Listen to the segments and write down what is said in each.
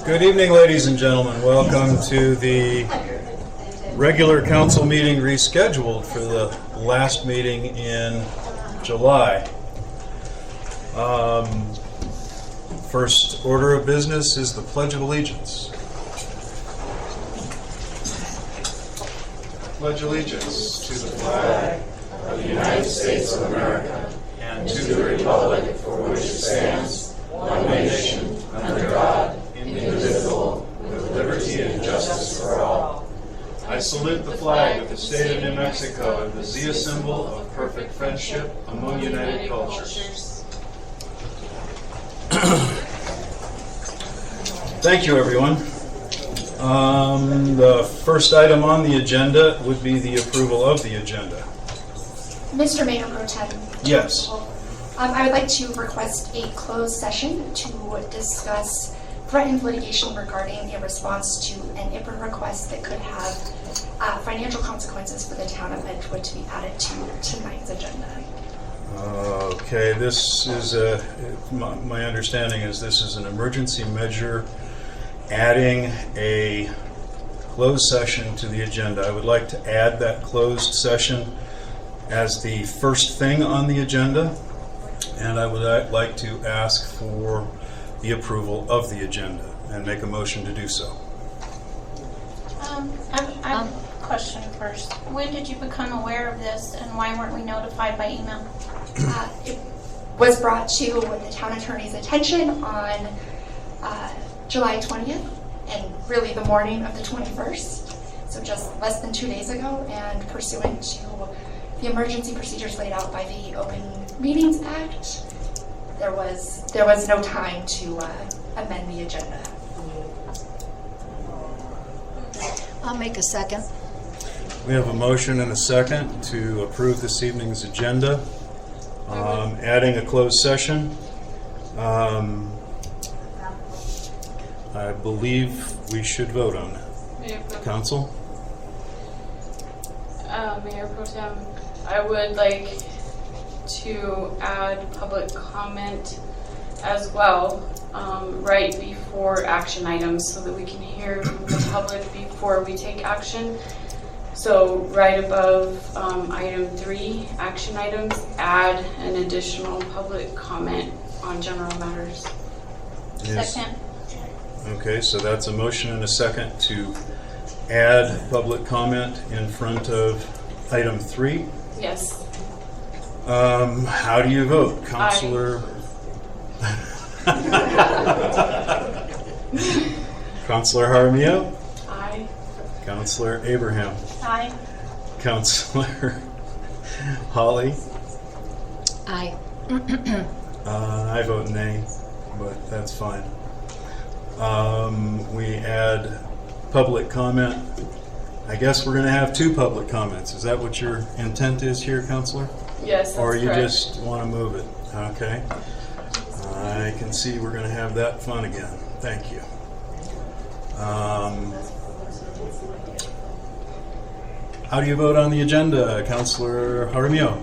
Good evening, ladies and gentlemen. Welcome to the regular council meeting rescheduled for the last meeting in July. First order of business is the Pledge of Allegiance. Pledge allegiance to the flag of the United States of America and to the republic for which it stands, one nation, under God, indivisible, with liberty and justice for all. I salute the flag of the state of New Mexico and the Zia symbol of perfect friendship among united cultures. Thank you, everyone. The first item on the agenda would be the approval of the agenda. Mr. Mayor Pro Tem. Yes. I would like to request a closed session to discuss threatened litigation regarding a response to an IPRA request that could have financial consequences for the town of Edgewood to be added to tonight's agenda. Okay, this is my understanding is this is an emergency measure adding a closed session to the agenda. I would like to add that closed session as the first thing on the agenda, and I would like to ask for the approval of the agenda and make a motion to do so. I have a question first. When did you become aware of this, and why weren't we notified by email? It was brought to the town attorney's attention on July 20th, and really the morning of the 21st, so just less than 2 days ago, and pursuant to the emergency procedures laid out by the Open Meetings Act, there was no time to amend the agenda. I'll make a second. We have a motion and a second to approve this evening's agenda, adding a closed session. I believe we should vote on that. Council? Mayor Pro Tem, I would like to add public comment as well, right before action items so that we can hear the public before we take action. So right above item 3, action items, add an additional public comment on general matters. Yes. Second. Okay, so that's a motion and a second to add public comment in front of item 3. Yes. How do you vote? Counselor? Counselor Jaramillo? Aye. Counselor Abraham? Aye. Counselor Holly? Aye. I vote nay, but that's fine. We add public comment. I guess we're going to have 2 public comments. Is that what your intent is here, Counselor? Yes, that's Or you correct. just want to move it? Okay. I can see we're going to have that fun again. Thank you. How do you vote on the agenda, Counselor Jaramillo?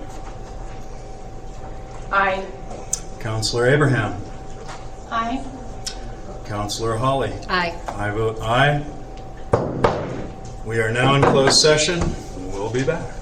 Aye. Counselor Abraham? Aye. Counselor Holly? Aye. I vote aye. We are now in closed session. We'll be back.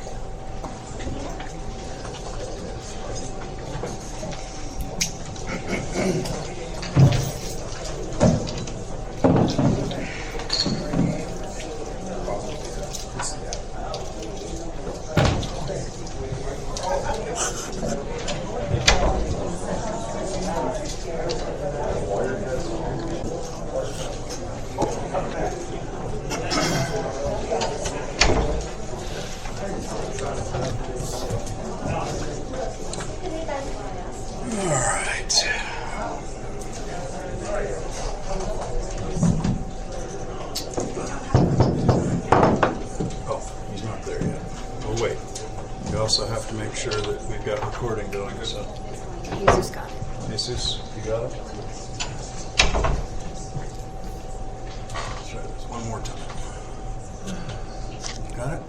Also have to make sure that we've got recording going. So, Jesus got it. Jesus, you got it? Let's try this one more time. Got it?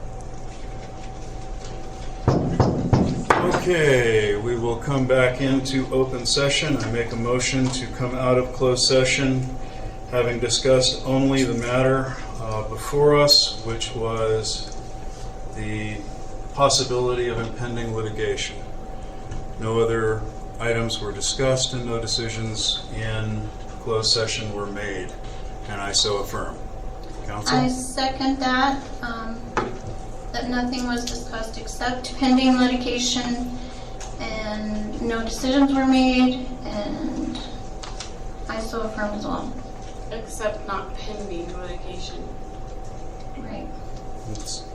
Okay, we will will come back into open session. I make a motion to come out of closed session, having discussed only the matter before us, which was the possibility of impending litigation. No other items were discussed and no decisions in closed session were made, and I so affirm. Counsel? I second that, that nothing was discussed except pending litigation and no decisions were made, and I so affirm as well. Except not pending litigation. Right. It's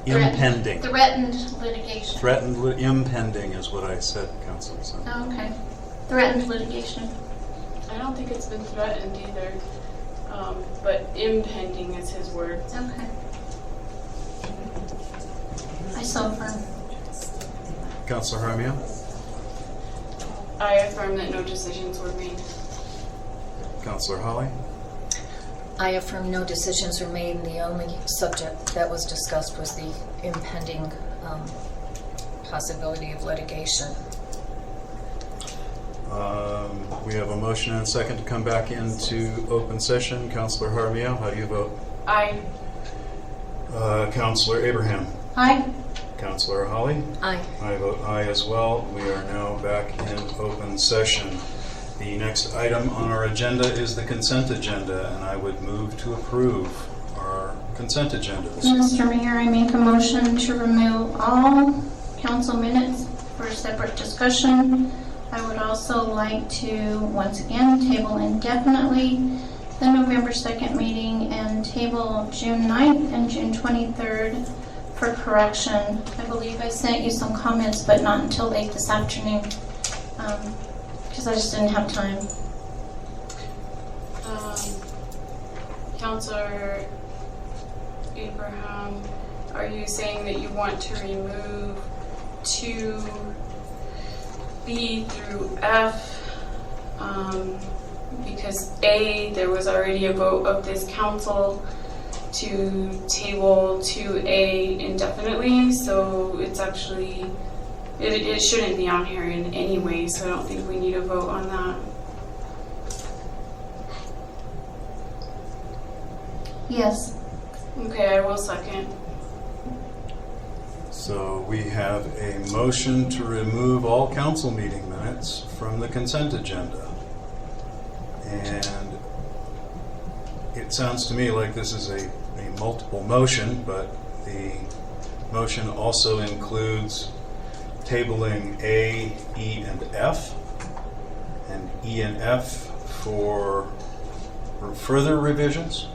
impending. Threatened litigation. Impending is what I said, Counsel. So. Oh, okay. Threatened litigation. I don't think it's been threatened either, but impending is his word. Okay. I so affirm. Councilor Jaramillo? I affirm that no decisions were made. Councilor Holly? I affirm no decisions were made, and the only subject that was discussed was the impending possibility of litigation. We have a motion and a second to come back into open session. Councilor Jaramillo, how do you vote? Aye. Councilor Abraham? Aye. Councilor Holly? Aye. I vote aye as well. We are now back in open session. The next item on our agenda is the consent agenda, and I would move to approve our consent agenda this evening. Mr. Mayor, I make a motion to remove all council minutes for separate discussion. I would also like to, once again, table indefinitely the November 2nd meeting and table June 9th and June 23rd for correction. I believe I sent you some comments, but not until late this afternoon, because I just didn't have time. Councilor Abraham, are you saying that you want to remove 2B through F? Because A, there was already a vote of this council to table 2A indefinitely, so it's actually, it shouldn't be on here in any way, so I don't think we need a vote on that. Yes. Okay, I will second. So we have a motion to remove all council meeting minutes from the consent agenda. And it sounds to me like this is a multiple motion, but the motion also includes tabling A, E, and F, and E and F for further revisions,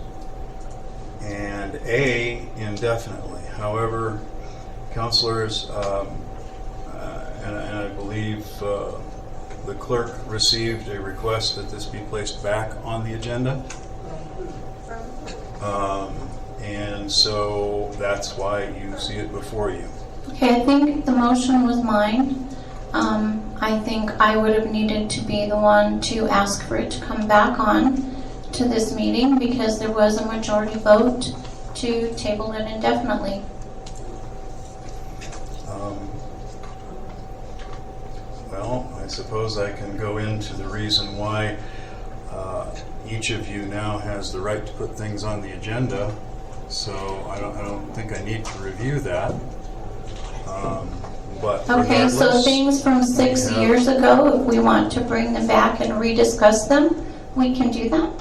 and A indefinitely. However, councilors, and I believe the clerk received a request that this be placed back on the agenda. And so that's why you see it before you. Okay, I think the motion was mine. I think I would have needed to be the one to ask for it to come back on to this meeting because there was a majority vote to table it indefinitely. Well, I suppose I can go into the reason why each of you now has the right to put things on the agenda. So I don't think I need to review that. But Okay, so regardless, things from 6 Yeah. years ago, if we want to bring them back and rediscuss them, we can do that?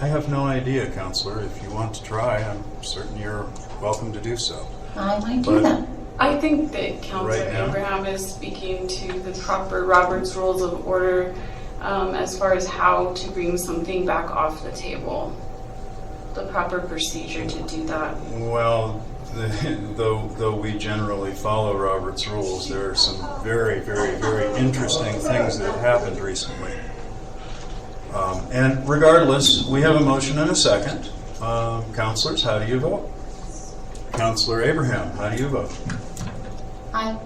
I have no idea, Counselor. If you want to try, I'm certain you're welcome to do so. I might do But- that. I think that Councilor Right now? Abraham is speaking to the proper Robert's Rules of Order as far as how to bring something back off the table. The proper procedure to do that. Well, though we generally follow Robert's rules, there are some very, very, very interesting things that have happened recently. And regardless, we have a motion and a second. Counselors, how do you vote? Counselor Abraham, how do you vote? Aye.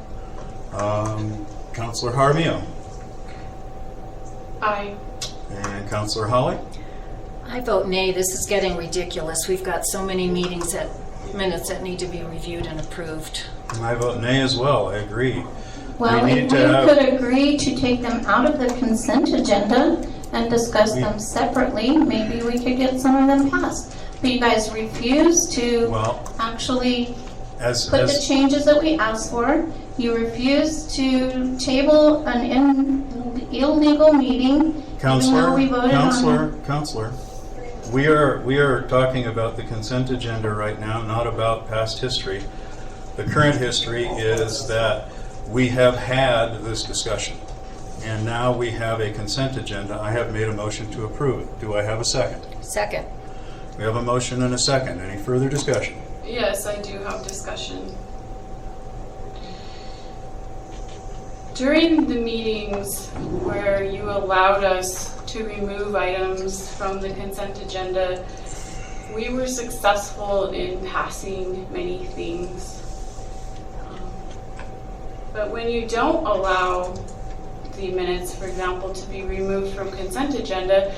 Counselor Jaramillo Aye. and Counselor Holly? I vote nay. This is getting ridiculous. We've got so many minutes that need to be reviewed and approved. And I vote nay as well. I agree. Well, We if need we to have- could agree to take them out of the consent agenda and discuss them separately, maybe we could get some of them passed. But you guys refuse to Well, actually as, put the as, changes that we asked for. You refuse to table an illegal meeting, even though we voted on it. Counselor, we are talking about the consent agenda right now, not about past history. The current history is that we have had this discussion, and now we have a consent agenda. I have made a motion to approve it. Do I have a second? Second. We have a motion and a second. Any further discussion? Yes, I do have discussion. During the meetings where you allowed us to remove items from the consent agenda, we were successful in passing many things. But when you don't allow the minutes, for example, to be removed from consent agenda,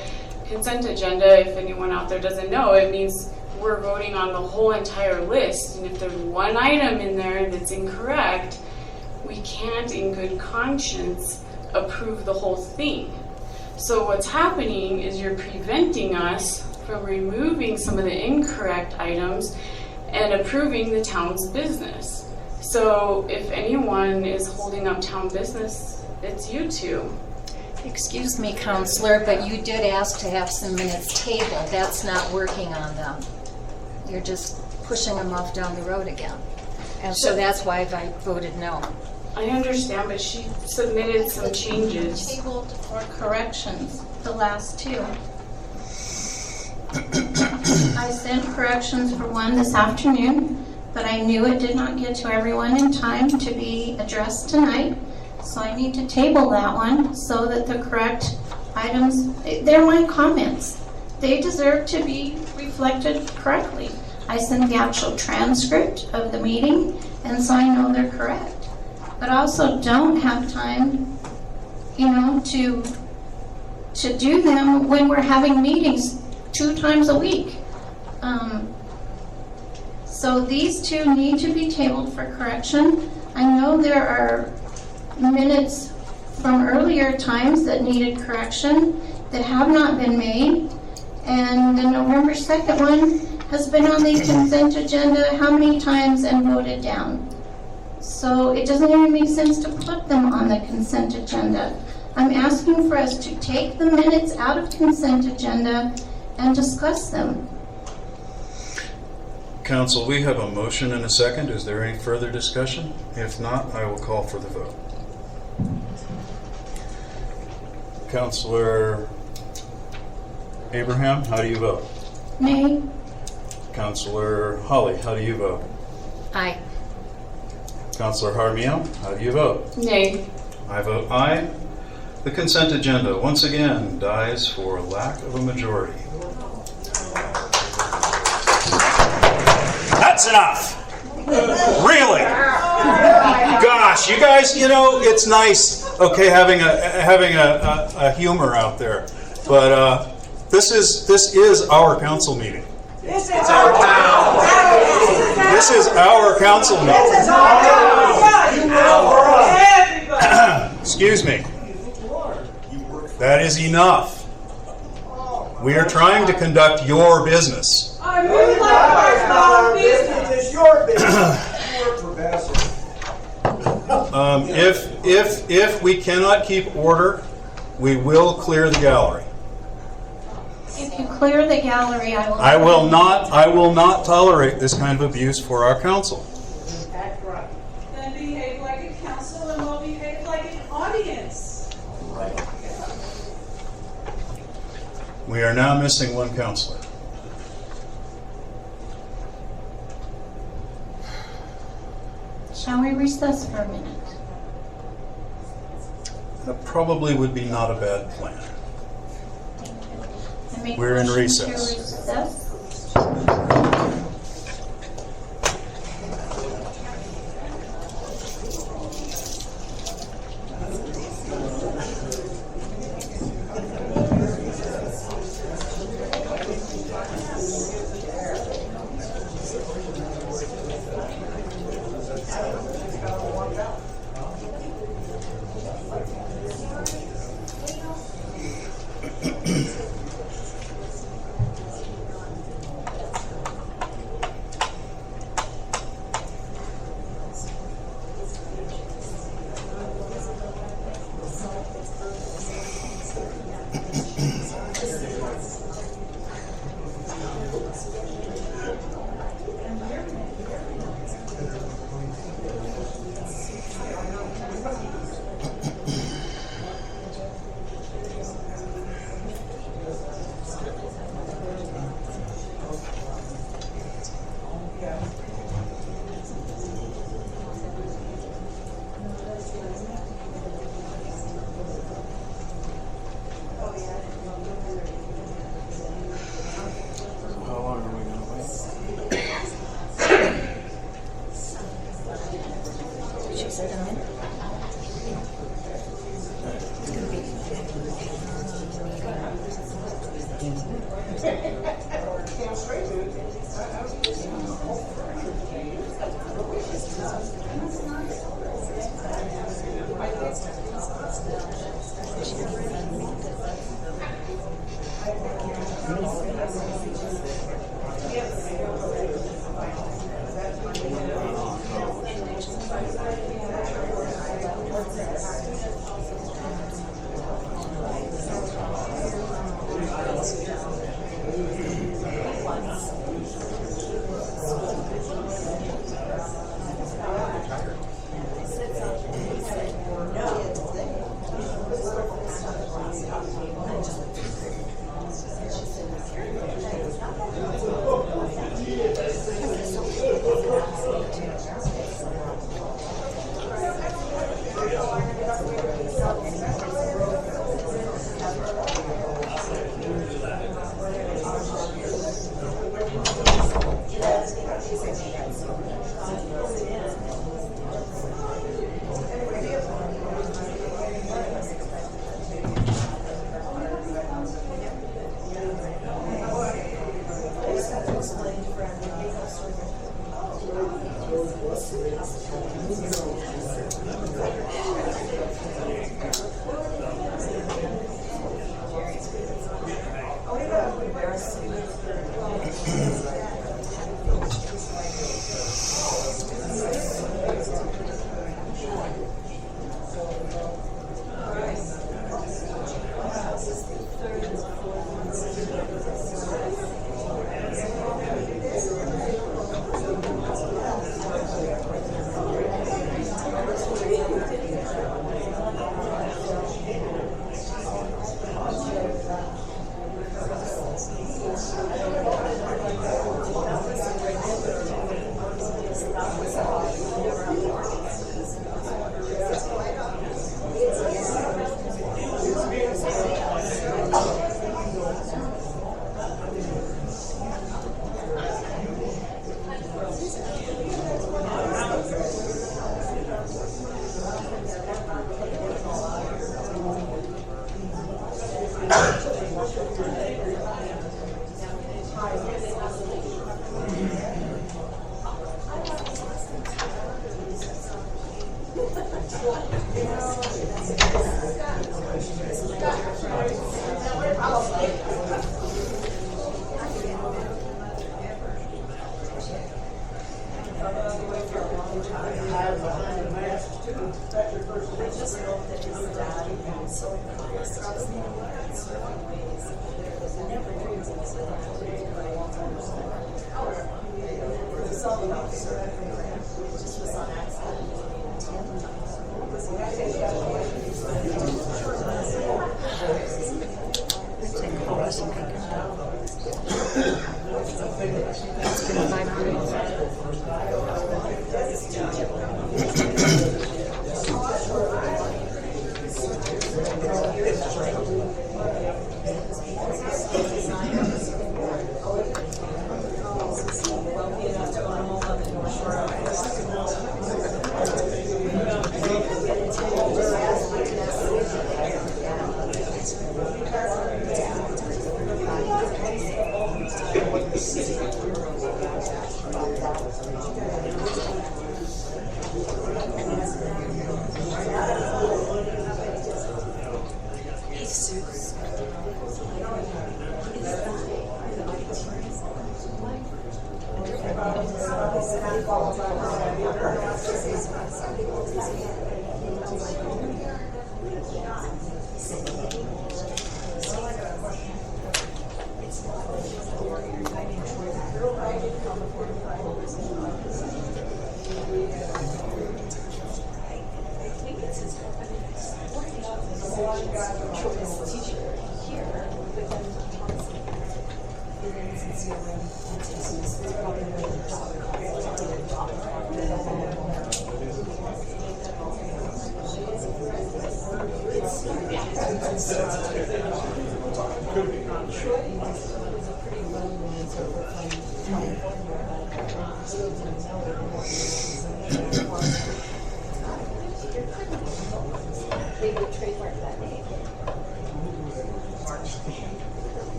if anyone out there doesn't know, it means we're voting on the whole entire list. And if there's one item in there that's incorrect, we can't in good conscience approve the whole thing. So what's happening is you're preventing us from removing some of the incorrect items and approving the town's business. So if anyone is holding up town business, it's you two. Excuse me, Counselor, but you did ask to have some minutes tabled. That's not working on them. You're just pushing them off down the road again. And so that's why I voted no. I understand, but she submitted some changes. Tabled for corrections, the last two. I sent corrections for one this afternoon, but I knew it did not get to everyone in time to be addressed tonight. So I need to table that one so that the correct items, they're my comments. They deserve to be reflected correctly. I sent the actual transcript of the meeting, and so I know they're correct. But also don't have time, to do them when we're having meetings 2 times a week. So these two need to be tabled for correction. I know there are minutes from earlier times that needed correction that have not been made. And the November 2nd one has been on the consent agenda how many times and voted down. So it doesn't even make sense to put them on the consent agenda. I'm asking for us to take the minutes out of consent agenda and discuss them. Council, we have a motion and a second. Is there any further discussion? If not, I will call for the vote. Councilor Abraham, how do you vote? Nay? Councilor Holly, how do you vote? Aye. Councilor Jaramillo, how do you vote? Nay. I vote aye. The consent agenda once again dies for lack of a majority. That's enough! Really? Gosh, you guys, it's nice, okay, having a humor out there. But this is our council meeting. This is our town. This is our council meeting. This is our town. Everybody. Excuse me. That is enough. We are trying to conduct your business. I really like our business. It's your business. If we cannot keep order, we will clear the gallery. If you clear the gallery, I will not tolerate this kind of abuse for our council. Act right. Then behave like a council and we'll behave like an audience. We are now missing one councilor. Shall we recess for a minute? That probably would be not a bad plan. I make We're in motion to recess. recess. Is it a minute? It's gonna be.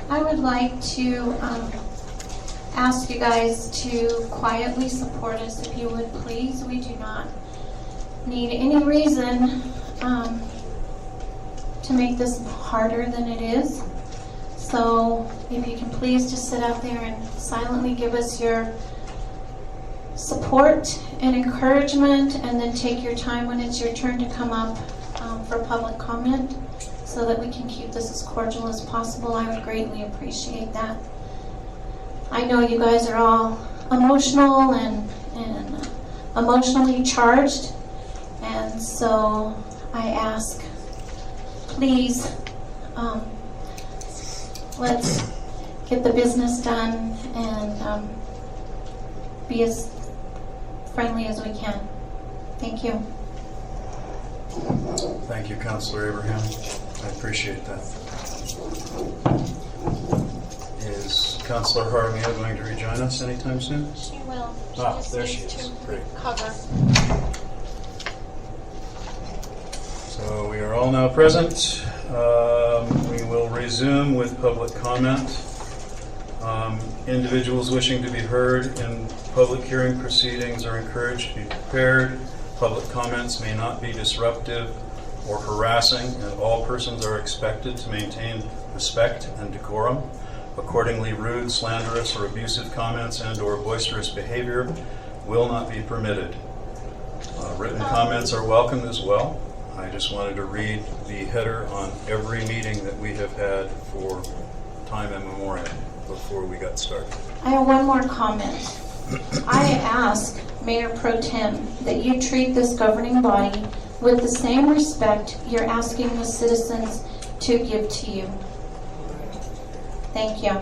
I would like to ask you guys to quietly support us, if you would please. We do not need any reason to make this harder than it is. So if you can please just sit out there and silently give us your support and encouragement, and then take your time when it's your turn to come up for public comment, so that we can keep this as cordial as possible. I would greatly appreciate that. I know you guys are all emotional and emotionally charged, and so I ask, please, let's get the business done and be as friendly as we can. Thank you. Thank you, Councilor Abraham. I appreciate that. Is Councilor Jaramillo going to rejoin us anytime soon? She will. There she is. Great. Cover. So we are all now present. We will resume with public comment. Individuals wishing to be heard in public hearing proceedings are encouraged to be prepared. Public comments may not be disruptive or harassing, and all persons are expected to maintain respect and decorum. Accordingly, rude, slanderous, or abusive comments and/or boisterous behavior will not be permitted. Written comments are welcome as well. I just wanted to read the header on every meeting that we have had for time immemorial before we got started. I have one more comment. I ask Mayor Pro Tem that you treat this governing body with the same respect you're asking the citizens to give to you. Thank you.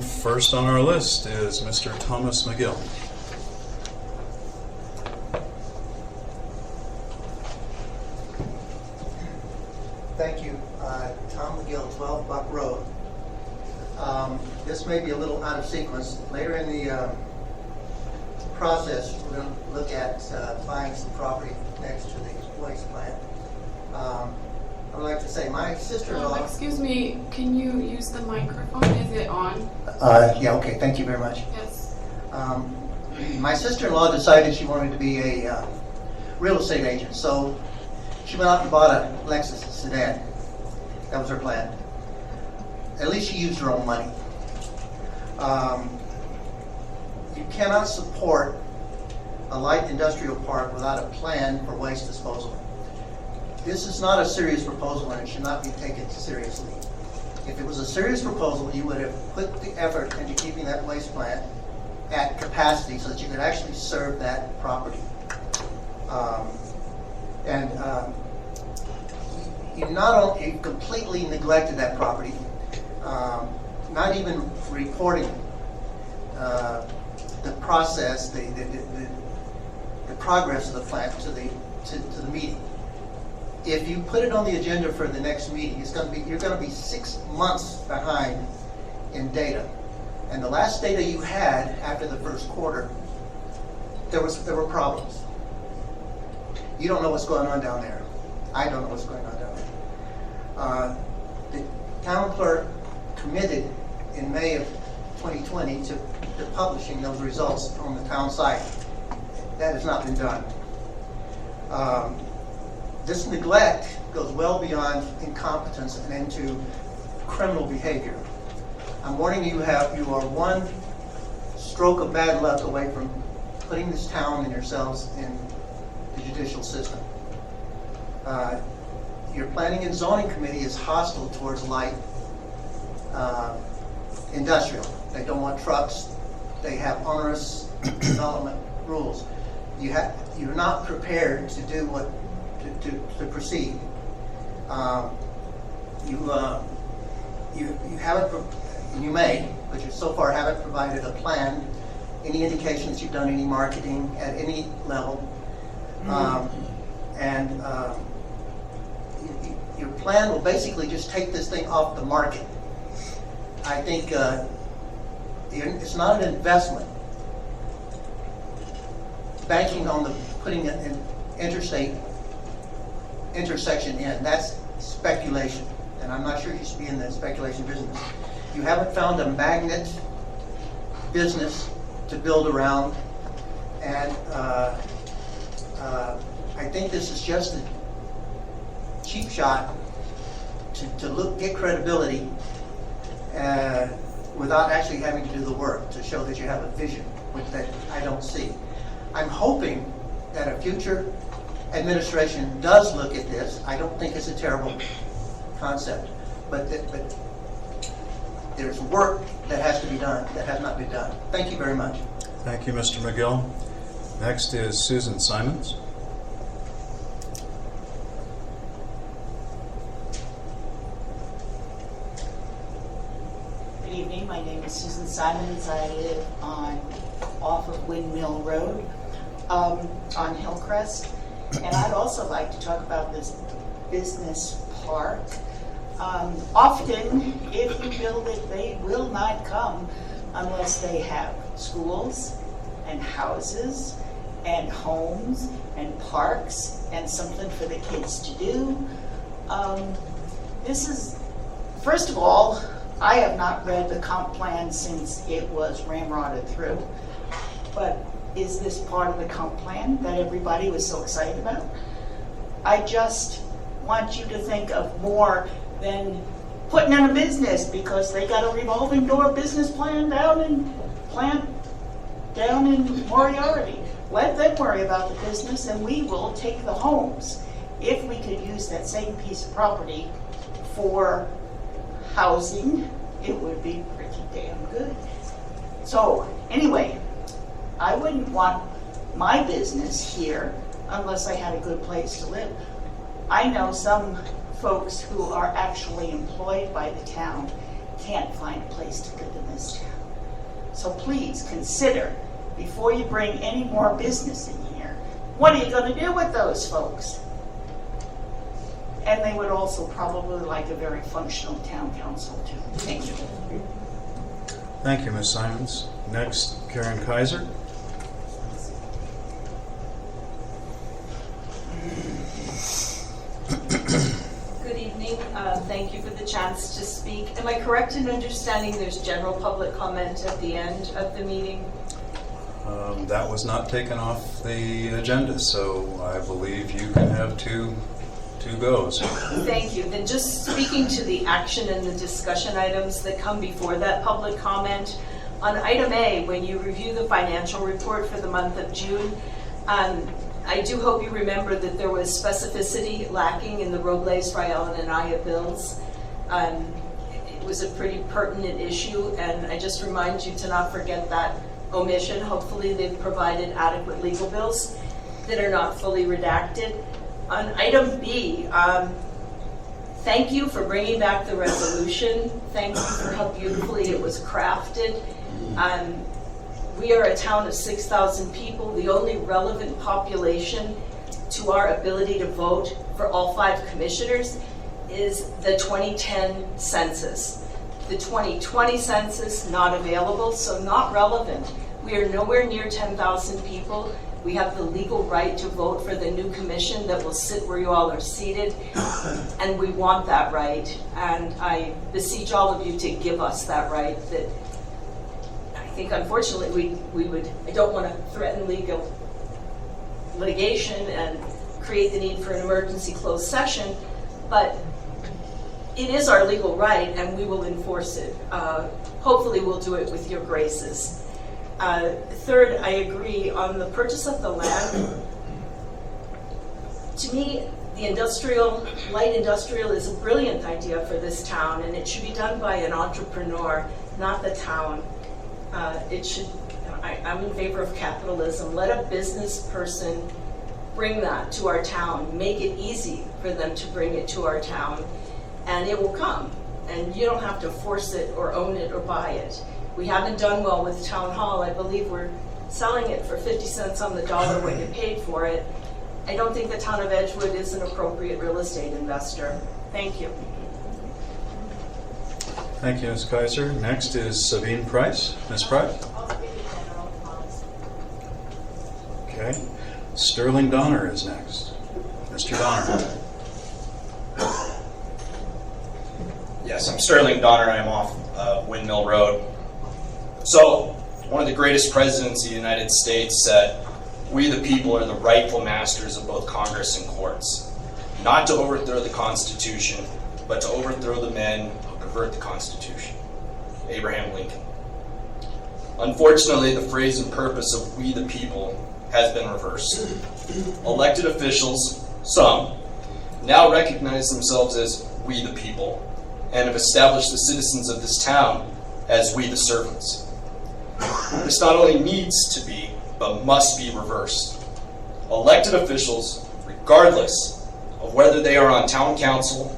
First on our list is Mr. Thomas McGill. Thank you. Tom McGill, 12 Buck Road. This may be a little out of sequence. Later in the process, we're going to look at buying some property next to the waste plant. I would like to say my sister-in-law... Excuse me, can you use the microphone? Is it on? Yeah, okay. Thank you very much. Yes. My sister-in-law decided she wanted to be a real estate agent, so she went out and bought a Lexus sedan. That was her plan. At least she used her own money. You cannot support a light industrial park without a plan for waste disposal. This is not a serious proposal, and it should not be taken seriously. If it was a serious proposal, you would have put the effort into keeping that waste plant at capacity so that you could actually serve that property. You not only completely neglected that property, not even reporting the process, the progress of the plant to the meeting. If you put it on the agenda for the next meeting, you're going to be 6 months behind in data. And the last data you had after the first quarter, there were problems. You don't know what's going on down there. I don't know what's going on down there. The town clerk committed in May of 2020 to publishing those results on the town site. That has not been done. This neglect goes well beyond incompetence and into criminal behavior. I'm warning you, you are one stroke of bad luck away from putting this town and yourselves in the judicial system. Your planning and zoning committee is hostile towards light industrial. They don't want trucks. They have onerous development rules. You're not prepared to do what, to proceed. You haven't, you may, but you so far haven't provided a plan, any indication that you've done any marketing at any level. Your plan will basically just take this thing off the market. I think it's not an investment. Banking on putting an interstate intersection in, that's speculation. And I'm not sure you should be in the speculation business. You haven't found a magnet business to build around. And I think this is just a cheap shot to get credibility without actually having to do the work to show that you have a vision, which that I don't see. I'm hoping that a future administration does look at this. I don't think it's a terrible concept, but there's work that has to be done that has not been done. Thank you very much. Thank you, Mr. McGill. Next is Susan Simons. Good evening, my name is Susan Simons. I live off of Windmill Road on Hillcrest. And I'd also like to talk about this business park. Often, if you build it, they will not come unless they have schools and houses and homes and parks and something for the kids to do. This is, first of all, I have not read the comp plan since it was ramrodded through. But is this part of the comp plan that everybody was so excited about? I just want you to think of more than putting in a business because they got a revolving door business plan down in Moriarty. Let them worry about the business and we will take the homes. If we could use that same piece of property for housing, it would be pretty damn good. So anyway, I wouldn't want my business here unless I had a good place to live. I know some folks who are actually employed by the town can't find a place to live in this town. So please consider, before you bring any more business in here, what are you going to do with those folks? And they would also probably like a very functional town council too. Thank you. Thank you, Ms. Simons. Next, Karen Kaiser. Good evening. Thank you for the chance to speak. Am I correct in understanding there's general public comment at the end of the meeting? That was not taken off the agenda, so I believe you can have two goes. Thank you. Then just speaking to the action and the discussion items that come before that public comment, on item A, when you review the financial report for the month of June, I do hope you remember that there was specificity lacking in the Robles, Frye Ellen, and Aya bills. It was a pretty pertinent issue, and I just remind you to not forget that omission. Hopefully they've provided adequate legal bills that are not fully redacted. On item B, thank you for bringing back the resolution. Thank you for how beautifully it was crafted. We are a town of 6,000 people. The only relevant population to our ability to vote for all 5 commissioners is the 2010 census. The 2020 census, not available, so not relevant. We are nowhere near 10,000 people. We have the legal right to vote for the new commission that will sit where you all are seated, and we want that right. And I beseech all of you to give us that right. That I think, unfortunately, we would. I don't want to threaten legal litigation and create the need for an emergency closed session, but it is our legal right, and we will enforce it. Hopefully, we'll do it with your graces. Third, I agree on the purchase of the land. To me, the light industrial is a brilliant idea for this town, and it should be done by an entrepreneur. not the town. I'm in favor of capitalism. Let a business person bring that to our town. Make it easy for them to bring it to our town, and it will come. And you don't have to force it or own it or buy it. We haven't done well with Town Hall. I believe we're selling it for 50 cents on the dollar what you paid for it. I don't think the town of Edgewood is an appropriate real estate investor. Thank you. Thank you, Ms. Kaiser. Next is Sabine Price. Ms. Price? Okay. Sterling Donner is next. Mr. Donner. Yes, I'm Sterling Donner. I'm off Windmill Road. So, one of the greatest presidents of the United States said, "We the people are the rightful masters of both Congress and courts, not to overthrow the Constitution, but to overthrow the men who pervert the Constitution." Abraham Lincoln. Unfortunately, the phrase and purpose of "we the people" has been reversed. Elected officials, some, now recognize themselves as "we the people" and have established the citizens of this town as "we the servants." This not only needs to be, but must be reversed. Elected officials, regardless of whether they are on town council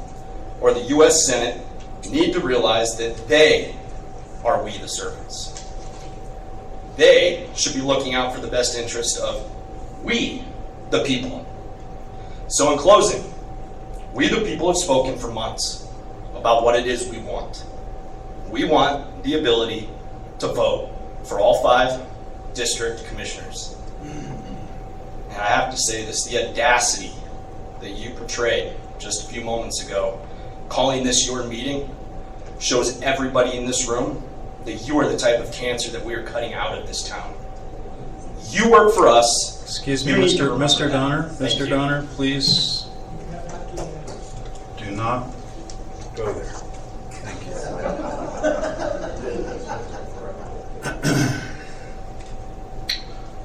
or the U.S. Senate, need to realize that they are "we the servants." They should be looking out for the best interest of "we the people." So in closing, we the people have spoken for months about what it is we want. We want the ability to vote for all 5 district commissioners. And I have to say this, the audacity that you portrayed just a few moments ago, calling this your meeting, shows everybody in this room that you are the type of cancer that we are cutting out of this town. You work for us. Excuse me, You need to Mr. remember Donner. that. Thank Mr. you. Donner, please do not go there. Thank you.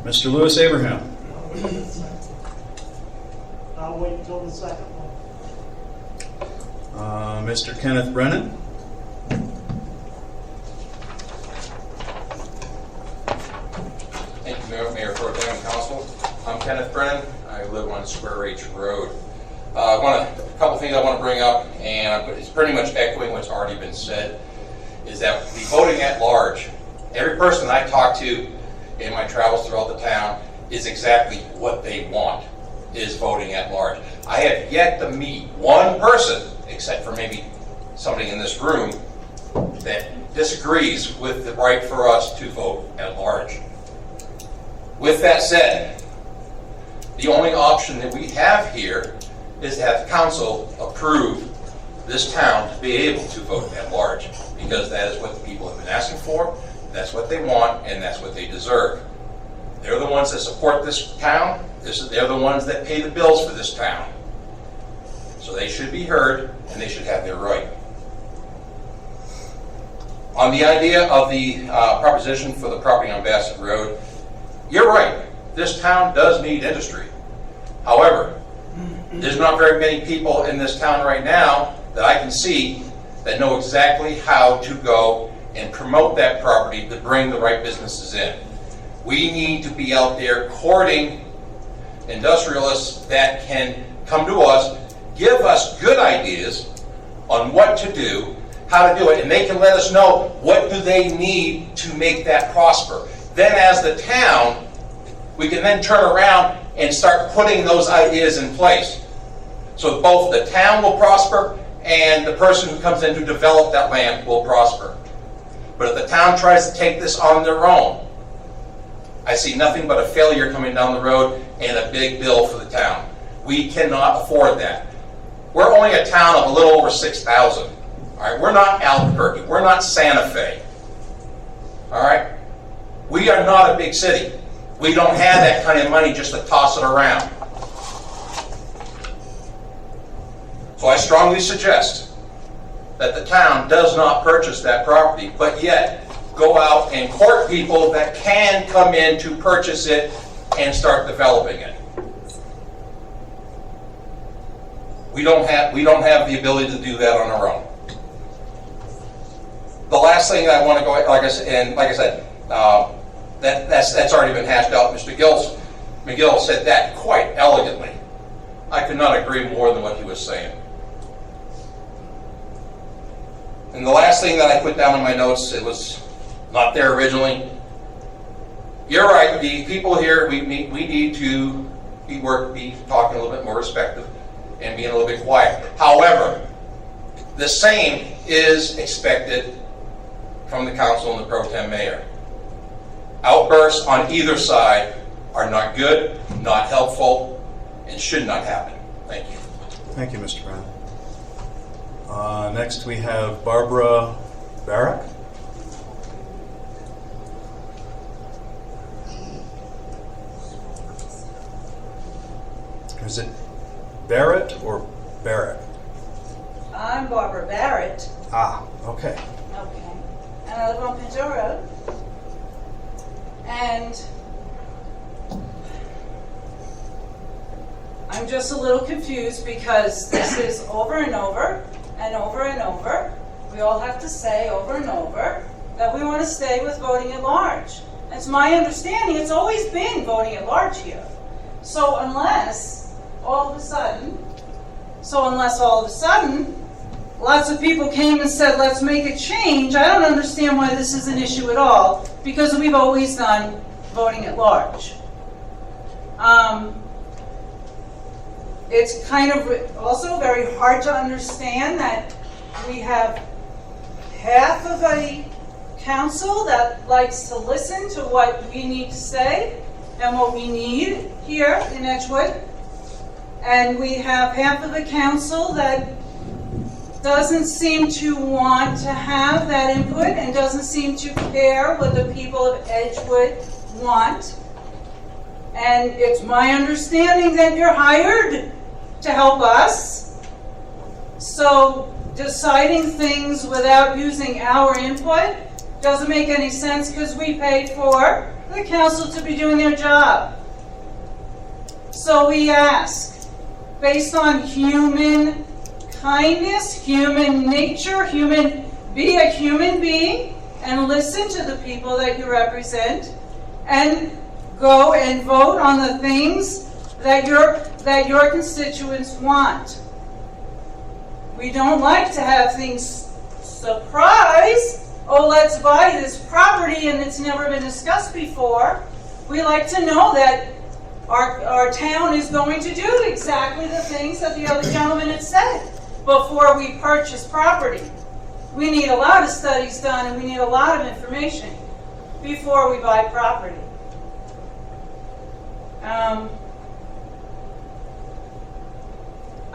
Mr. Lewis Abraham. I'll wait until the second one. Mr. Kenneth Brennan. Thank you, Mayor Pro Tem Council. I'm Kenneth Brennan. I live on Square H Road. A couple things I want to bring up, and it's pretty much echoing what's already been said, is that the voting at large, every person I talk to in my travels throughout the town is exactly what they want, is voting at large. I have yet to meet one person, except for maybe somebody in this room, that disagrees with the right for us to vote at large. With that said, the only option that we have here is to have council approve this town to be able to vote at large, because that is what the people have been asking for, that's what they want, and that's what they deserve. They're the ones that support this town, they're the ones that pay the bills for this town. So they should be heard, and they should have their right. On the idea of the proposition for the property on Bassett Road, you're right, this town does need industry. However, there's not very many people in this town right now that I can see that know exactly how to go and promote that property to bring the right businesses in. We need to be out there courting industrialists that can come to us, give us good ideas on what to do, how to do it, and they can let us know what do they need to make that prosper. Then as the town, we can then turn around and start putting those ideas in place. So both the town will prosper and the person who comes in to develop that land will prosper. But if the town tries to take this on their own, I see nothing but a failure coming down the road and a big bill for the town. We cannot afford that. We're only a town of a little over 6,000. All right, we're not Albuquerque. We're not Santa Fe. All right, we are not a big city. We don't have that kind of money just to toss it around. So I strongly suggest that the town does not purchase that property, but yet go out and court people that can come in to purchase it and start developing it. We don't have the ability to do that on our own. The last thing that I want to go, like I said, that's already been hashed out. Mr. McGill said that quite elegantly. I could not agree more than what he was saying. And the last thing that I put down in my notes, it was not there originally. You're right, the people here, we need to be talking a little bit more respectful and being a little bit quiet. However, the same is expected from the council and the pro tem mayor. Outbursts on either side are not good, not helpful, and should not happen. Thank you. Thank you, Mr. Brown. Next, we have Barbara Barrack. Is it Barrett or Barrett? I'm Barbara Barrett. Ah, okay. Okay. And I live on Pinto Road. And I'm just a little confused because this is over and over and over and over. We all have to say over and over that we want to stay with voting at large. It's my understanding it's always been voting at large here. So unless all of a sudden, lots of people came and said, let's make a change, I don't understand why this is an issue at all, because we've always done voting at large. It's kind of also very hard to understand that we have half of a council that likes to listen to what we need to say and what we need here in Edgewood, and we have half of the council that doesn't seem to want to have that input and doesn't seem to care what the people of Edgewood want. And it's my understanding that you're hired to help us. So deciding things without using our input doesn't make any sense because we paid for the council to be doing their job. So we ask, based on human kindness, human nature, be a human being and listen to the people that you represent and go and vote on the things that your constituents want. We don't like to have things surprise. Oh, let's buy this property and it's never been discussed before. We like to know that our town is going to do exactly the things that the other gentleman had said before we purchase property. We need a lot of studies done and we need a lot of information before we buy property.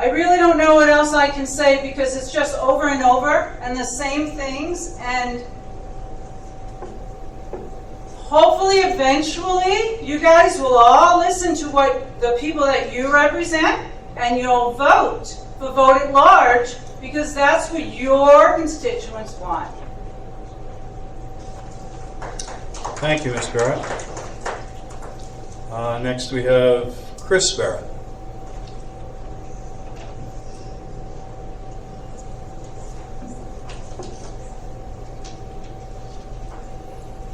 I really don't know what else I can say because it's just over and over and the same things, and hopefully eventually you guys will all listen to what the people that you represent and you'll vote for vote at large because that's what your constituents want. Thank you, Ms. Barrett. Next, we have Chris Barrett.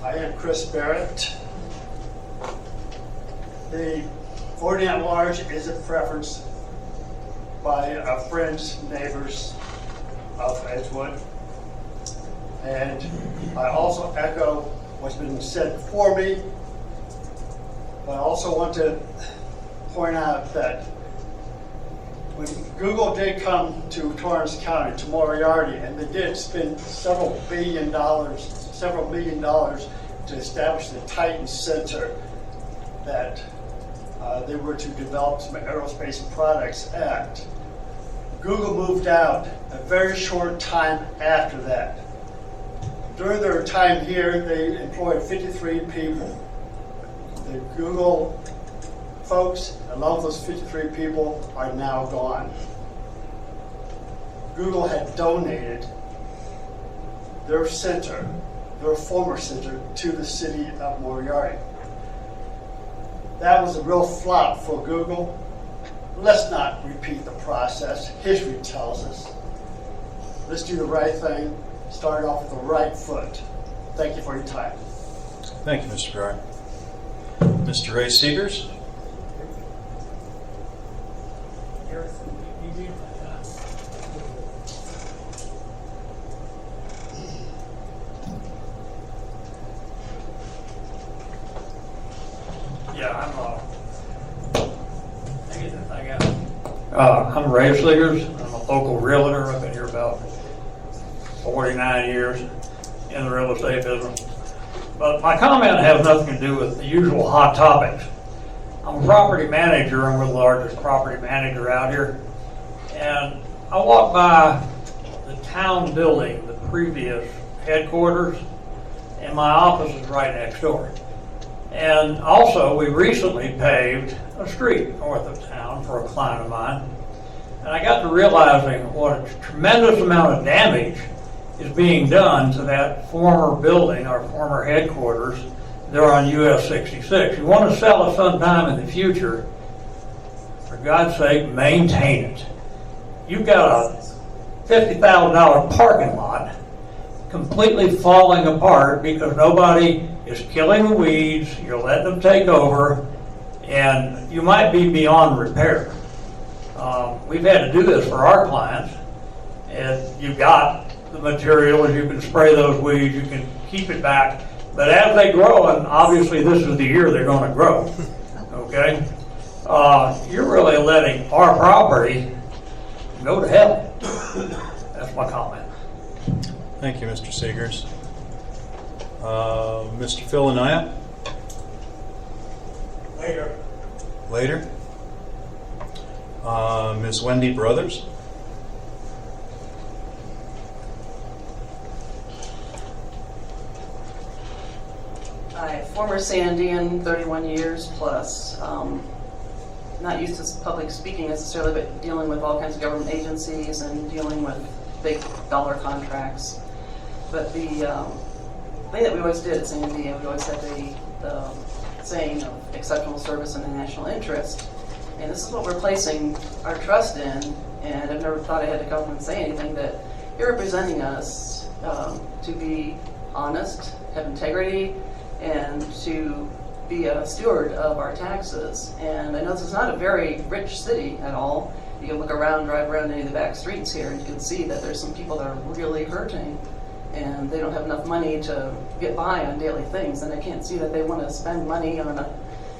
I am Chris Barrett. The voting at large is a preference by our friends, neighbors of Edgewood. And I also echo what's been said before me, but I also want to point out that when Google did come to Torrance County, to Moriarty, and they did spend several million dollars to establish the Titan Center that they were to develop some aerospace products at. Google moved out a very short time after that. During their time here, they employed 53 people. The Google folks, along with those 53 people, are now gone. Google had donated their center, their former center, to the city of Moriarty. That was a real flop for Google. Let's not repeat the process. History tells us. Let's do the right thing, started off with the right foot. Thank you for your time. Thank you, Mr. Garrett. Mr. Ray Seegers? Yeah, I'm Ray Seegers. I'm a local realtor. I've been here about 49 years in the real estate business. But my comment has nothing to do with the usual hot topics. I'm a property manager, and we're the largest property manager out here. And I walked by the town building, the previous headquarters, and my office is right next door. And also, we recently paved a street north of town for a client of mine. And I got to realizing what a tremendous amount of damage is being done to that former building, our former headquarters, there on US 66. You want to sell it sometime in the future, for God's sake, maintain it. You've got a $50,000 parking lot completely falling apart because nobody is killing the weeds, you're letting them take over, and you might be beyond repair. We've had to do this for our clients, and you've got the materials, you can spray those weeds, you can keep it back, but as they grow, and obviously this is the year they're going to grow, okay? You're really letting our property go to hell. That's my comment. Thank you, Mr. Seegers. Mr. Phil Anaya? Later. Later. Ms. Wendy Brothers? Hi, former Sandian, 31 years plus. Not used to public speaking necessarily, but dealing with all kinds of government agencies and dealing with big dollar contracts. But the thing that we always did at Sandian, we always had the saying of exceptional service in the national interest. And this is what we're placing our trust in. And I've never thought I had to come and say anything, that you're representing us to be honest, have integrity, and to be a steward of our taxes. And I know this is not a very rich city at all. You can look around, drive around any of the back streets here, and you can see that there's some people that are really hurting, and they don't have enough money to get by on daily things, and I can't see that they want to spend money on a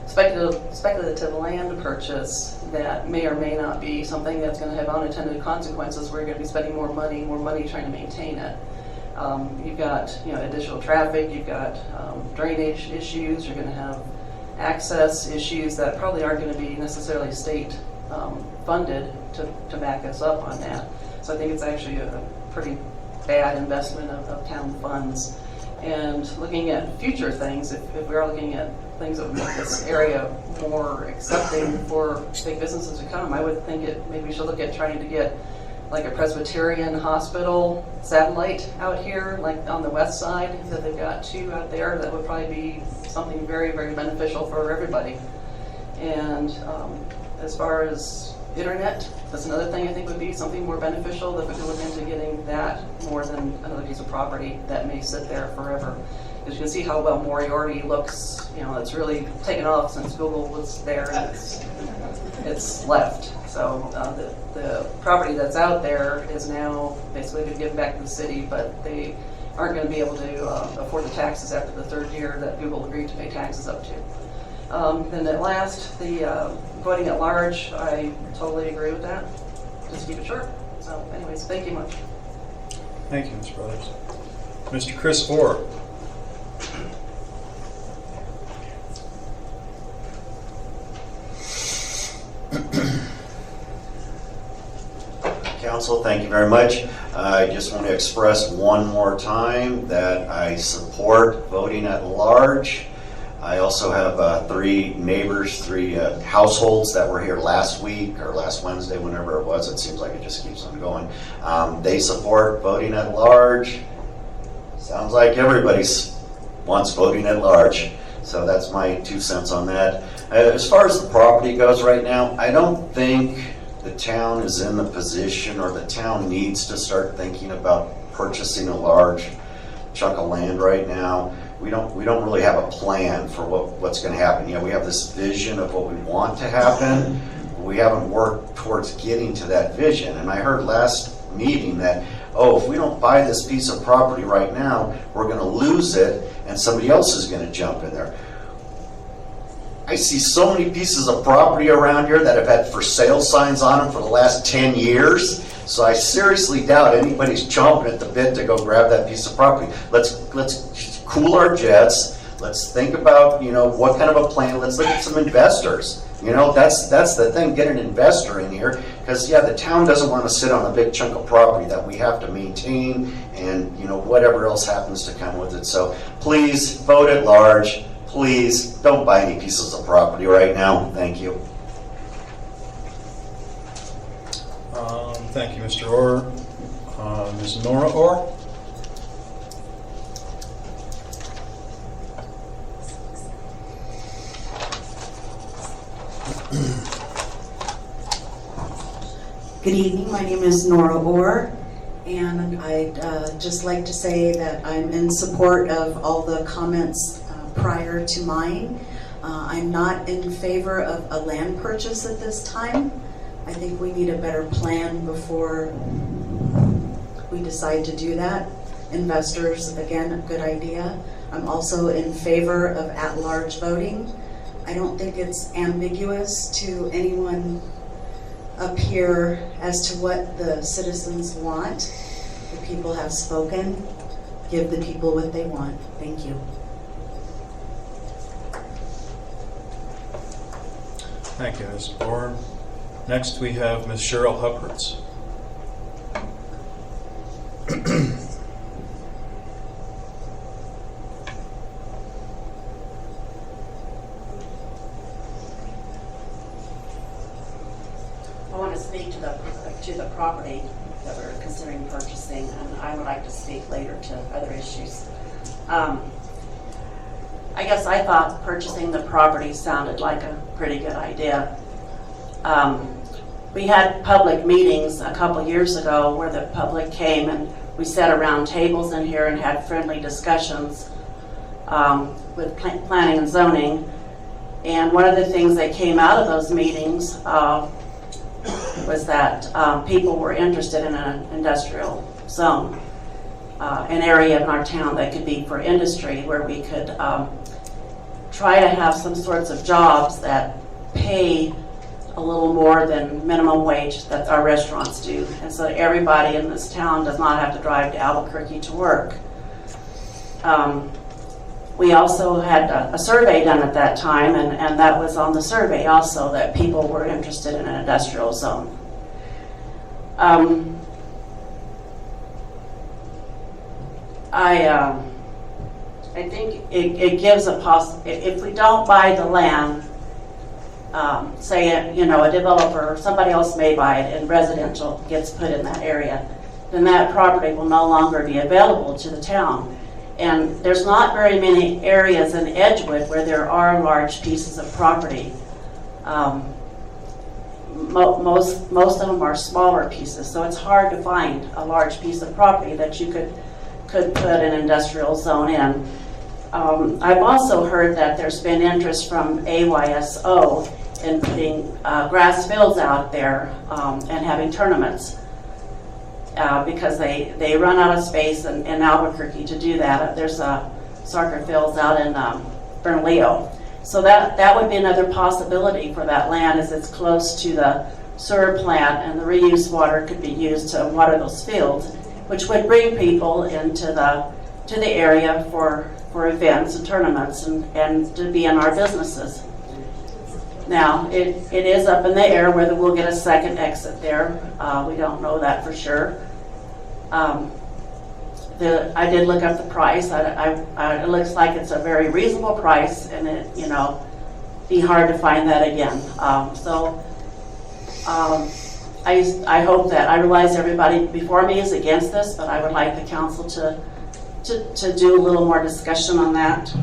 speculative land purchase that may or may not be something that's going to have unintended consequences where you're going to be spending more money trying to maintain it. You've got additional traffic, you've got drainage issues, you're going to have access issues that probably aren't going to be necessarily state funded to back us up on that. So I think it's actually a pretty bad investment of town funds. And looking at future things, if we are looking at things that would make this area more accepting for big businesses to come, I would think maybe we should look at trying to get like a Presbyterian hospital satellite out here, like on the west side, that they've got two out there. That would probably be something very, very beneficial for everybody. And as far as internet, that's another thing I think would be something more beneficial, that we could look into getting that more than another piece of property that may sit there forever. Because you can see how well Moriarty looks, it's really taken off since Google was there, and it's left. So the property that's out there is now basically been given back to the city, but they aren't going to be able to afford the taxes after the third year that Google agreed to pay taxes up to. Then at last, the voting at large, I totally agree with that. Just keep it short. So anyways, thank you much. Thank you, Ms. Brothers. Mr. Chris Orr? Council, thank you very much. I just want to express one more time that I support voting at large. I also have three neighbors, three households that were here last week or last Wednesday, whenever it was. It seems like it just keeps on going. They support voting at large. Sounds like everybody wants voting at large. So that's my 2 cents on that. As far as the property goes right now, I don't think the town is in the position, or the town needs to start thinking about purchasing a large chunk of land right now. We don't really have a plan for what's going to happen. We have this vision of what we want to happen. We haven't worked towards getting to that vision. And I heard last meeting that, if we don't buy this piece of property right now, we're going to lose it and somebody else is going to jump in there. I see so many pieces of property around here that have had for sale signs on them for the last 10 years. So I seriously doubt anybody's chomping at the bit to go grab that piece of property. Let's cool our jets. Let's think about, what kind of a plan. Let's look at some investors. That's the thing. Get an investor in here because, the town doesn't want to sit on a big chunk of property that we have to maintain and, whatever else happens to come with it. So please vote at large. Please don't buy any pieces of property right now. Thank you. Thank you, Mr. Orr. Ms. Nora Orr? Good evening, my name is Nora Orr, and I'd just like to say that I'm in support of all the comments prior to mine. I'm not in favor of a land purchase at this time. I think we need a better plan before we decide to do that. Investors, again, a good idea. I'm also in favor of at-large voting. I don't think it's ambiguous to anyone up here as to what the citizens want. The people have spoken. Give the people what they want. Thank you. Thank you, Ms. Orr. Next, we have Ms. Cheryl Huppertz. I want to speak to the property that we're considering purchasing, and I would like to speak later to other issues. I guess I thought purchasing the property sounded like a pretty good idea. We had public meetings a couple years ago where the public came and we sat around tables in here and had friendly discussions with planning and zoning. And one of the things that came out of those meetings was that people were interested in an industrial zone, an area in our town that could be for industry where we could try to have some sorts of jobs that pay a little more than minimum wage that our restaurants do. And so everybody in this town does not have to drive to Albuquerque to work. We also had a survey done at that time, and that was on the survey also that people were interested in an industrial zone. I think it gives a if we don't buy the land, say a developer or somebody else may buy it and residential gets put in that area, then that property will no longer be available to the town. And there's not very many areas in Edgewood where there are large pieces of property. Most of them are smaller pieces, so it's hard to find a large piece of property that you could put an industrial zone in. I've also heard that there's been interest from AYSO in putting grass fields out there and having tournaments because they run out of space in Albuquerque to do that. There's soccer fields out in Bernalillo. So that would be another possibility for that land, as it's close to the sewer plant and the reuse water could be used to water those fields, which would bring people into the area for events and tournaments and to be in our businesses. Now, it is up in the air whether we'll get a second exit there. We don't know that for sure. I did look up the price. It looks like it's a very reasonable price, and it be hard to find that again. I hope that I realize everybody before me is against this, but I would like the council to do a little more discussion on that.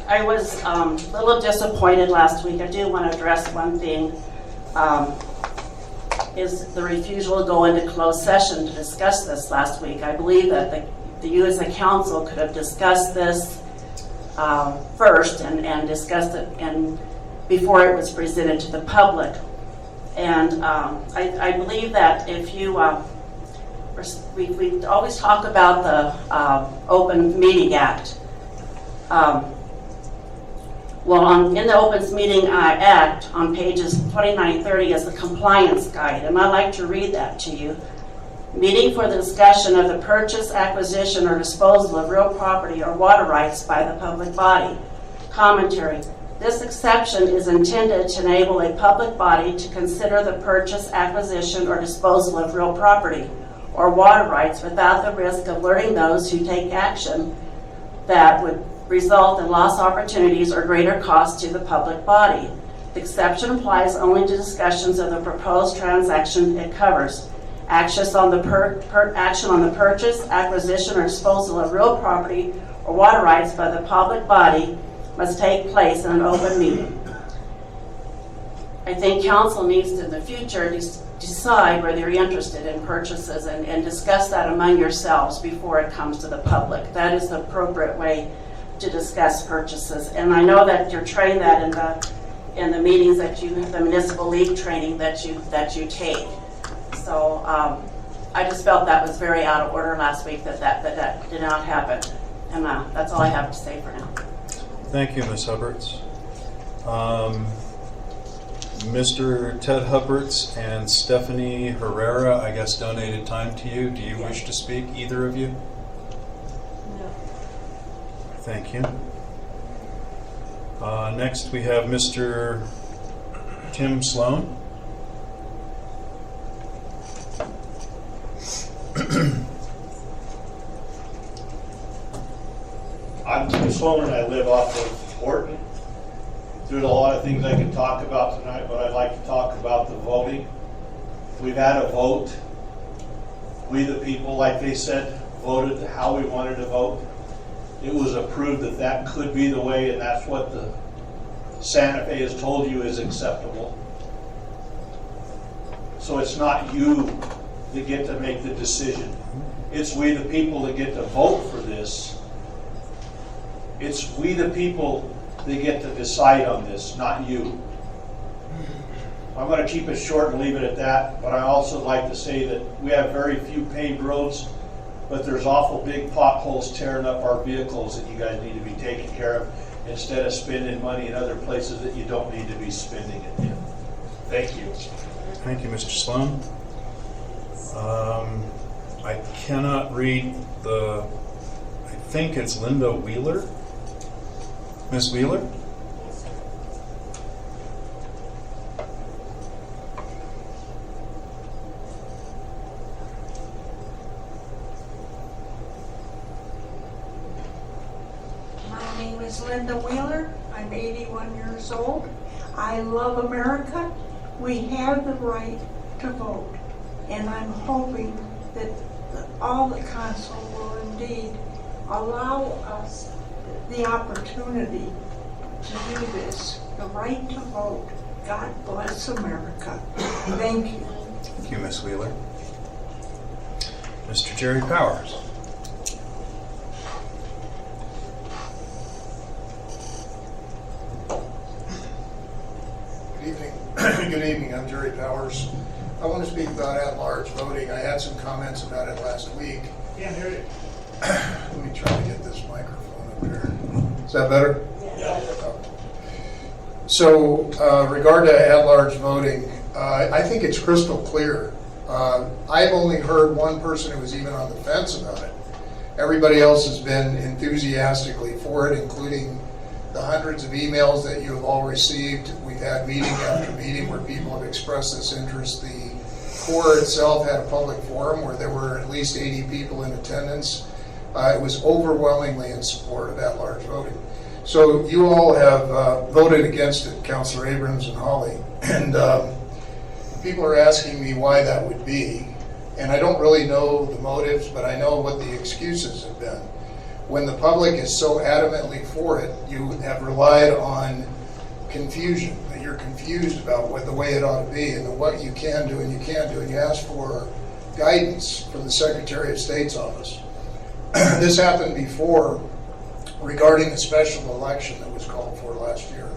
I was a little disappointed last week. I do want to address one thing. is the refusal to go into closed session to discuss this last week. I believe that you as a council could have discussed this first and discussed it before it was presented to the public. And I believe that if you, we always talk about the Open Meeting Act. In the Open Meeting Act, on pages 29 and 30 is the compliance guide, and I'd like to read that to you. Meeting for the discussion of the purchase, acquisition, or disposal of real property or water rights by the public body. Commentary. This exception is intended to enable a public body to consider the purchase, acquisition, or disposal of real property or water rights without the risk of alerting those who take action that would result in lost opportunities or greater costs to the public body. The exception applies only to discussions of the proposed transaction it covers. Action on the purchase, acquisition, or disposal of real property or water rights by the public body must take place in an open meeting. I think council needs to, in the future, decide whether you're interested in purchases and discuss that among yourselves before it comes to the public. That is the appropriate way to discuss purchases. And I know that you're trained that in the meetings that you, the municipal league training that you take. So I just felt that was very out of order last week that did not happen. And that's all I have to say for now. Thank you, Ms. Hubberts. Mr. Ted Hubberts and Stephanie Herrera, I guess, donated time to you. Do you wish to speak, either of you? No. Thank you. Next, we have Mr. Tim Sloan. I'm Tim Sloan and I live off of Horton. There's a lot of things I could talk about tonight, but I'd like to talk about the voting. We've had a vote. We the people, like they said, voted how we wanted to vote. It was approved that that could be the way, and that's what the Santa Fe has told you is acceptable. So it's not you that get to make the decision. It's we the people that get to vote for this. It's we the people that get to decide on this, not you. I'm going to keep it short and leave it at that, but I also like to say that we have very few paved roads, but there's awful big potholes tearing up our vehicles that you guys need to be taking care of instead of spending money in other places that you don't need to be spending it in. Thank you. Thank you, Mr. Sloan. I cannot read I think it's Linda Wheeler. Ms. Wheeler? My name is Linda Wheeler. I'm 81 years old. I love America. We have the right to vote. And I'm hoping that all the council will indeed allow us the opportunity to do this. The right to vote. God bless America. Thank you. Thank you, Ms. Wheeler. Mr. Jerry Powers. Good evening. Good evening. I'm Jerry Powers. I want to speak about at-large voting. I had some comments about it last week. Can't hear you. Let me try to get this microphone up here. Is that better? Yeah. So, regard to at-large voting, I think it's crystal clear. I've only heard one person who was even on the fence about it. Everybody else has been enthusiastically for it, including the hundreds of emails that you have all received. We've had meeting after meeting where people have expressed this interest. The Corps itself had a public forum where there were at least 80 people in attendance. It was overwhelmingly in support of at-large voting. So you all have voted against it, Councilor Abrams and Holly. And people are asking me why that would be. And I don't really know the motives, but I know what the excuses have been. When the public is so adamantly for it, you have relied on confusion. you're confused about the way it ought to be and what you can do and you can't do, and you ask for guidance from the Secretary of State's office. This happened before regarding the special election that was called for last year.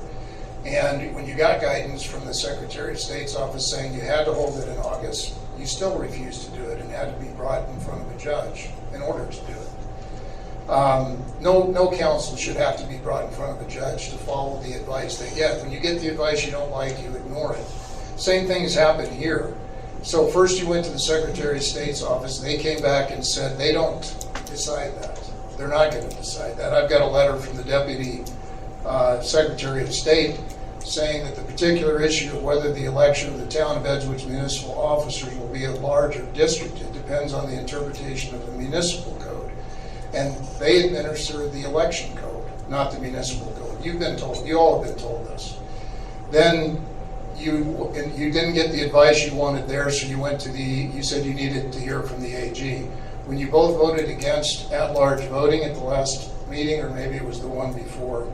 And when you got guidance from the Secretary of State's office saying you had to hold it in August, you still refused to do it and had to be brought in front of a judge in order to do it. No council should have to be brought in front of a judge to follow the advice they get. When you get the advice you don't like, you ignore it. Same thing has happened here. So first you went to the Secretary of State's office, and they came back and said they don't decide that. They're not going to decide that. I've got a letter from the Deputy Secretary of State saying that the particular issue of whether the election of the town of Edgewood's municipal officers will be at large or districted depends on the interpretation of the municipal code. And they administer the election code, not the municipal code. You've been told, you all have been told this. Then you didn't get the advice you wanted there, so you went to you said you needed to hear from the AG. When you both voted against at-large voting at the last meeting, or maybe it was the one before,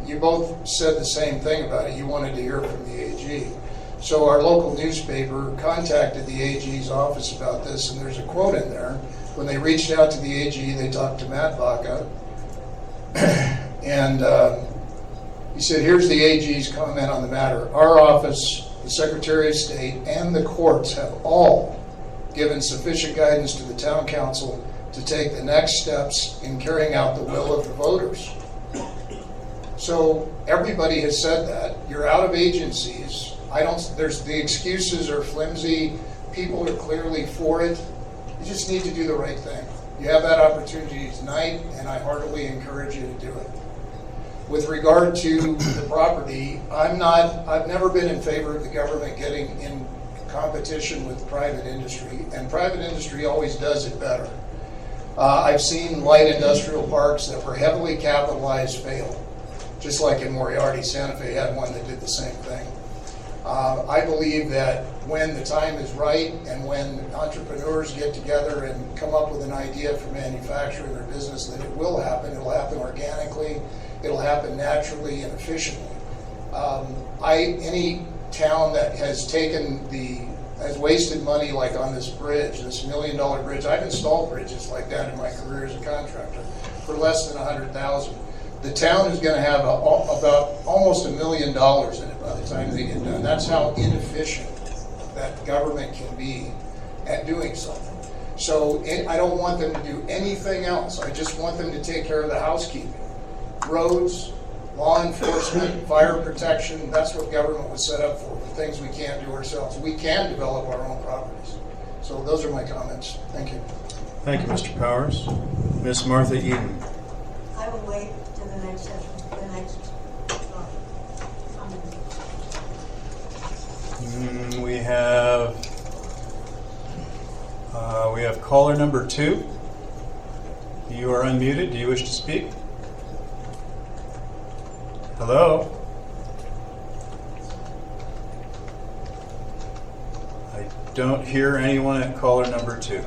you both said the same thing about it. You wanted to hear from the AG. So our local newspaper contacted the AG's office about this, and there's a quote in there. When they reached out to the AG, they talked to Matt Baca, and he said, here's the AG's comment on the matter. Our office, the Secretary of State, and the courts have all given sufficient guidance to the town council to take the next steps in carrying out the will of the voters. So everybody has said that. You're out of agencies. The excuses are flimsy. People are clearly for it. You just need to do the right thing. You have that opportunity tonight, and I heartily encourage you to do it. With regard to the property, I've never been in favor of the government getting in competition with private industry, and private industry always does it better. I've seen light industrial parks that were heavily capitalized fail, just like in Moriarty. Santa Fe had one that did the same thing. I believe that when the time is right and when entrepreneurs get together and come up with an idea for manufacturing their business, that it will happen. It'll happen organically. It'll happen naturally and efficiently. Any town that has has wasted money like on this bridge, this $1 million bridge, I've installed bridges like that in my career as a contractor for less than $100,000. The town is going to have about almost $1 million in it by the time they get done. That's how inefficient that government can be at doing something. So I don't want them to do anything else. I just want them to take care of the housekeeping. Roads, law enforcement, fire protection, that's what government was set up for things we can't do ourselves. We can develop our own properties. So those are my comments. Thank you. Thank you, Mr. Powers. Miss Martha Eden. I will wait to the next session, the next We have caller number 2. You are unmuted. Do you wish to speak? Hello? I don't hear anyone at caller number 2.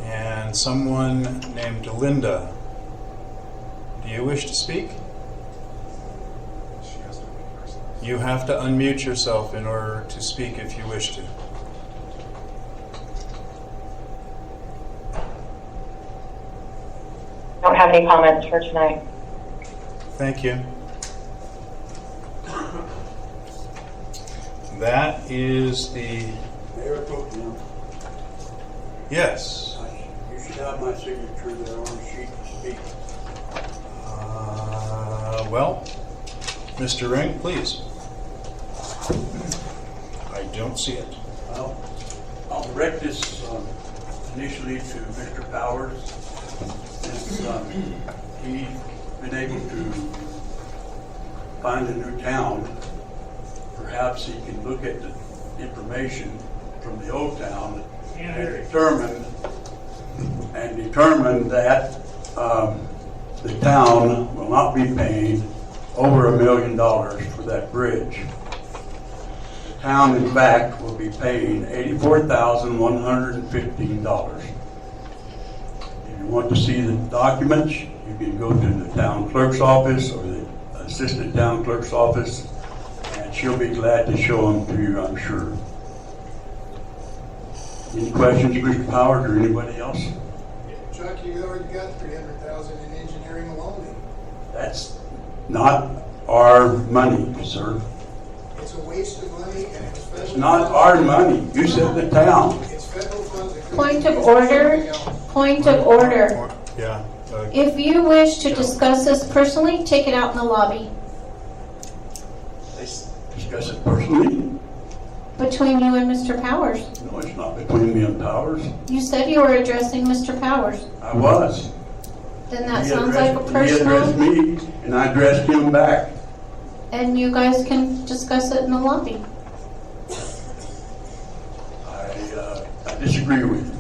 And someone named Linda. Do you wish to speak? You have to unmute yourself in order to speak if you wish to. I don't have any comments for tonight. Thank you. That is the... Mayor Pro Tem. Yes. You should have my signature there on the sheet to speak. Well, Mr. Ring, please. I don't see it. Well, I'll direct this initially to Mr. Powers. Since he's been able to find a new town, perhaps he can look at the information from the old town and determine that the town will not be paying over $1 million for that bridge. The town, in fact, will be paying $84,115. If you want to see the documents, you can go to the town clerk's office or the assistant town clerk's office, and she'll be glad to show them to you, I'm sure. Any questions, Mr. Powers, or anybody else? Chuck, you already got 300,000 in engineering alone. That's not our money, sir. It's a waste of money and it's federal. It's not our money. You said the town. It's federal funds. Point of order. Point of order. Yeah. If you wish to discuss this personally, take it out in the lobby Discuss it personally. between you and Mr. Powers. No, it's not between me and Powers. You said you were addressing Mr. Powers. I was. Then that He sounds like a addressed- He addressed personal, me, and I addressed him back. and you guys can discuss it in the lobby. I disagree with you.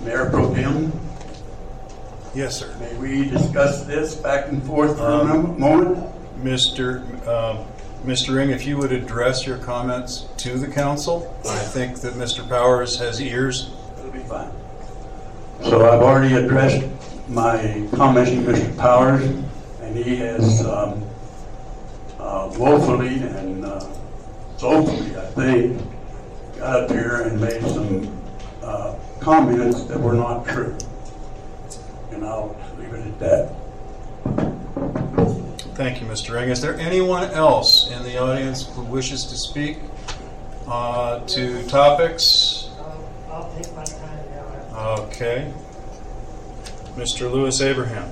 Mayor Pro Tem, Yes, sir. may we discuss this back and forth for a moment? Mr. Ring, if you would address your comments to the council, I think that Mr. Powers has ears. It'll be fine. So I've already addressed my comments to Mr. Powers, and he has woefully and soulfully, I think, got up here and made some comments that were not true. And I'll leave it at that. Thank you, Mr. Ring. Is there anyone else in the audience who wishes to speak to topics? I'll take my time now. Okay. Mr. Lewis Abraham.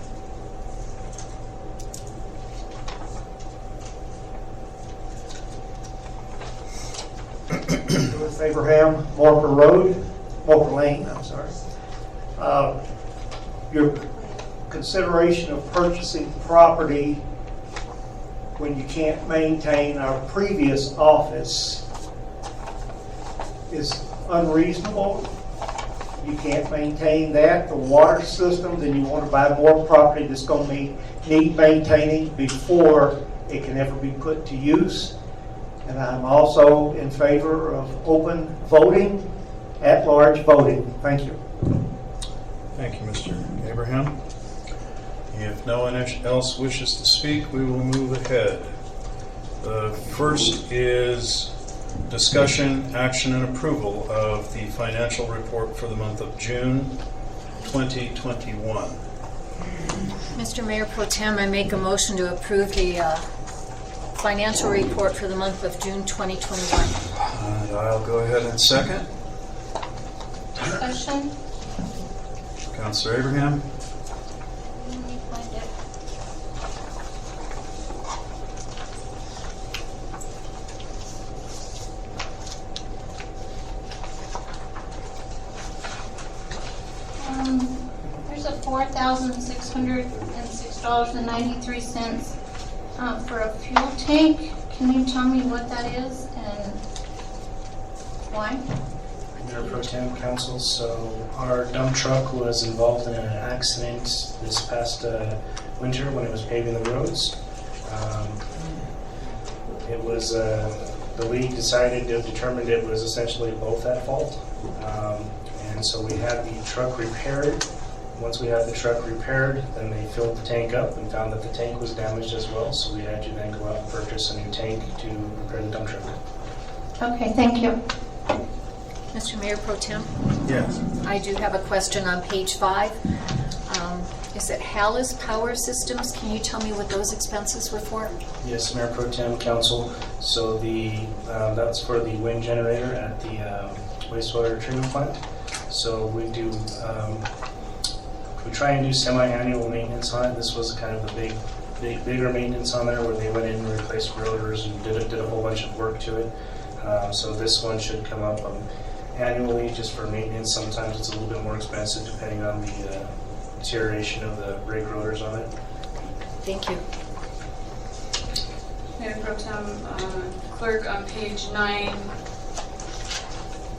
Lewis Abraham, Morper Lane, I'm sorry. Your consideration of purchasing property when you can't maintain our previous office is unreasonable. You can't maintain that, the water system, then you want to buy more property that's going to need maintaining before it can ever be put to use. And I'm also in favor of open voting, at-large voting. Thank you. Thank you, Mr. Abraham. If no one else wishes to speak, we will move ahead. The first is discussion, action, and approval of the financial report for the month of June 2021. Mr. Mayor Pro Tem, I make a motion to approve the financial report for the month of June 2021. And I'll go ahead and second. Discussion? Councilor Abraham? Let me find it. There's a $4,606.93 for a fuel tank. Can you tell me what that is and why? Mayor Pro Tem, Council, so our dump truck was involved in an accident this past winter when it was paving the roads. It was, the league determined it was essentially both at fault. And so we had the truck repaired. Once we had the truck repaired, then they filled the tank up and found that the tank was damaged as well. So we had to then go out and purchase a new tank to repair the dump truck. Okay, thank you. Mr. Mayor Pro Tem? Yes. I do have a question on page 5. Is it Hallis Power Systems? Can you tell me what those expenses were for? Yes, Mayor Pro Tem, Council. So that's for the wind generator at the wastewater treatment plant. So we try and do semi-annual maintenance on it. This was kind of the bigger maintenance on there where they went in and replaced rotors and did a whole bunch of work to it. So this one should come up annually just for maintenance. Sometimes it's a little bit more expensive depending on the deterioration of the brake rotors on it. Thank you. Mayor Pro Tem, clerk on page 9,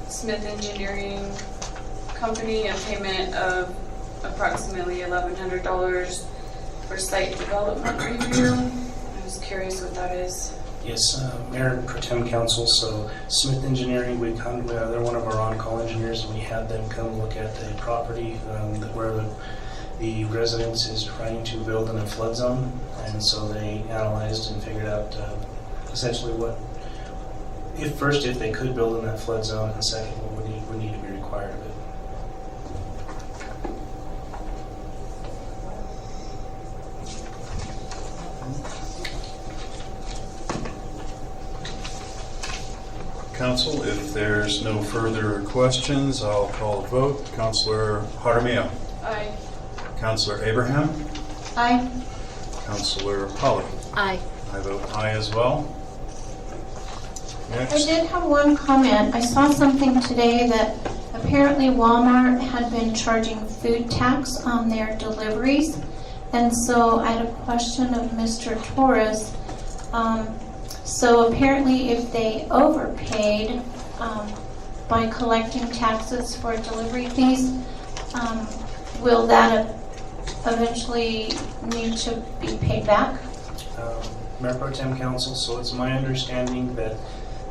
Smith Engineering Company, a payment of approximately $1,100 for site development review. I was curious what that is. Yes, Mayor Pro Tem, Council. So Smith Engineering, they're one of our on-call engineers, and we had them come look at the property where the residence is trying to build in a flood zone. And so they analyzed and figured out essentially what, if they could build in that flood zone, and second, what would need to be required of it. Council, if there's no further questions, I'll call a vote. Councilor Jaramillo. Aye. Councilor Abraham. Aye. Councilor Holly. Aye. I vote aye as well. I Next. did have one comment. I saw something today that apparently Walmart had been charging food tax on their deliveries. And so I had a question of Mr. Torres. So apparently if they overpaid by collecting taxes for delivery fees, will that eventually need to be paid back? Mayor Pro Tem Council, so it's my understanding that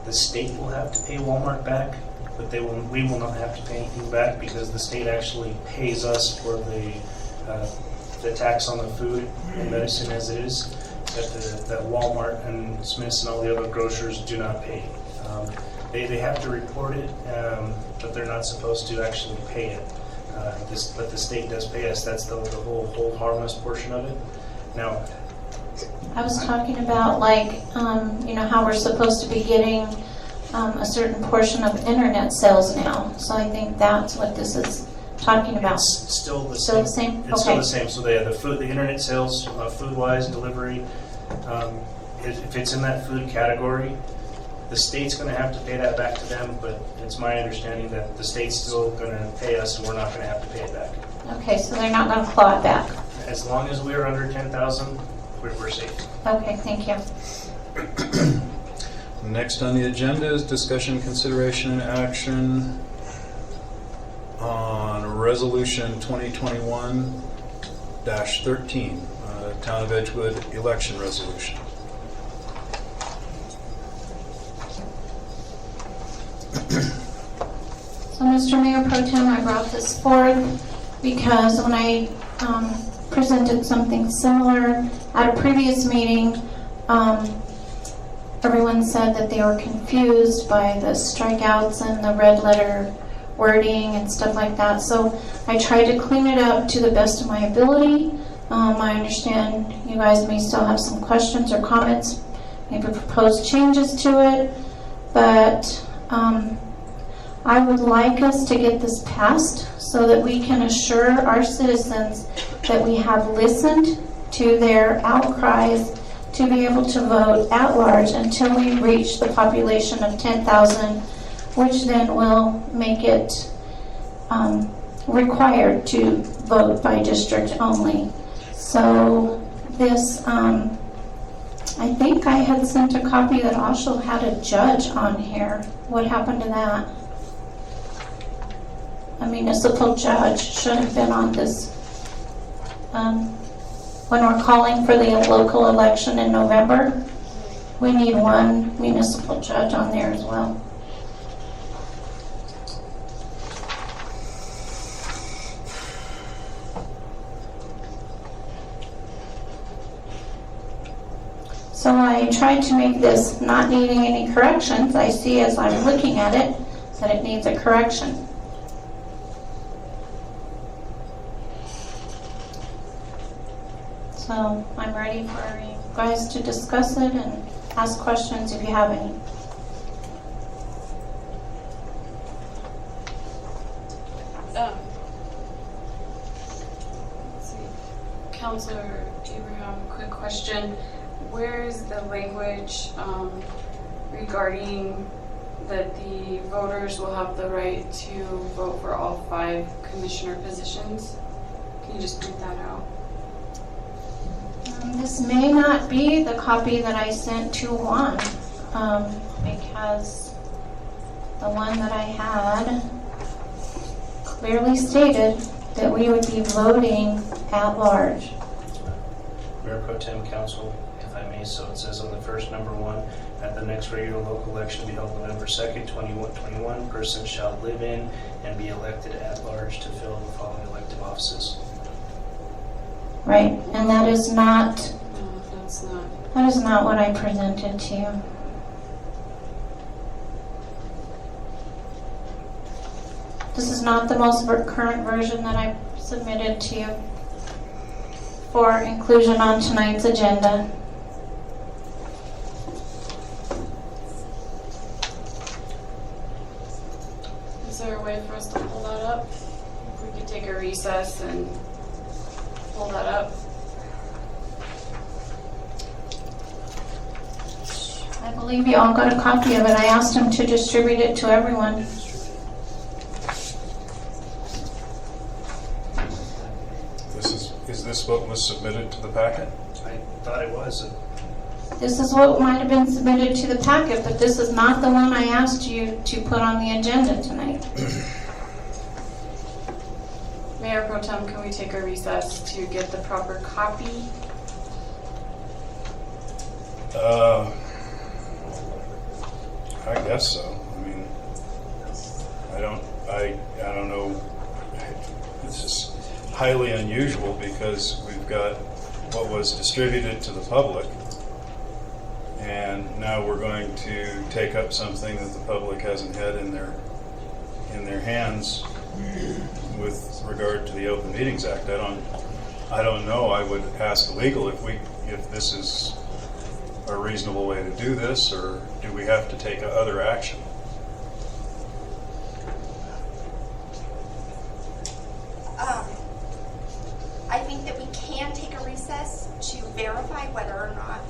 the state will have to pay Walmart back, but we will not have to pay anything back because the state actually pays us for the tax on the food and medicine as it is, that Walmart and Smith's and all the other grocers do not pay. They have to report it, but they're not supposed to actually pay it. But the state does pay us. That's the whole hold harmless portion of it. Now, I was talking about how we're supposed to be getting a certain portion of internet sales now. So I think that's what this is talking about. it's still the Still same. the same? It's Okay. still the same. So they have the internet sales, food-wise, delivery. If it's in that food category, the state's going to have to pay that back to them, but it's my understanding that the state's still going to pay us and we're not going to have to pay it back. Okay, so they're not going to claw it back. As long as we are under 10,000, we're safe. Okay, thank you. Next on the agenda is discussion, consideration, and action on Resolution 2021-13, Town of Edgewood election resolution. So, Mr. Mayor Pro Tem, I brought this forth because when I presented something similar at a previous meeting, everyone said that they were confused by the strikeouts and the red letter wording and stuff like that. So I tried to clean it up to the best of my ability. I understand you guys may still have some questions or comments, maybe proposed changes to it, but I would like us to get this passed so that we can assure our citizens that we have listened to their outcries to be able to vote at large until we reach the population of 10,000, which then will make it required to vote by district only. So this, I think I had sent a copy that also had a judge on here. What happened to that? A municipal judge should have been on this. When we're calling for the local election in November, we need one municipal judge on there as well. So I tried to make this not needing any corrections. I see as I'm looking at it that it needs a correction. So I'm ready for you guys to discuss it and ask questions if you have any. Let's see. Councilor Abraham, quick question. Where is the language regarding that the voters will have the right to vote for all 5 commissioner positions? Can you just point that out? This may not be the copy that I sent to Juan, because the one that I had clearly stated that we would be voting at large. Mayor Pro Tem Council, if I may, so it says on the first number 1, at the next regular local election to be held November 2nd, 2021, persons shall live in and be elected at large to fill the following elective offices. Right, and that is not That's not. That is not what I presented to you. This is not the most current version that I submitted to you for inclusion on tonight's agenda. Is there a way for us to pull that up? If we could take a recess and pull that up. I believe you all got a copy of it. I asked him to distribute it to everyone. Is this what was submitted to the packet? I thought it was. This is what might have been submitted to the packet, but this is not the one I asked you to put on the agenda tonight. Mayor Pro Tem, can we take a recess to get the proper copy? I guess so. I mean, I don't know. This is highly unusual because we've got what was distributed to the public, and now we're going to take up something that the public hasn't had in their hands with regard to the Open Meetings Act. I don't know. I would ask legal if this is a reasonable way to do this, or do we have to take other action? I think that we can take a recess to verify whether or not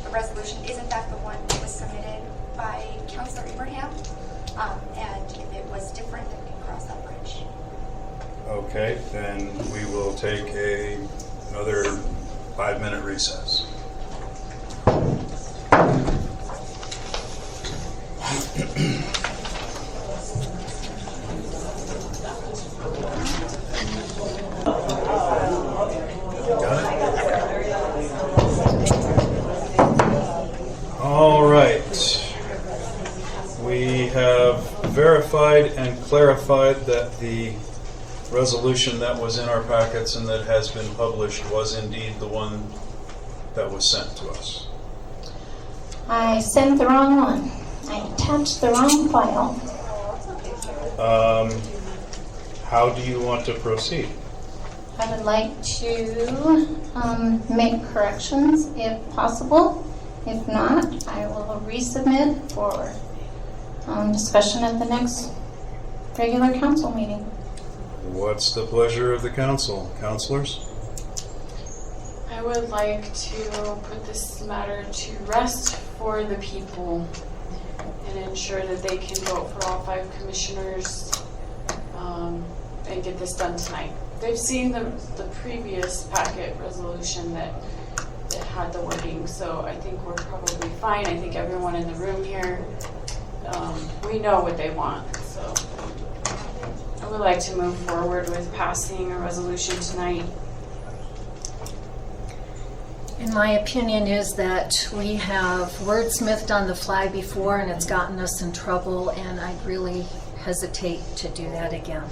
the resolution is in fact the one that was submitted by Councilor Abraham. And if it was different, then we can cross that bridge. Okay, then we will take another 5-minute recess. All right. We have verified and clarified that the resolution that was in our packets and that has been published was indeed the one that was sent to us. I sent the wrong one. I attached the wrong file. How do you want to proceed? I would like to make corrections if possible. If not, I will resubmit for discussion at the next regular council meeting. What's the pleasure of the council? Councilors? I would like to put this matter to rest for the people and ensure that they can vote for all 5 commissioners and get this done tonight. They've seen the previous packet resolution that had the wording, so I think we're probably fine. I think everyone in the room here, we know what they want, so I would like to move forward with passing a resolution tonight. In my opinion is that we have wordsmithed on the fly before and it's gotten us in trouble, and I really hesitate to do that again.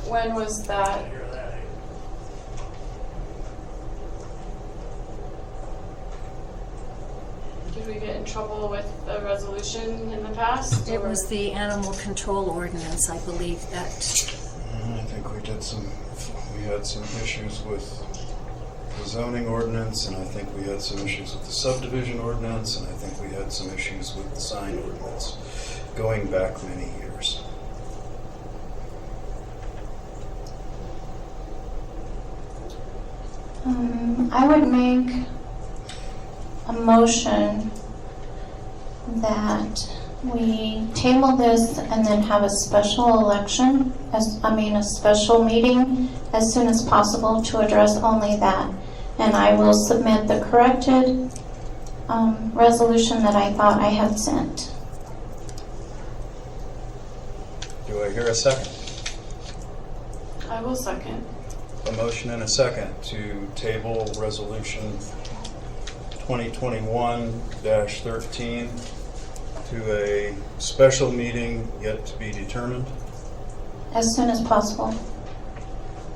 When was that? Did we get in trouble with a resolution in the past? It was the animal control ordinance, I believe, that. I think we had some issues with the zoning ordinance, and I think we had some issues with the subdivision ordinance, and I think we had some issues with the sign ordinance going back many years. I would make a motion that we table this and then have a special election, a special meeting as soon as possible to address only that. And I will submit the corrected resolution that I thought I had sent. Do I hear a second? I will second. A motion and a second to table resolution 2021-13 to a special meeting yet to be determined. As soon as possible.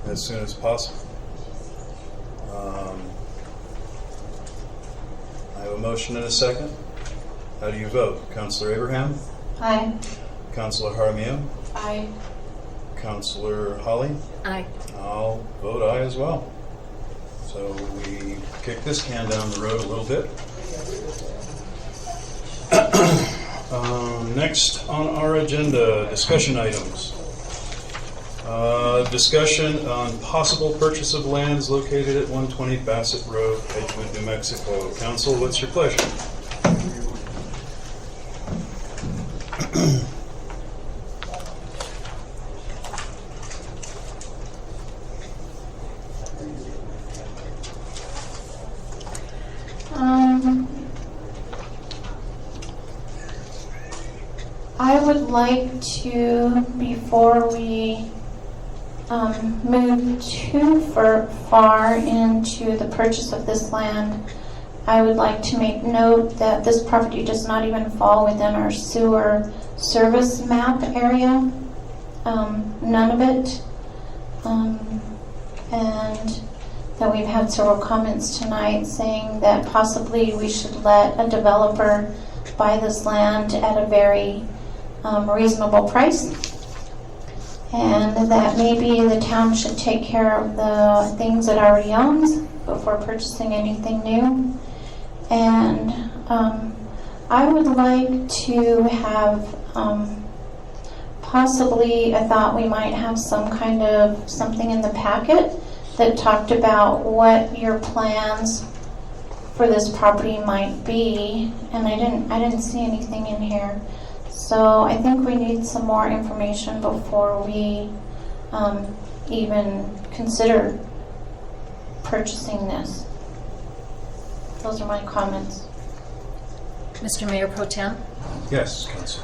As soon as possible. I have a motion and a second. How do you vote? Counselor Abraham? Aye. Counselor Jaramillo? Aye. Counselor Holly? Aye. I'll vote aye as well. So we kick this can down the road a little bit. Next on our agenda, discussion items. Discussion on possible purchase of lands located at 120 Bassett Road, Edgewood, New Mexico. Council, what's your pleasure? I would like to, before we move too far into the purchase of this land, I would like to make note that this property does not even fall within our sewer service map area. None of it. And that we've had several comments tonight saying that possibly we should let a developer buy this land at a very reasonable price, and that maybe the town should take care of the things it already owns before purchasing anything new. And I would like to have possibly, I thought we might have some kind of something in the packet that talked about what your plans for this property might be, and I didn't see anything in here. So I think we need some more information before we even consider purchasing this. Those are my comments. Mr. Mayor Pro Tem? Yes, Council.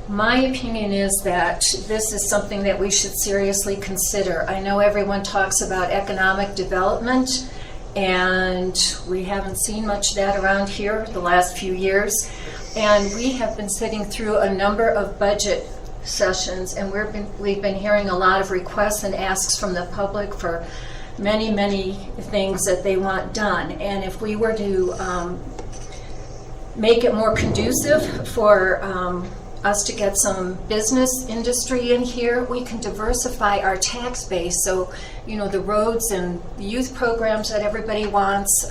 My opinion is that this is something that we should seriously consider. I know everyone talks about economic development, and we haven't seen much of that around here the last few years. And we have been sitting through a number of budget sessions, and we've been hearing a lot of requests and asks from the public for many, many things that they want done. And if we were to make it more conducive for us to get some business industry in here, we can diversify our tax base. So, you know, the roads and the youth programs that everybody wants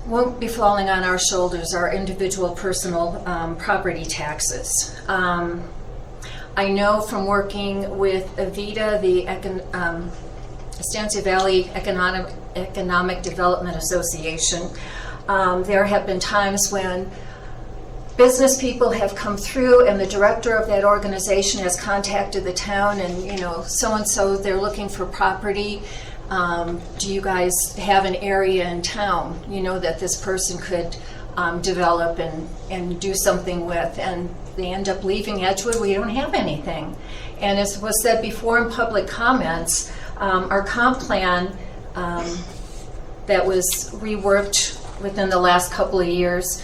won't be falling on our shoulders, our individual personal property taxes. I know from working with Avita, the Estancia Valley Economic Development Association, there have been times when business people have come through and the director of that organization has contacted the town and, you know, so-and-so, they're looking for property. Do you guys have an area in town, you know, that this person could develop and do something with? And they end up leaving Edgewood. We don't have anything. And as was said before in public comments, our comp plan that was reworked within the last couple of years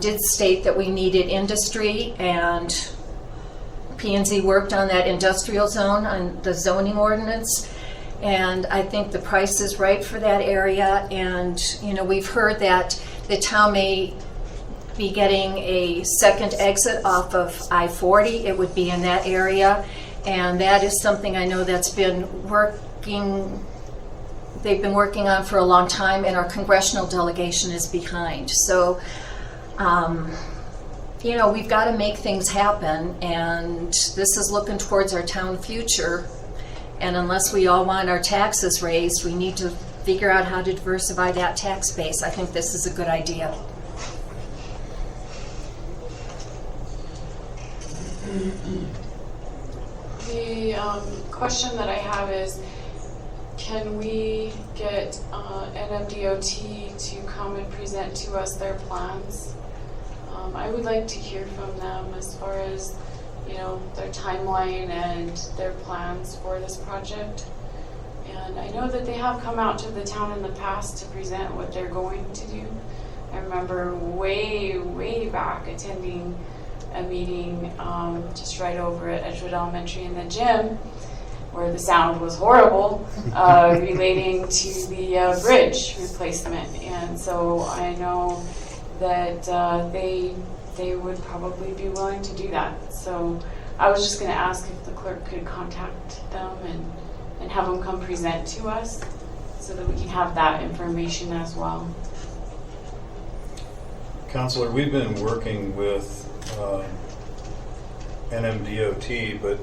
did state that we needed industry, and P&Z worked on that industrial zone, on the zoning ordinance. And I think the price is right for that area. And, you know, we've heard that the town may be getting a second exit off of I-40. It would be in that area. And that is something I know that's been they've been working on for a long time, and our congressional delegation is behind. So, you know, we've got to make things happen, and this is looking towards our town future. And unless we all want our taxes raised, we need to figure out how to diversify that tax base. I think this is a good idea. The question that I have is, can we get NMDOT to come and present to us their plans? I would like to hear from them as far as, you know, their timeline and their plans for this project. And I know that they have come out to the town in the past to present what they're going to do. I remember way back attending a meeting just right over at Edgewood Elementary in the gym, where the sound was horrible, relating to the bridge replacement. And so I know that they would probably be willing to do that. So I was just going to ask if the clerk could contact them and have them come present to us so that we can have that information as well. Counselor, we've been working with NMDOT, but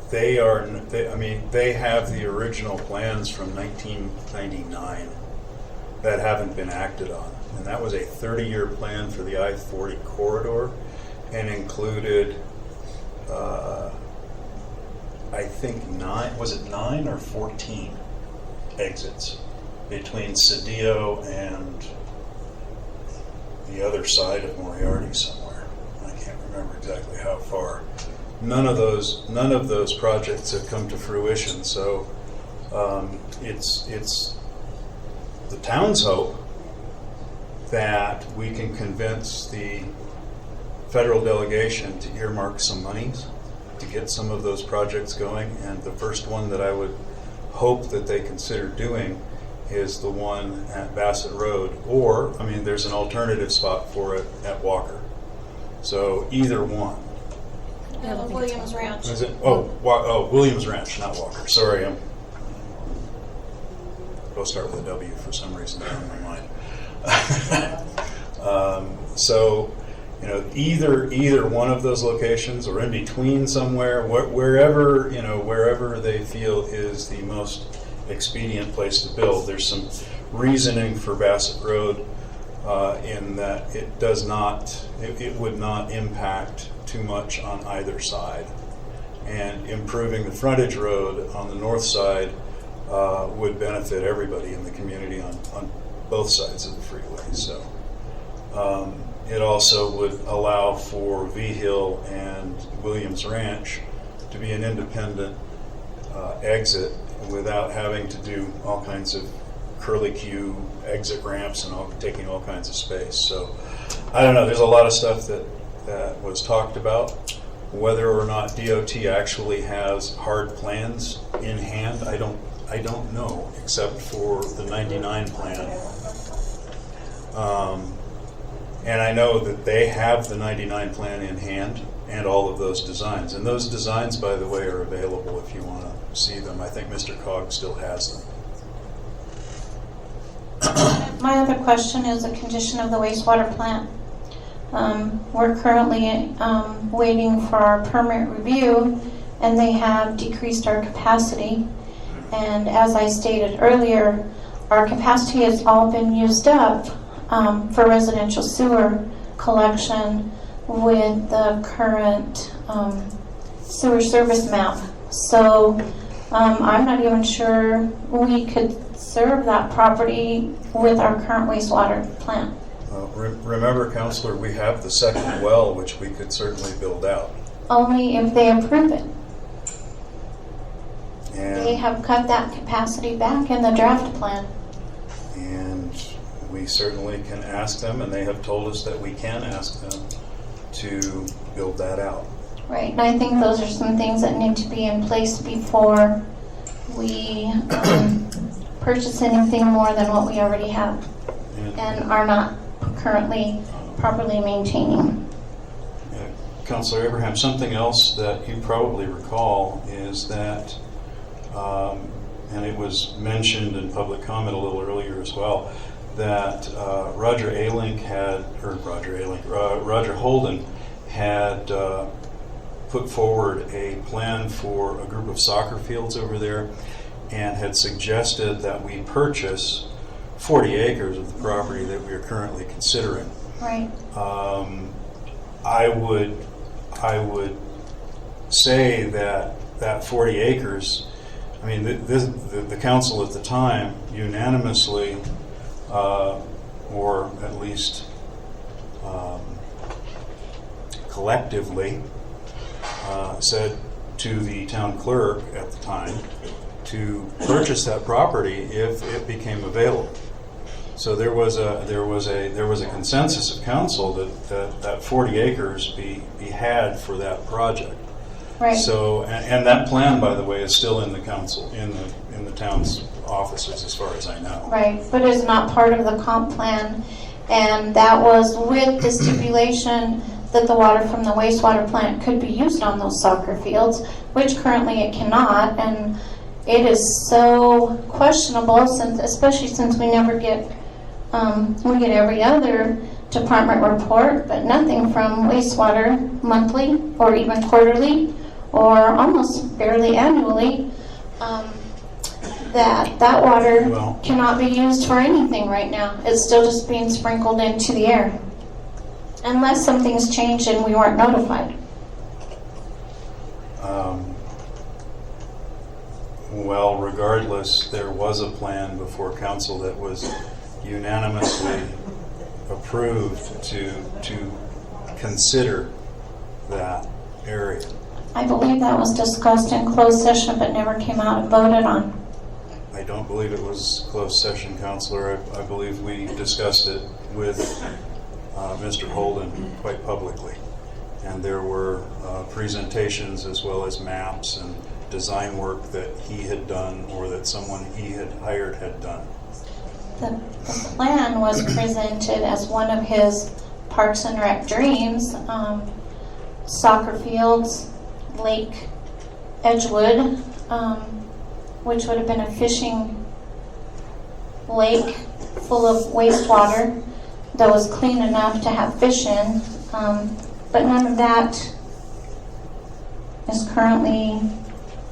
they have the original plans from 1999 that haven't been acted on. And that was a 30-year plan for the I-40 corridor and included, I think 9 or 14 exits between Cedillo and the other side of Moriarty somewhere. I can't remember exactly how far. None of those projects have come to fruition. So it's the town's hope that we can convince the federal delegation to earmark some monies to get some of those projects going. And the first one that I would hope that they consider doing is the one at Bassett Road, or, I mean, there's an alternative spot for it at Walker. So either one. Williams Ranch. Is it? Oh, Williams Ranch, not Walker. Sorry, I'll start with a W for some reason in my mind. So, you know, either one of those locations, or in between somewhere, wherever they feel is the most expedient place to build. There's some reasoning for Bassett Road in that it would not impact too much on either side, and improving the frontage road on the north side would benefit everybody in the community on both sides of the freeway. So it also would allow for V Hill and Williams Ranch to be an independent exit without having to do all kinds of curlicue exit ramps and taking all kinds of space. So I don't know, there's a lot of stuff that was talked about. Whether or not DOT actually has hard plans in hand, I don't know, except for the 99 plan. And I know that they have the 99 plan in hand and all of those designs. And those designs, by the way, are available if you want to see them. I think Mr. Cogg still has them. My other question is the condition of the wastewater plant. We're currently waiting for our permit review, and they have decreased our capacity. And as I stated earlier, our capacity has all been used up for residential sewer collection with the current sewer service map. So I'm not even sure we could serve that property with our current wastewater plant. Remember, Counselor, we have the second well, which we could certainly build out. Only if they approve it. And They have cut that capacity back in the draft plan. And we certainly can ask them, and they have told us that we can ask them to build that out. Right, and I think those are some things that need to be in place before we purchase anything more than what we already have and are not currently properly maintaining. Councilor Abraham, something else that you probably recall is that, and it was mentioned in public comment a little earlier as well, that Roger Holden had put forward a plan for a group of soccer fields over there and had suggested that we purchase 40 acres of the property that we are currently considering. Right. I would say that 40 acres, I mean, the council at the time unanimously, or at least collectively, said to the town clerk at the time to purchase that property if it became available. So there was a consensus of council that 40 acres be had for that project. Right. So, and that plan, by the way, is still in the council, in the town's offices, as far as I know. Right, but it's not part of the comp plan, and that was with the stipulation that the water from the wastewater plant could be used on those soccer fields, which currently it cannot, and it is so questionable, since, especially since we never get, we get every other department report, but nothing from wastewater monthly, or even quarterly, or almost barely annually. That water cannot be used for anything right now. It's still just being sprinkled into the air. Unless something's changed and we weren't notified. Well, regardless, there was a plan before council that was unanimously approved to consider that area. I believe that was discussed in closed session but never came out and voted on. I don't believe it was closed session, Counselor. I believe we discussed it with Mr. Holden quite publicly. And there were presentations as well as maps and design work that he had done or that someone he had hired had done. The plan was presented as one of his Parks and Rec dreams. Soccer fields, Lake Edgewood, which would have been a fishing lake full of wastewater that was clean enough to have fish in. But none of that is currently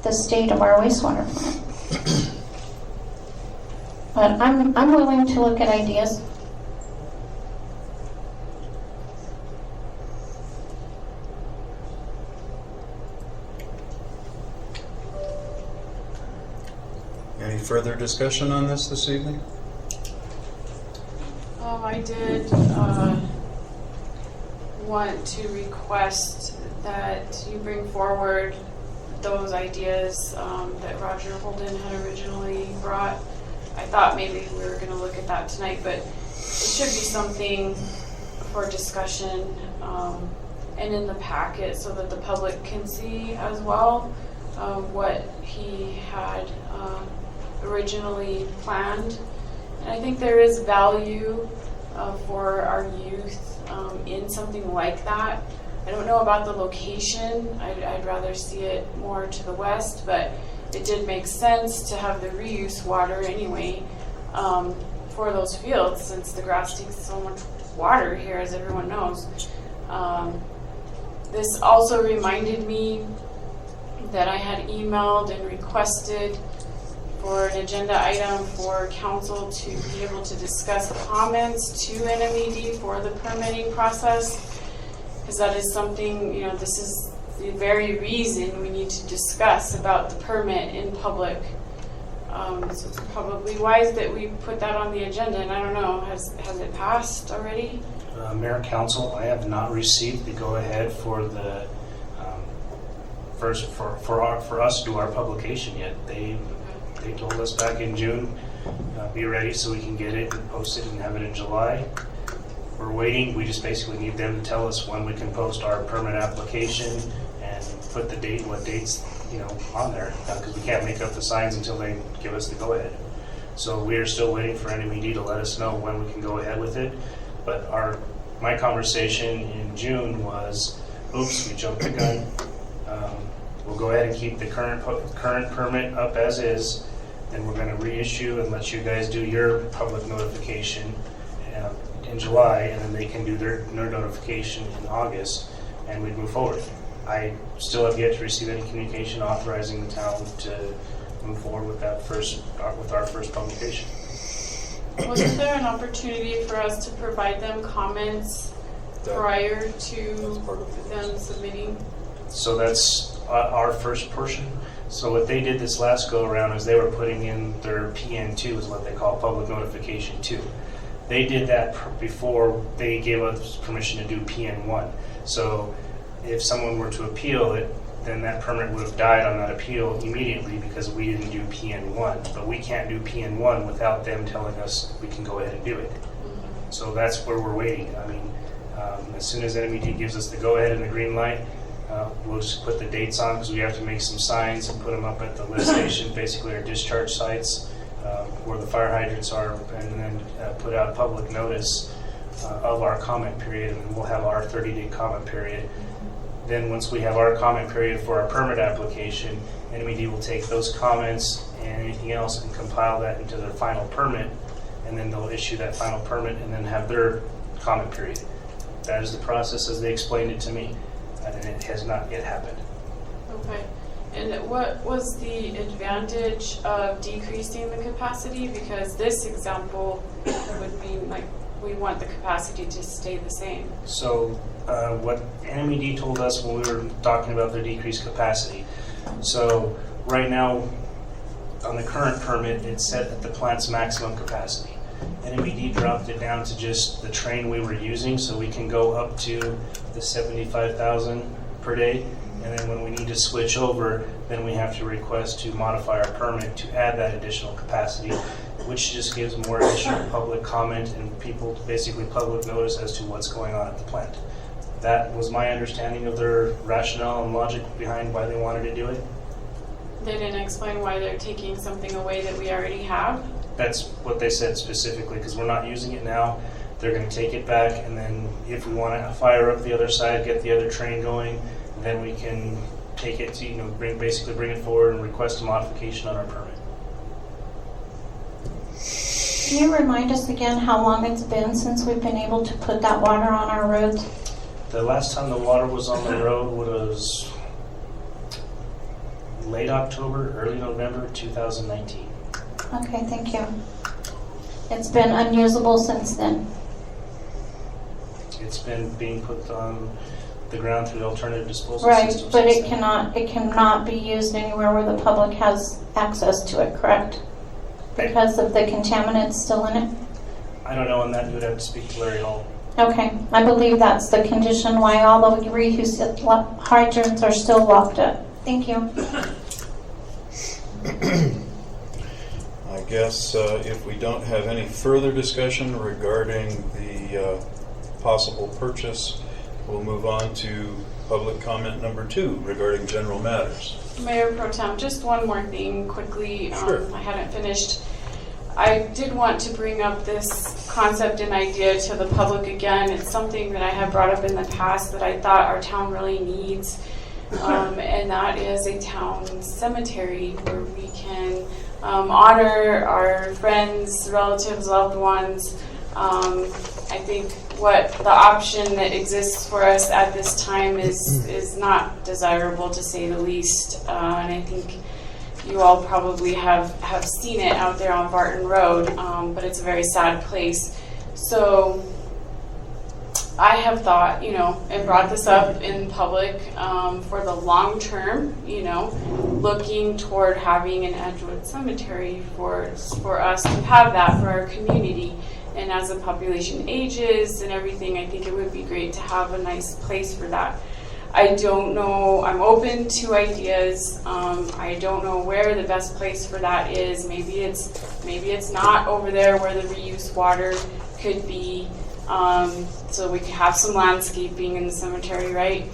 the state of our wastewater plant. But I'm willing to look at ideas. Any further discussion on this evening? I did want to request that you bring forward those ideas that Roger Holden had originally brought. I thought maybe we were going to look at that tonight, but it should be something for discussion and in the packet so that the public can see as well what he had originally planned. And I think there is value for our youth in something like that. I don't know about the location. I'd rather see it more to the west, but it did make sense to have the reuse water anyway for those fields, since the grass takes so much water here, as everyone knows. This also reminded me that I had emailed and requested for an agenda item for council to be able to discuss comments to NMED for the permitting process, because that is something, this is the very reason we need to discuss about the permit in public. So it's probably wise that we put that on the agenda, and I don't know, has it passed already? Mayor and Council, I have not received the go-ahead for the for us to do our publication yet. They told us back in June, be ready so we can get it and post it and have it in July. We're waiting. We just basically need them to tell us when we can post our permit application and put the date, what dates, on there, because we can't make up the signs until they give us the go-ahead. So we are still waiting for NMED to let us know when we can go ahead with it. But my conversation in June was, oops, we jumped the gun. We'll go ahead and keep the current permit up as is. Then we're going to reissue and let you guys do your public notification in July, and then they can do their notification in August, and we'd move forward. I still have yet to receive any communication authorizing the town to move forward with our first publication. Wasn't there an opportunity for us to provide them comments prior to them submitting? So that's our first portion. So what they did this last go around is they were putting in their PN2, is what they call public notification 2. They did that before they gave us permission to do PN1. So if someone were to appeal it, then that permit would have died on that appeal immediately because we didn't do PN1. But we can't do PN1 without them telling us we can go ahead and do it. So that's where we're waiting. I mean, as soon as NMED gives us the go-ahead and the green light, We'll just put the dates on because we have to make some signs and put them up at the lift station, basically our discharge sites where the fire hydrants are, and then put out public notice of our comment period, and we'll have our 30-day comment period. Then once we have our comment period for our permit application, NMED will take those comments and anything else and compile that into their final permit, and then they'll issue that final permit and then have their comment period. That is the process as they explained it to me, and it has not yet happened. Okay. And what was the advantage of decreasing the capacity? Because this example would mean like we want the capacity to stay the same. So what NMED told us when we were talking about their decreased capacity. So right now, on the current permit, it's set at the plant's maximum capacity. NMED dropped it down to just the train we were using, so we can go up to the 75,000 per day. And then when we need to switch over, then we have to request to modify our permit to add that additional capacity, which just gives more additional public comment and people basically public notice as to what's going on at the plant. That was my understanding of their rationale and logic behind why they wanted to do it. They didn't explain why they're taking something away that we already have. That's what they said specifically, because we're not using it now. They're going to take it back, and then if we want to fire up the other side, get the other train going, then we can take it to, basically bring it forward and request a modification on our permit. Can you remind us again how long it's been since we've been able to put that water on our roads? The last time the water was on the road was late October, early November 2019. Okay, thank you. It's been unusable since then. It's been being put on the ground through the alternative disposal Right, system. but since it cannot be used anywhere where the public has access to it, correct? Because of the contaminants still in it? I don't know on that. You would have to speak to Larry Hall. Okay, I believe that's the condition why all the reuse hydrants are still locked up. Thank you. I guess if we don't have any further discussion regarding the possible purchase, we'll move on to public comment number 2 regarding general matters. Mayor Pro Tem, just one more thing quickly. Sure. I hadn't finished. I did want to bring up this concept and idea to the public again. It's something that I have brought up in the past that I thought our town really needs, and that is a town cemetery where we can honor our friends, relatives, loved ones. I think what the option that exists for us at this time is not desirable, to say the least, and I think you all probably have seen it out there on Barton Road, but it's a very sad place. So I have thought, and brought this up in public for the long term, looking toward having an Edgewood cemetery for us to have that for our community. And as the population ages and everything, I think it would be great to have a nice place for that. I don't know, I'm open to ideas. I don't know where the best place for that is. Maybe it's not over there where the reuse water could be. So we could have some landscaping in the cemetery, right?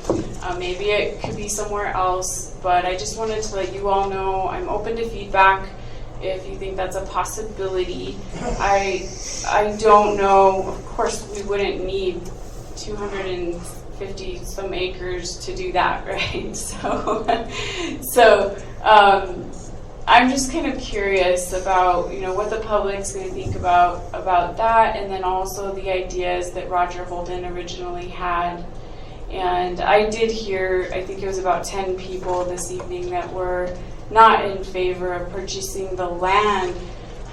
Maybe it could be somewhere else, but I just wanted to let you all know I'm open to feedback if you think that's a possibility. I don't know, of course we wouldn't need 250 some acres to do that, right? So I'm just kind of curious about what the public's going to think about that, and then also the ideas that Roger Holden originally had. And I did hear, I think it was about 10 people this evening that were not in favor of purchasing the land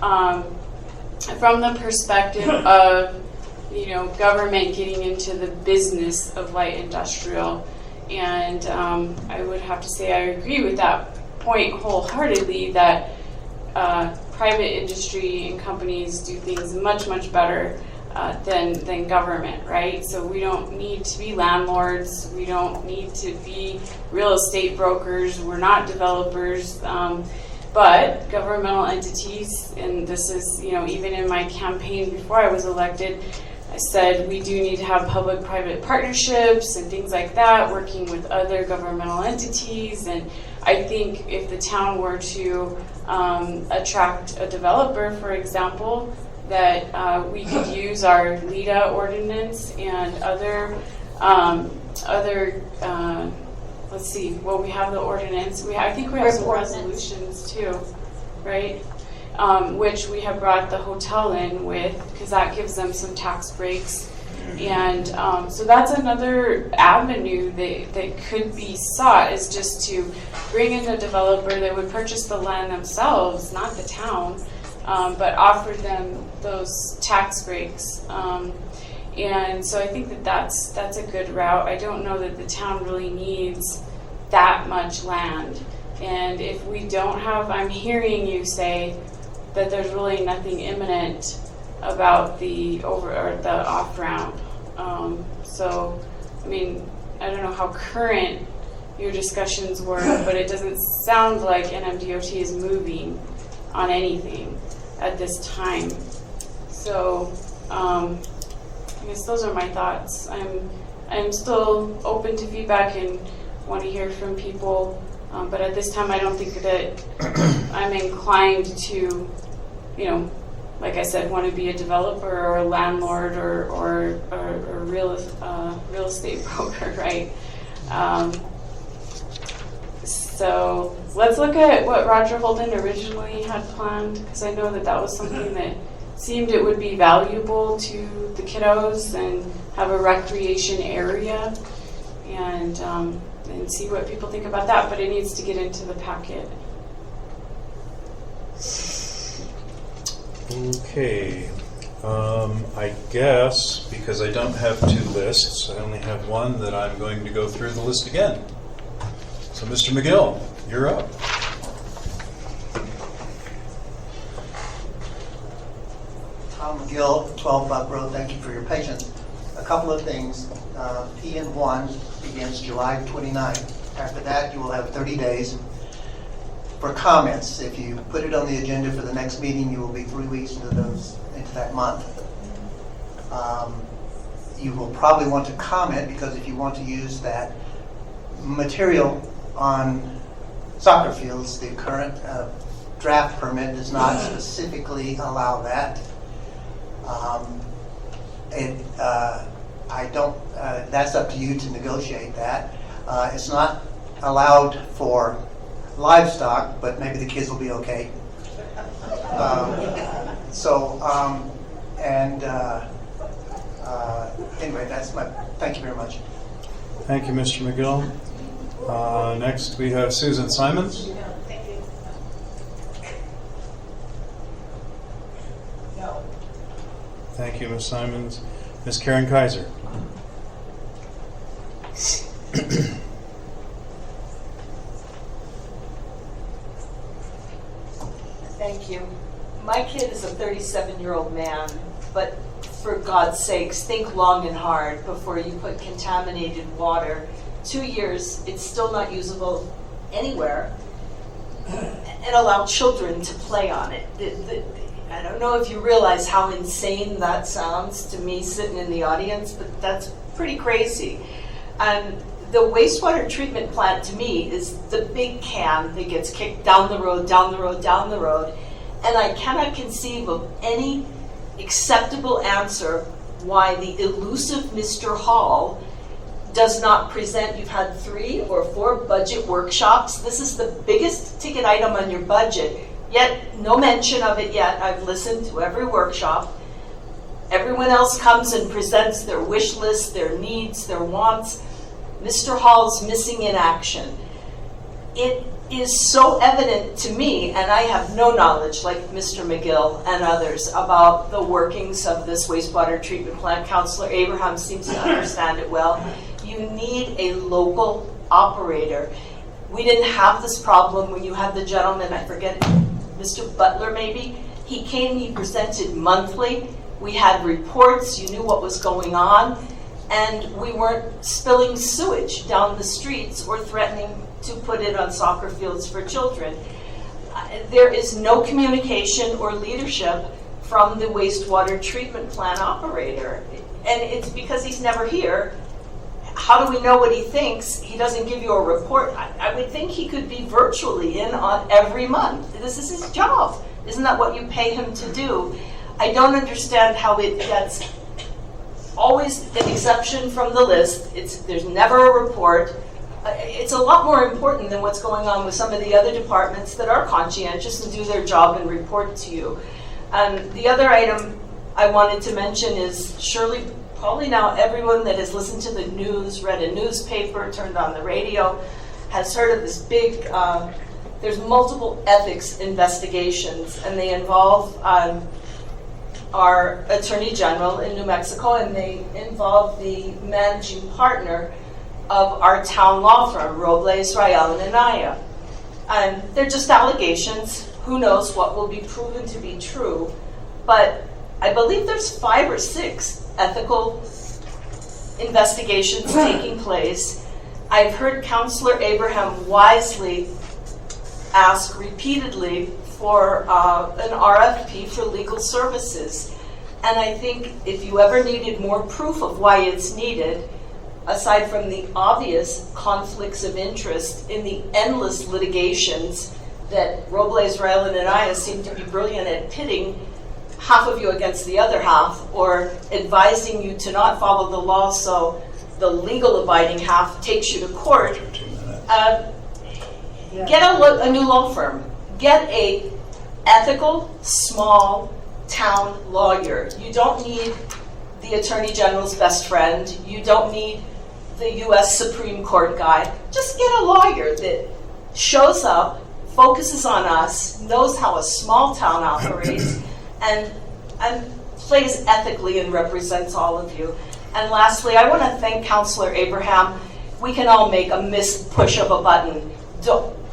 from the perspective of government getting into the business of light industrial. And I would have to say I agree with that point wholeheartedly, that private industry and companies do things much, much better than government, right? So we don't need to be landlords. We don't need to be real estate brokers. We're not developers. But governmental entities, and this is, even in my campaign before I was elected, I said we do need to have public-private partnerships and things like that, working with other governmental entities. And I think if the town were to attract a developer, for example, that we could use our LIDA ordinance and other, let's see, well, we have the ordinance. I think we have some resolutions too, right? Which we have brought the hotel in with, because that gives them some tax breaks. And so that's another avenue that could be sought, is just to bring in a developer that would purchase the land themselves, not the town, but offer them those tax breaks. And so I think that that's a good route. I don't know that the town really needs that much land. And if we don't have, I'm hearing you say that there's really nothing imminent about the off ramp. So, I mean, I don't know how current your discussions were, but it doesn't sound like NMDOT is moving on anything at this time. So, I guess those are my thoughts. I'm still open to feedback and want to hear from people, but at this time I don't think that I'm inclined to, like I said, want to be a developer or a landlord or a real estate broker, right? So let's look at what Roger Holden originally had planned, because I know that was something that seemed it would be valuable to the kiddos and have a recreation area, and see what people think about that. But it needs to get into the packet. Okay, I guess, because I don't have two lists, I only have one, that I'm going to go through the list again. So Mr. McGill, you're up. Tom McGill, 12 Buck Road, thank you for your patience. A couple of things. PN1 begins July 29th. After that, you will have 30 days for comments. If you put it on the agenda for the next meeting, you will be 3 weeks into that month. You will probably want to comment, because if you want to use that material on soccer fields, the current draft permit does not specifically allow that. That's up to you to negotiate that. It's not allowed for livestock, but maybe the kids will be okay. Anyway, thank you very much. Thank you, Mr. McGill. Next, we have Susan Simons. Thank you, Ms. Simons. Ms. Karen Kaiser. Thank you. My kid is a 37-year-old man, but for God's sakes, think long and hard before you put contaminated water. 2 years, it's still not usable anywhere, and allow children to play on it. I don't know if you realize how insane that sounds to me sitting in the audience, but that's pretty crazy. And the wastewater treatment plant, to me, is the big can that gets kicked down the road, down the road, down the road. And I cannot conceive of any acceptable answer why the elusive Mr. Hall does not present. You've had 3 or 4 budget workshops. This is the biggest ticket item on your budget, yet no mention of it yet. I've listened to every workshop. Everyone else comes and presents their wish list, their needs, their wants. Mr. Hall's missing in action. It is so evident to me, and I have no knowledge, like Mr. McGill and others, about the workings of this wastewater treatment plant. Councillor Abraham seems to understand it well. You need a local operator. We didn't have this problem when you had the gentleman, I forget, Mr. Butler maybe. He came, he presented monthly. We had reports, you knew what was going on, and we weren't spilling sewage down the streets or threatening to put it on soccer fields for children. There is no communication or leadership from the wastewater treatment plant operator. and it's because he's never here. How do we know what he thinks? He doesn't give you a report. I would think he could be virtually in on every month. This is his job. Isn't that what you pay him to do? I don't understand how it gets always an exception from the list. There's never a report. It's a lot more important than what's going on with some of the other departments that are conscientious and do their job and report to you. The other item I wanted to mention is surely, probably now everyone that has listened to the news, read a newspaper, turned on the radio, has heard of this big, there's multiple ethics investigations, and they involve our Attorney General in New Mexico, and they involve the managing partner of our town law firm, Robles, Rael, and Anaya. They're just allegations. Who knows what will be proven to be true. But I believe there's 5 or 6 ethical investigations taking place. I've heard Councillor Abraham wisely ask repeatedly for an RFP for legal services. And I think if you ever needed more proof of why it's needed, aside from the obvious conflicts of interest in the endless litigations that Robles, Rael, and Anaya seem to be brilliant at pitting half of you against the other half, or advising you to not follow the law so the legal abiding half takes you to court, get a new law firm. Get a ethical, small town lawyer. You don't need the Attorney General's best friend. You don't need the U.S. Supreme Court guy. Just get a lawyer that shows up, focuses on us, knows how a small town operates, and plays ethically and represents all of you. And lastly, I want to thank Councillor Abraham. We can all make a missed push of a button.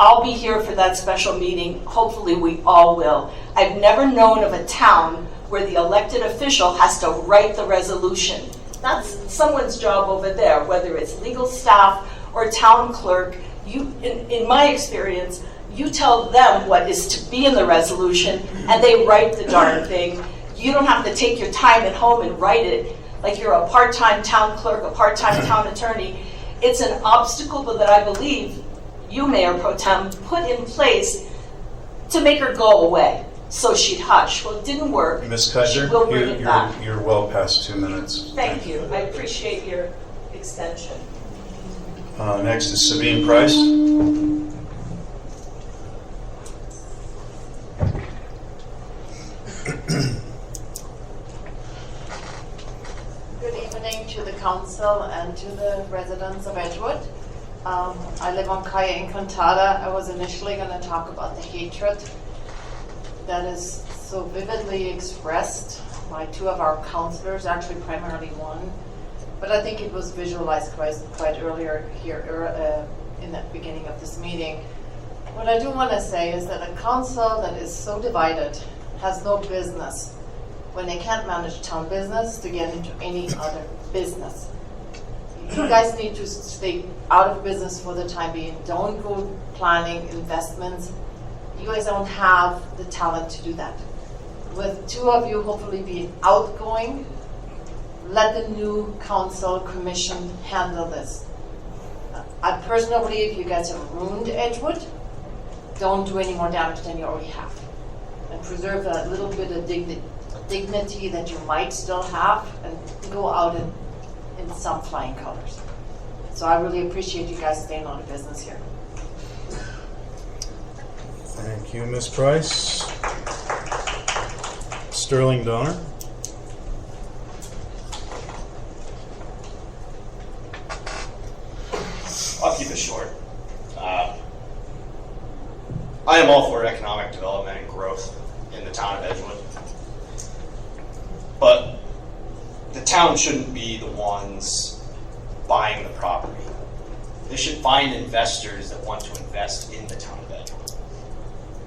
I'll be here for that special meeting. Hopefully we all will. I've never known of a town where the elected official has to write the resolution. That's someone's job over there, whether it's legal staff or town clerk. In my experience, you tell them what is to be in the resolution, and they write the darn thing. You don't have to take your time at home and write it like you're a part-time town clerk, a part-time town attorney. It's an obstacle that I believe you, Mayor Pro Tem, put in place to make her go away so she'd hush. Well, it didn't work. Ms. Kaiser, We'll bring it back. you're well past 2 minutes. Thank you. I appreciate your extension. Next is Sabine Price. Good evening to the council and to the residents of Edgewood. I live on Calle Encantada. I was initially going to talk about the hatred that is so vividly expressed by 2 of our councilors, actually primarily 1. But I think it was visualized quite earlier here in the beginning of this meeting. What I do want to say is that a council that is so divided has no business, when they can't manage town business, to get into any other business. You guys need to stay out of business for the time being. Don't go planning investments. You guys don't have the talent to do that. With 2 of you hopefully being outgoing, let the new council commission handle this. I personally believe you guys have ruined Edgewood. Don't do any more damage than you already have. And preserve a little bit of dignity that you might still have, and go out in some flying colors. So I really appreciate you guys staying on the business here. Thank you, Ms. Price. Sterling Donner. I'll keep it short. I am all for economic development and growth in the town of Edgewood. But the town shouldn't be the ones buying the property. They should find investors that want to invest in the town of Edgewood.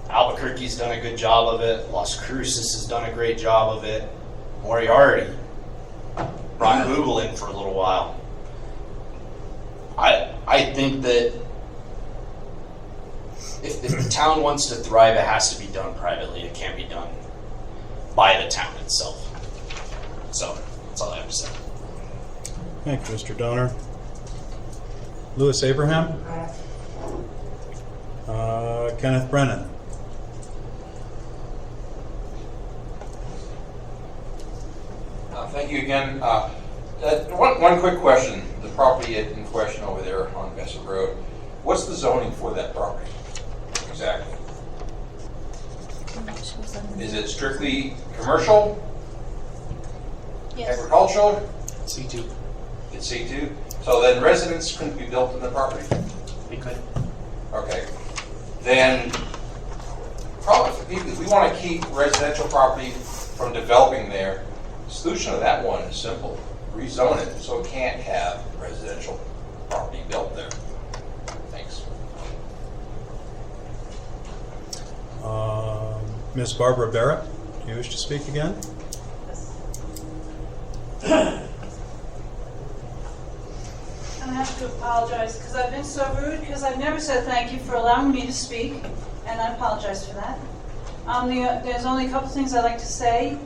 Albuquerque's done a good job of it. Las Cruces has done a great job of it. Moriarty brought Google in for a little while. I think that if the town wants to thrive, it has to be done privately. It can't be done by the town itself. So that's all I have to say. Thank you, Mr. Donor. Louis Abraham? Kenneth Brennan? Thank you again. One quick question. The property in question over there on Besser Road, what's the zoning for that property? Exactly. Is it strictly commercial? Yes. Agricultural? C2. It's C2? So then residents couldn't be built in the property? We could. Okay. Then, probably, if we want to keep residential property from developing there, the solution to that one is simple. Rezone it so it can't have residential property built there. Thanks. Ms. Barbara Barrett, do you wish to speak again? I have to apologize because I've been so rude because I've never said thank you for allowing me to speak, and I apologize for that. There's only a couple things I'd like to say.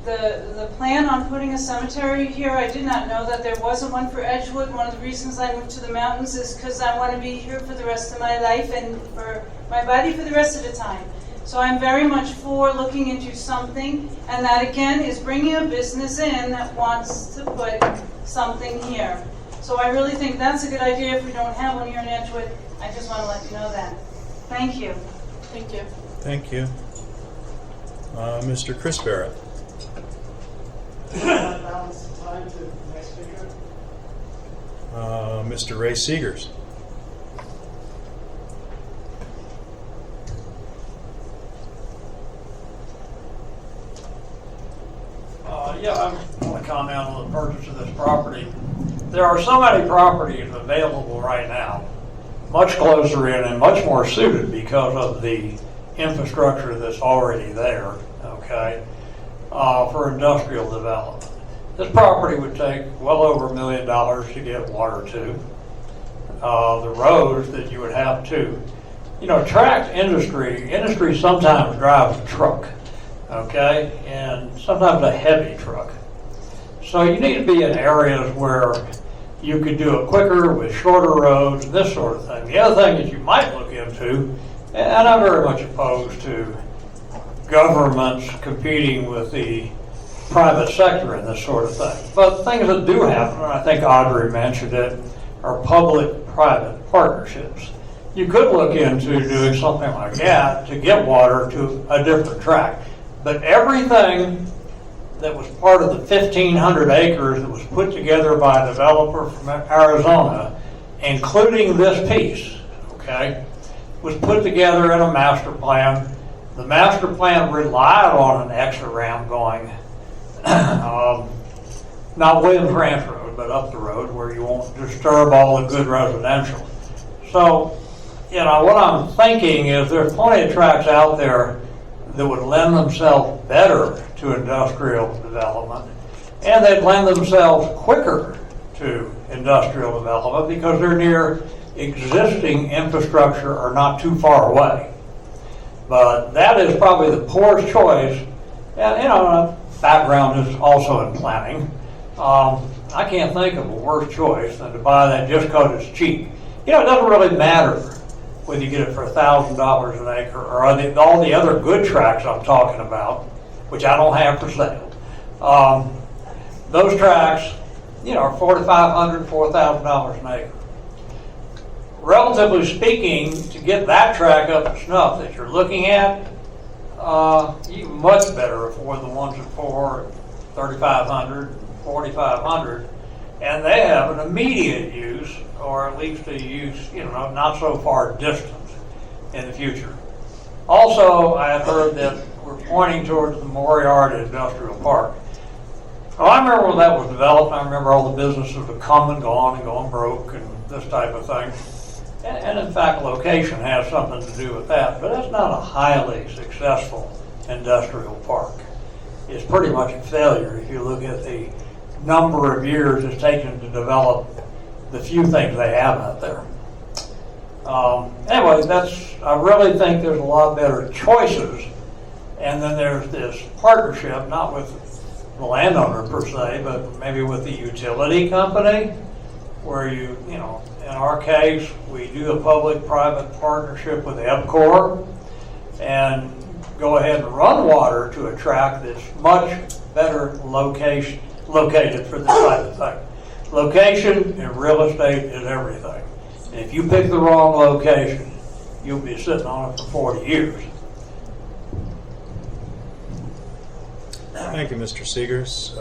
The plan on putting a cemetery here, I did not know that there wasn't one for Edgewood. One of the reasons I moved to the mountains is because I want to be here for the rest of my life and for my body for the rest of the time. So I'm very much for looking into something, and that again is bringing a business in that wants to put something here. So I really think that's a good idea if we don't have one here in Edgewood. I just want to let you know that. Thank you. Thank you. Thank you. Mr. Chris Barrett. Mr. Ray Seegers. Yeah, I want to comment on the purchase of this property. There are so many properties available right now, much closer in and much more suited because of the infrastructure that's already there, okay, for industrial development. This property would take well over $1 million to get water to. The roads that you would have to, tract industry sometimes drives a truck, okay, and sometimes a heavy truck. So you need to be in areas where you could do it quicker with shorter roads and this sort of thing. The other thing that you might look into, and I'm very much opposed to governments competing with the private sector in this sort of thing, but things that do happen, and I think Audrey mentioned it, are public-private partnerships. You could look into doing something like that to get water to a different tract. But everything that was part of the 1,500 acres that was put together by a developer from Arizona, including this piece, okay, was put together in a master plan. The master plan relied on an extra ramp going, not Williams Ranch Road, but up the road where you won't disturb all the good residential. So, what I'm thinking is there's plenty of tracts out there that would lend themselves better to industrial development, and they'd lend themselves quicker to industrial development because they're near existing infrastructure or not too far away. But that is probably the poorest choice, and background is also in planning. I can't think of a worse choice than to buy that just because it's cheap. It doesn't really matter whether you get it for $1,000 an acre or all the other good tracts I'm talking about, which I don't have for sale. Those tracts, are $4,500, $4,000 an acre. Relatively speaking, to get that tract up to snuff that you're looking at, you much better afford the ones that for $3,500, $4,500, and they have an immediate use, or at least a use, not so far distant in the future. Also, I have heard that we're pointing towards the Moriarty Industrial Park. Well, I remember when that was developed. I remember all the businesses have come and gone and gone broke and this type of thing. And in fact, location has something to do with that, but that's not a highly successful industrial park. It's pretty much a failure if you look at the number of years it's taken to develop the few things they have out there. Anyway, I really think there's a lot better choices, and then there's this partnership, not with the landowner per se, but maybe with the utility company, where you know, in our case, we do a public-private partnership with EPCOR and go ahead and run water to a tract that's much better located for this type of thing. Location in real estate is everything. And if you pick the wrong location, you'll be sitting on it for 40 years. Thank you, Mr. Seegers.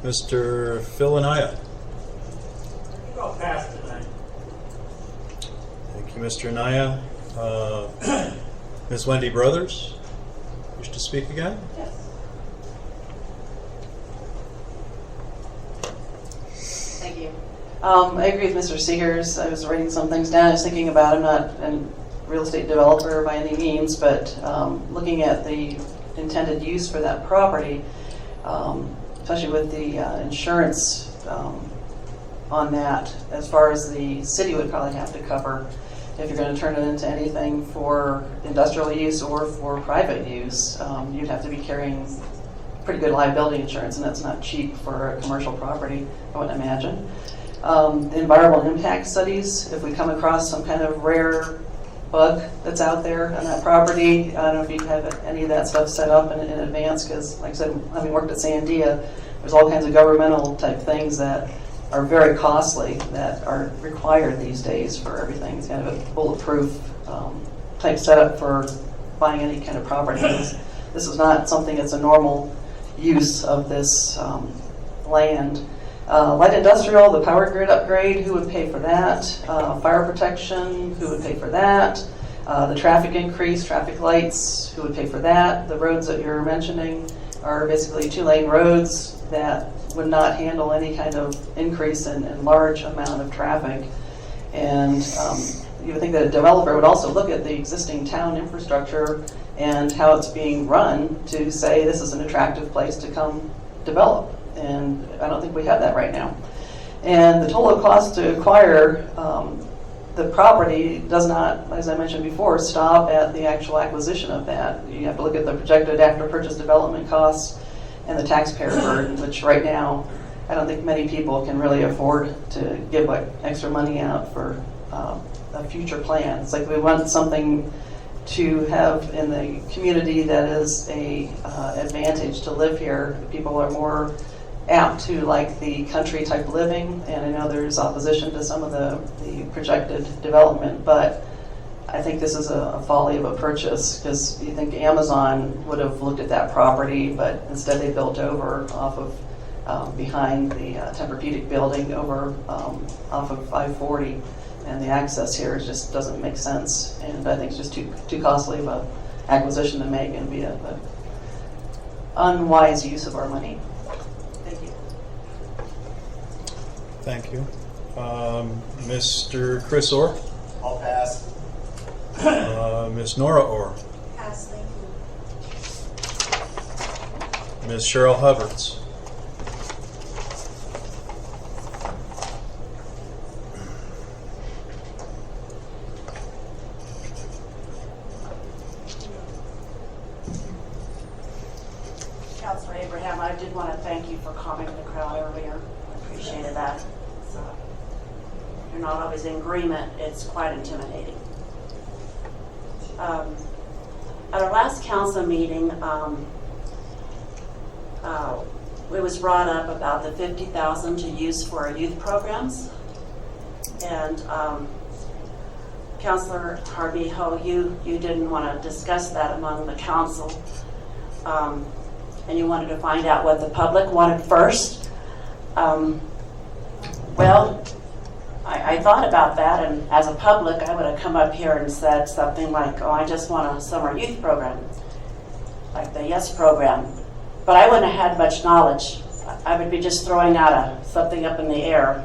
Mr. Phil Anaya. I'll pass tonight. Thank you, Mr. Anaya. Ms. Wendy Brothers, wish to speak again? Yes. Thank you. I agree with Mr. Seegers. I was writing some things down. I was thinking about, I'm not a real estate developer by any means, but looking at the intended use for that property, especially with the insurance on that, as far as the city would probably have to cover if you're going to turn it into anything for industrial use or for private use, you'd have to be carrying pretty good liability insurance, and that's not cheap for a commercial property, I would imagine. The environmental impact studies, if we come across some kind of rare bug that's out there on that property, I don't know if you have any of that stuff set up in advance, because like I said, having worked at Sandia, there's all kinds of governmental type things that are very costly that are required these days for everything. It's kind of a bulletproof type setup for buying any kind of property. This is not something that's a normal use of this land. Light industrial, the power grid upgrade, who would pay for that? Fire protection, who would pay for that? The traffic increase, traffic lights, who would pay for that? The roads that you're mentioning are basically 2-lane roads that would not handle any kind of increase in large amount of traffic. And you would think that a developer would also look at the existing town infrastructure and how it's being run to say this is an attractive place to come develop. And I don't think we have that right now. And the total cost to acquire the property does not, as I mentioned before, stop at the actual acquisition of that. You have to look at the projected after purchase development costs and the taxpayer burden, which right now I don't think many people can really afford to give extra money out for a future plan. It's like we want something to have in the community that is a advantage to live here. People are more apt to like the country type living, and I know there's opposition to some of the projected development, but I think this is a folly of a purchase, because you think Amazon would have looked at that property, but instead they built over off of behind the Tempur-Pedic building over off of I-40, and the access here just doesn't make sense, and I think it's just too costly of a acquisition to make and be a unwise use of our money. Thank you. Thank you. Mr. Chris Orr? I'll pass. Ms. Nora Orr? Pass, thank you. Ms. Cheryl Hubbard's? Councilor Abraham, I did want to thank you for calming the crowd earlier. I appreciated that. So, you're not always in agreement. It's quite intimidating. At our last council meeting, it was brought up about the $50,000 to use for our youth programs. And Councilor Harvey-Ho, you didn't want to discuss that among the council. And you wanted to find out what the public wanted first. Well, I thought about that, and as a public, I would have come up here and said something like, oh, I just want a summer youth program, like the YES program. But I wouldn't have had much knowledge. I would be just throwing out something up in the air.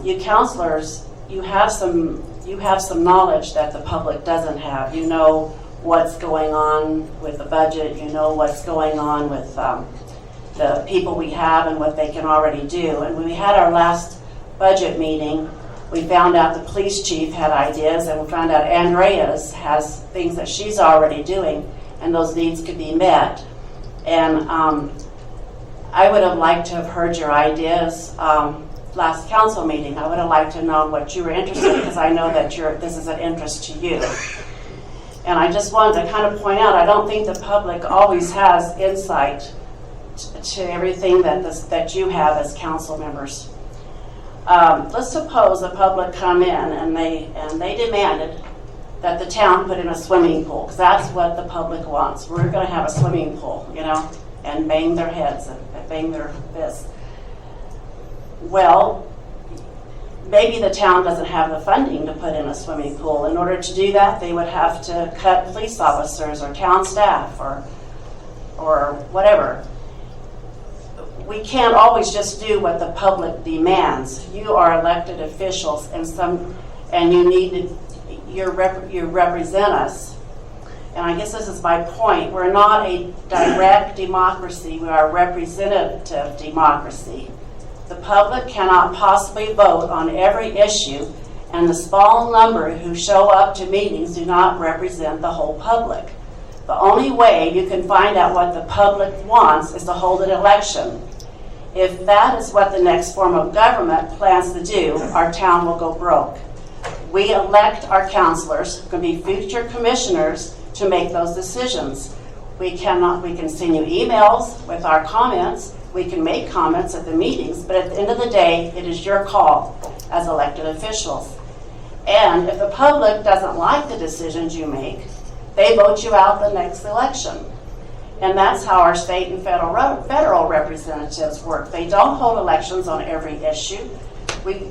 You counselors, you have some knowledge that the public doesn't have. You know what's going on with the budget. You know what's going on with the people we have and what they can already do. And when we had our last budget meeting, we found out the police chief had ideas, and we found out Andreas has things that she's already doing, and those needs could be met. And I would have liked to have heard your ideas last council meeting. I would have liked to know what you were interested in, because I know that this is an interest to you. And I just wanted to kind of point out, I don't think the public always has insight to everything that you have as council members. Let's suppose the public come in and they demanded that the town put in a swimming pool, because that's what the public wants. We're going to have a swimming pool, you know, and bang their heads and bang their fists. Well, maybe the town doesn't have the funding to put in a swimming pool. In order to do that, they would have to cut police officers or town staff or whatever. We can't always just do what the public demands. You are elected officials, and you need to. You represent us. And I guess this is my point. We're not a direct democracy. We are a representative democracy. The public cannot possibly vote on every issue, and the small number who show up to meetings do not represent the whole public. The only way you can find out what the public wants is to hold an election. If that is what the next form of government plans to do, our town will go broke. We elect our councilors, who can be future commissioners, to make those decisions. We can send you emails with our comments. We can make comments at the meetings, but at the end of the day, it is your call as elected officials. And if the public doesn't like the decisions you make, they vote you out the next election. And that's how our state and federal representatives work. They don't hold elections on every issue.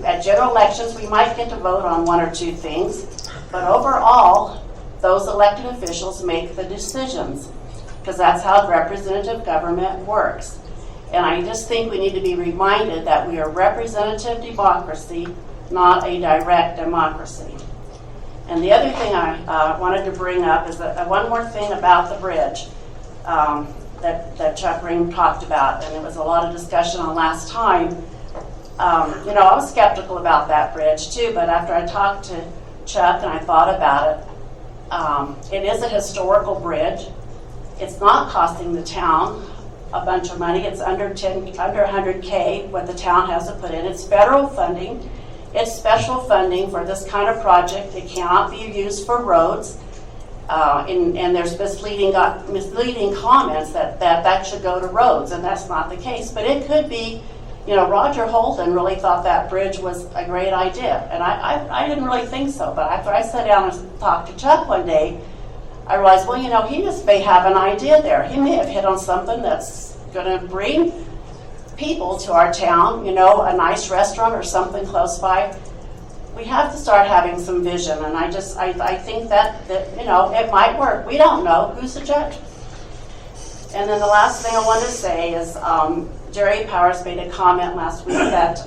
At general elections, we might get to vote on one or two things, but overall, those elected officials make the decisions, because that's how representative government works. And I just think we need to be reminded that we are representative democracy, not a direct democracy. And the other thing I wanted to bring up is one more thing about the bridge that Chuck Ring talked about, and there was a lot of discussion on last time. I was skeptical about that bridge too, but after I talked to Chuck and I thought about it, it is a historical bridge. It's not costing the town a bunch of money. It's under $100K what the town has to put in. It's federal funding. It's special funding for this kind of project. It cannot be used for roads. And there's misleading comments that should go to roads, and that's not the case. But it could be. Roger Holden really thought that bridge was a great idea, and I didn't really think so. But after I sat down and talked to Chuck one day, I realized, he just may have an idea there. He may have hit on something that's going to bring people to our town, a nice restaurant or something close by. We have to start having some vision, and I think that it might work. We don't know. Who's the judge? And then the last thing I want to say is Jerry Powers made a comment last week that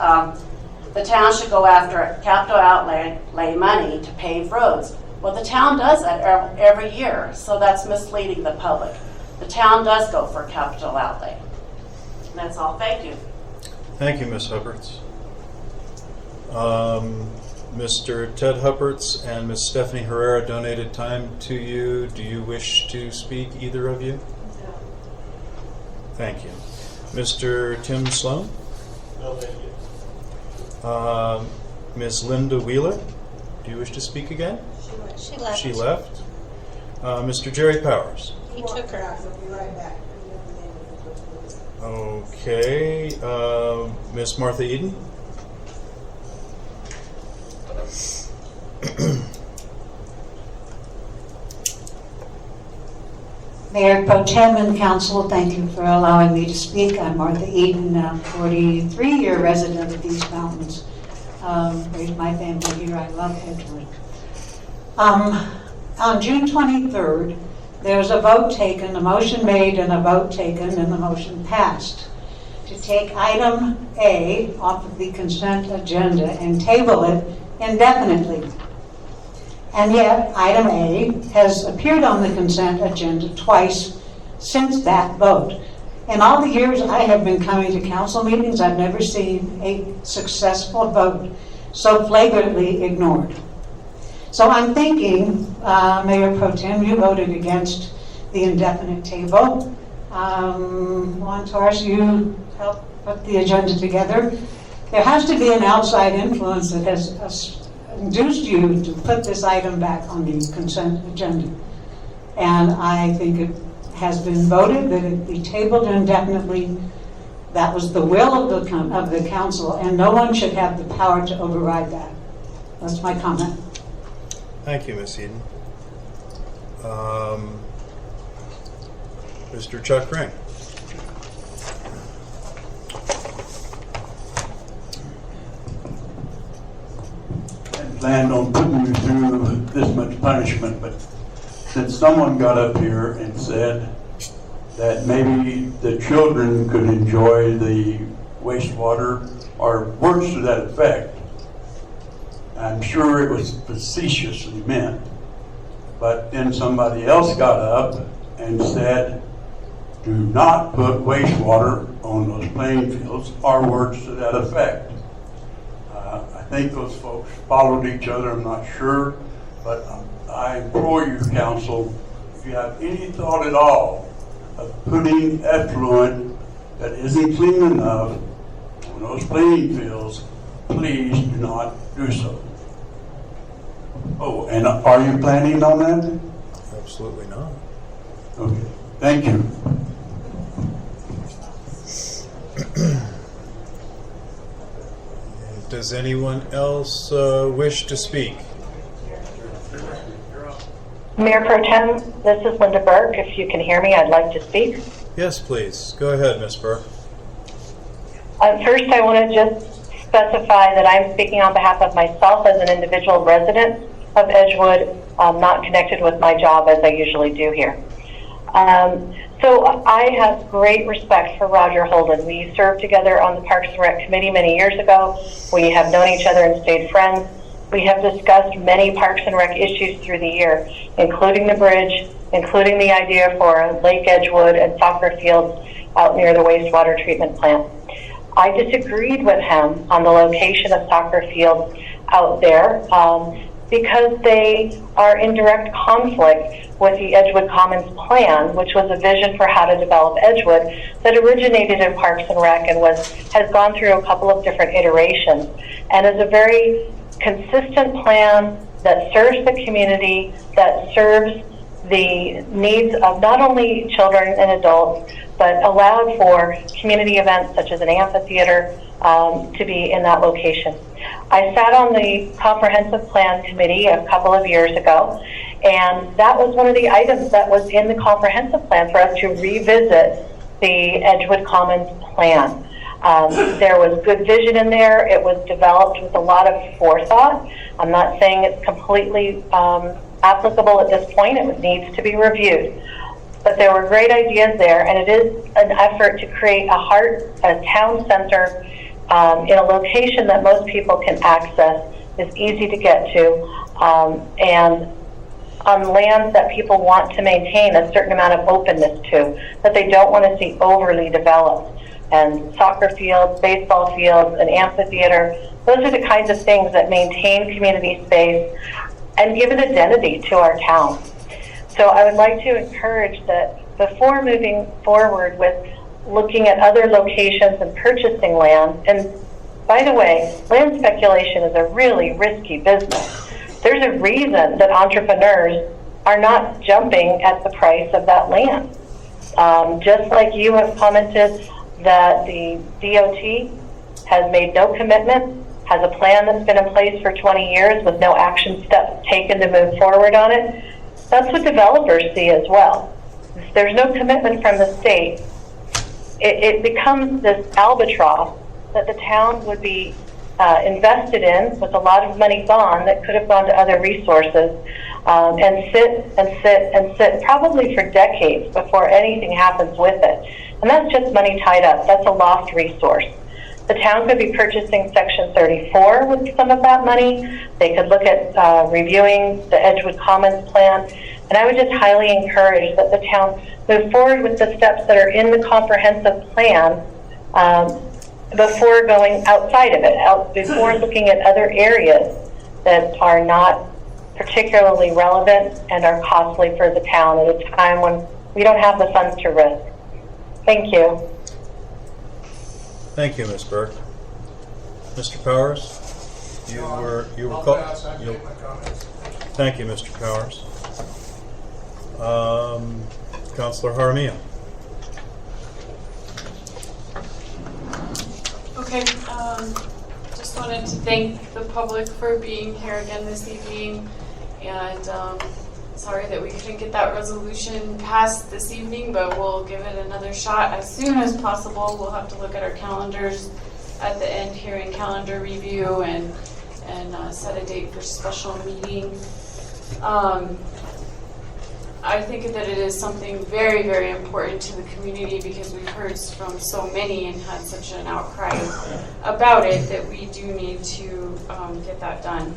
the town should go after capital outlay money to pave roads. Well, the town does that every year, so that's misleading the public. The town does go for capital outlay. And that's all. Thank you. Thank you, Ms. Hupperts. Mr. Ted Hupperts and Ms. Stephanie Herrera donated time to you. Do you wish to speak, either of you? No. Thank you. Mr. Tim Sloan? No, thank you. Ms. Linda Wheeler? Do you wish to speak again? She left. She left. Mr. Jerry Powers? He took her. I'll be right back. Okay. Ms. Martha Eden? Mayor Pro Tem and Council, thank you for allowing me to speak. I'm Martha Eden, 43-year resident of East Mountains. Raised my family here. I love Edgewood. On June 23rd, there was a vote taken, a motion made and a vote taken, and the motion passed to take item A off of the consent agenda and table it indefinitely. And yet, item A has appeared on the consent agenda twice since that vote. In all the years I have been coming to council meetings, I've never seen a successful vote so flagrantly ignored. So I'm thinking, Mayor Pro Tem, you voted against the indefinite table. Juan Torres, you helped put the agenda together. There has to be an outside influence that has induced you to put this item back on the consent agenda. And I think it has been voted that it be tabled indefinitely. That was the will of the council, and no one should have the power to override that. That's my comment. Thank you, Ms. Eden. Mr. Chuck Ring. And planned on putting you through this much punishment, but since someone got up here and said that maybe the children could enjoy the wastewater or words to that effect, I'm sure it was facetiously meant. But then somebody else got up and said, do not put wastewater on those playing fields, or words to that effect. I think those folks followed each other, I'm not sure, but I implore you, council, if you have any thought at all of putting effluent that isn't clean enough on those playing fields, please do not do so. Oh, and are you planning on that? Absolutely not. Okay, thank you. Does anyone else wish to speak? Mayor Pro Tem, this is Linda Burke. If you can hear me, I'd like to speak. Yes, please. Go ahead, Ms. Burke. First, I want to just specify that I'm speaking on behalf of myself as an individual resident of Edgewood, not connected with my job as I usually do here. So I have great respect for Roger Holden. We served together on the Parks and Rec Committee many years ago. We have known each other and stayed friends. We have discussed many Parks and Rec issues through the year, including the bridge, including the idea for Lake Edgewood and soccer fields out near the wastewater treatment plant. I disagreed with him on the location of soccer fields out there because they are in direct conflict with the Edgewood Commons plan, which was a vision for how to develop Edgewood that originated in Parks and Rec and has gone through a couple of different iterations, and is a very consistent plan that serves the community, that serves the needs of not only children and adults, but allowed for community events such as an amphitheater to be in that location. I sat on the Comprehensive Plan Committee a couple of years ago, and that was one of the items that was in the Comprehensive Plan for us to revisit the Edgewood Commons plan. There was good vision in there. It was developed with a lot of forethought. I'm not saying it's completely applicable at this point. It needs to be reviewed. But there were great ideas there, and it is an effort to create a town center in a location that most people can access, is easy to get to, and on lands that people want to maintain a certain amount of openness to, that they don't want to see overly developed. And soccer fields, baseball fields, an amphitheater, those are the kinds of things that maintain community space and give an identity to our town. So I would like to encourage that before moving forward with looking at other locations and purchasing land, and by the way, land speculation is a really risky business. There's a reason that entrepreneurs are not jumping at the price of that land. Just like you have commented that the DOT has made no commitment, has a plan that's been in place for 20 years with no action steps taken to move forward on it. That's what developers see as well. If there's no commitment from the state, it becomes this albatross that the town would be invested in with a lot of money gone that could have gone to other resources, and sit probably for decades before anything happens with it. And that's just money tied up. That's a lost resource. The town could be purchasing Section 34 with some of that money. They could look at reviewing the Edgewood Commons plan. And I would just highly encourage that the town move forward with the steps that are in the comprehensive plan before going outside of it, before looking at other areas that are not particularly relevant and are costly for the town at a time when we don't have the funds to risk. Thank you. Thank you, Ms. Burke. Mr. Powers, you were called. Thank you, Mr. Powers. Councilor Jaramillo. Okay, just wanted to thank the public for being here again this evening, and sorry that we couldn't get that resolution passed this evening, but we'll give it another shot as soon as possible. We'll have to look at our calendars at the end here in calendar review and set a date for special meeting. I think that it is something very, very important to the community because we've heard from so many and had such an outcry about it that we do need to get that done.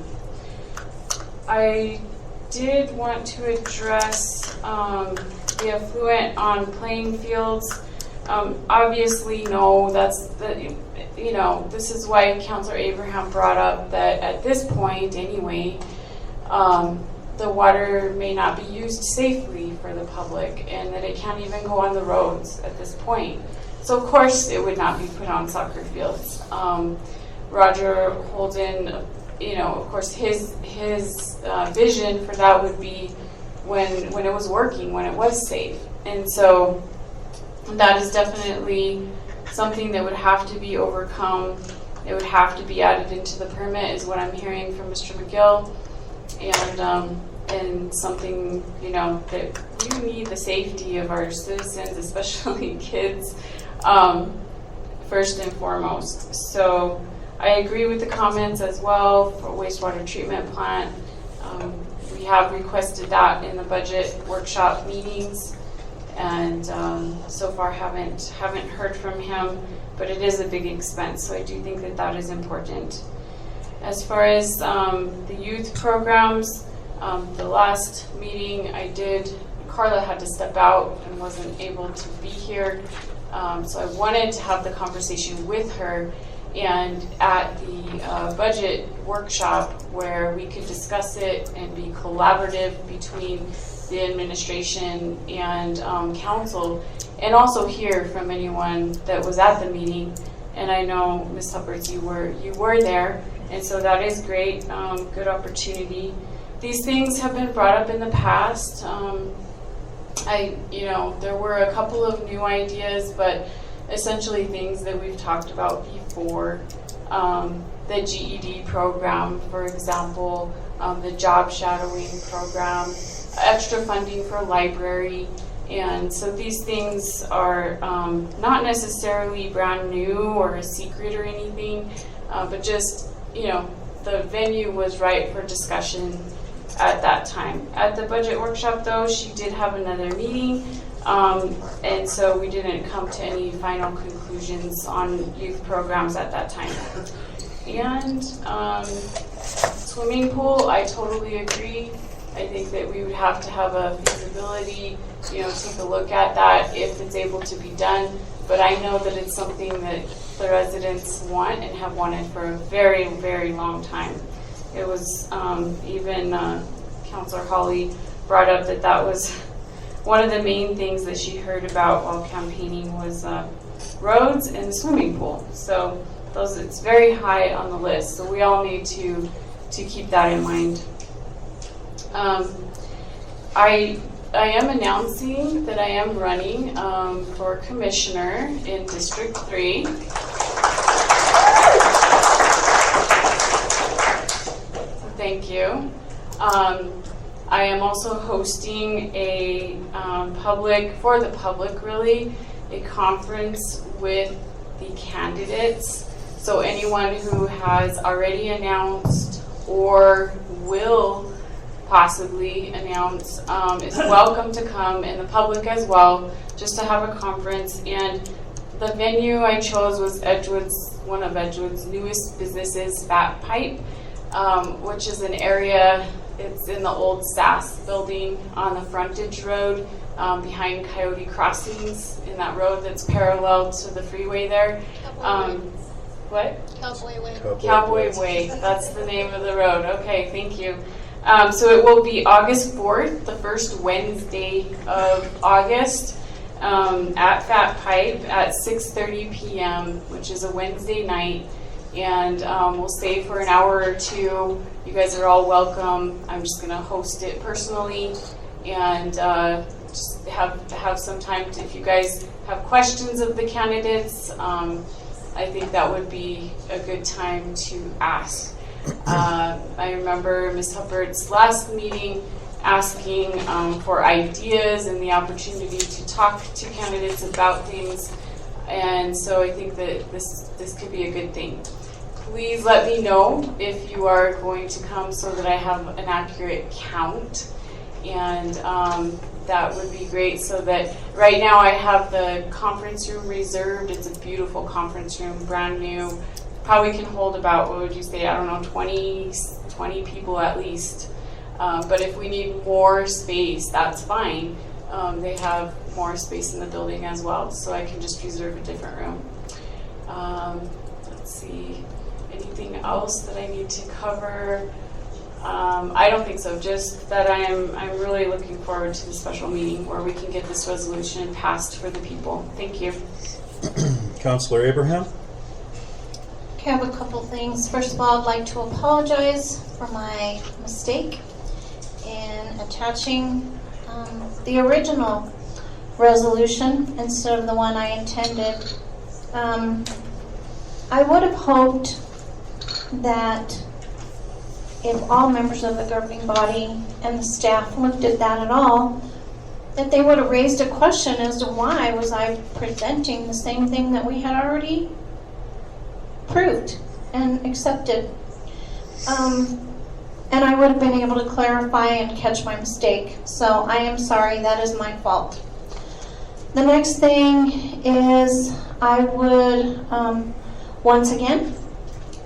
I did want to address the affluent on playing fields. Obviously, no, this is why Councilor Abraham brought up that at this point, anyway, the water may not be used safely for the public and that it can't even go on the roads at this point. So of course it would not be put on soccer fields. Roger Holden, of course his vision for that would be when it was working, when it was safe. And so that is definitely something that would have to be overcome. It would have to be added into the permit is what I'm hearing from Mr. McGill. And something, that we need the safety of our citizens, especially kids, first and foremost. So I agree with the comments as well for wastewater treatment plant. We have requested that in the budget workshop meetings, and so far haven't heard from him, but it is a big expense, so I do think that is important. As far as the youth programs, the last meeting Carla had to step out and wasn't able to be here. So I wanted to have the conversation with her and at the budget workshop where we could discuss it and be collaborative between the administration and council, and also hear from anyone that was at the meeting. And I know, Ms. Hubbard, you were there, and so that is great, good opportunity. These things have been brought up in the past. There were a couple of new ideas, but essentially things that we've talked about before. The GED program, for example, the job shadowing program, extra funding for library. And so these things are not necessarily brand new or a secret or anything, but just, the venue was right for discussion at that time. At the budget workshop, though, she did have another meeting, and so we didn't come to any final conclusions on youth programs at that time. And swimming pool, I totally agree. I think that we would have to have a feasibility, take a look at that if it's able to be done. But I know that it's something that the residents want and have wanted for a very, very long time. It was even Councilor Hawley brought up that was one of the main things that she heard about while campaigning was roads and the swimming pool. So it's very high on the list. So we all need to keep that in mind. I am announcing that I am running for commissioner in District 3. Thank you. I am also hosting a for the public, a conference with the candidates. So anyone who has already announced or will possibly announce is welcome to come, and the public as well, just to have a conference. And the venue I chose was one of Edgewood's newest businesses, Fat Pipe, which is an area, it's in the old SAS building on the frontage road behind Coyote Crossings, in that road that's parallel to the freeway there. What? Cowboy Way. Cowboy Way, that's the name of the road. Okay, thank you. So it will be August 4th, the first Wednesday of August. at Fat Pipe at 6:30 p.m., which is a Wednesday night. And we'll stay for an hour or two. You guys are all welcome. I'm just going to host it personally and just have some time to, if you guys have questions of the candidates, I think that would be a good time to ask. I remember Ms. Hubbard's last meeting asking for ideas and the opportunity to talk to candidates about things, and so I think that this could be a good thing. Please let me know if you are going to come so that I have an accurate count, and that would be great. So that right now I have the conference room reserved. It's a beautiful conference room, brand new. Probably can hold about, what would you say, I don't know, 20 people at least. But if we need more space, that's fine. They have more space in the building as well, so I can just reserve a different room. Let's see, anything else that I need to cover? I don't think so, just that I'm really looking forward to the special meeting where we can get this resolution passed for the people. Thank you. Councillor Abraham? Okay, I have a couple things. First of all, I'd like to apologize for my mistake in attaching the original resolution instead of the one I intended. I would have hoped that if all members of the governing body and the staff looked at that at all, that they would have raised a question as to why was I presenting the same thing that we had already approved and accepted. And I would have been able to clarify and catch my mistake. So I am sorry, that is my fault. The next thing is I would once again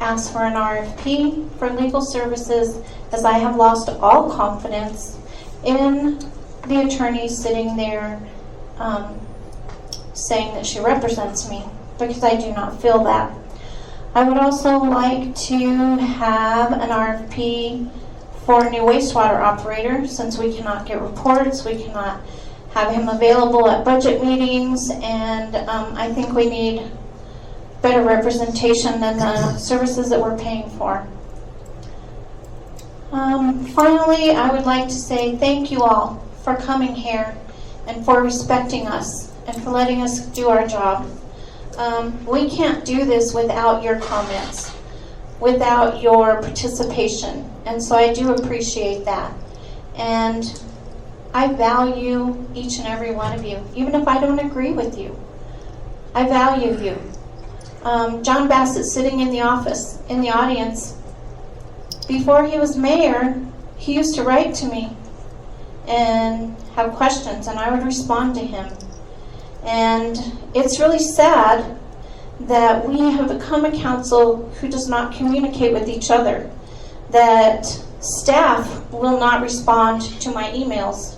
ask for an RFP for legal services, as I have lost all confidence in the attorney sitting there saying that she represents me, because I do not feel that. I would also like to have an RFP for a new wastewater operator, since we cannot get reports, we cannot have him available at budget meetings, and I think we need better representation than the services that we're paying for. Finally, I would like to say thank you all for coming here and for respecting us and for letting us do our job. We can't do this without your comments, without your participation, and so I do appreciate that. And I value each and every one of you, even if I don't agree with you. I value you. John Bassett, sitting in the office, in the audience, before he was mayor, he used to write to me and have questions, and I would respond to him. And it's really sad that we have become a council who does not communicate with each other, that staff will not respond to my emails.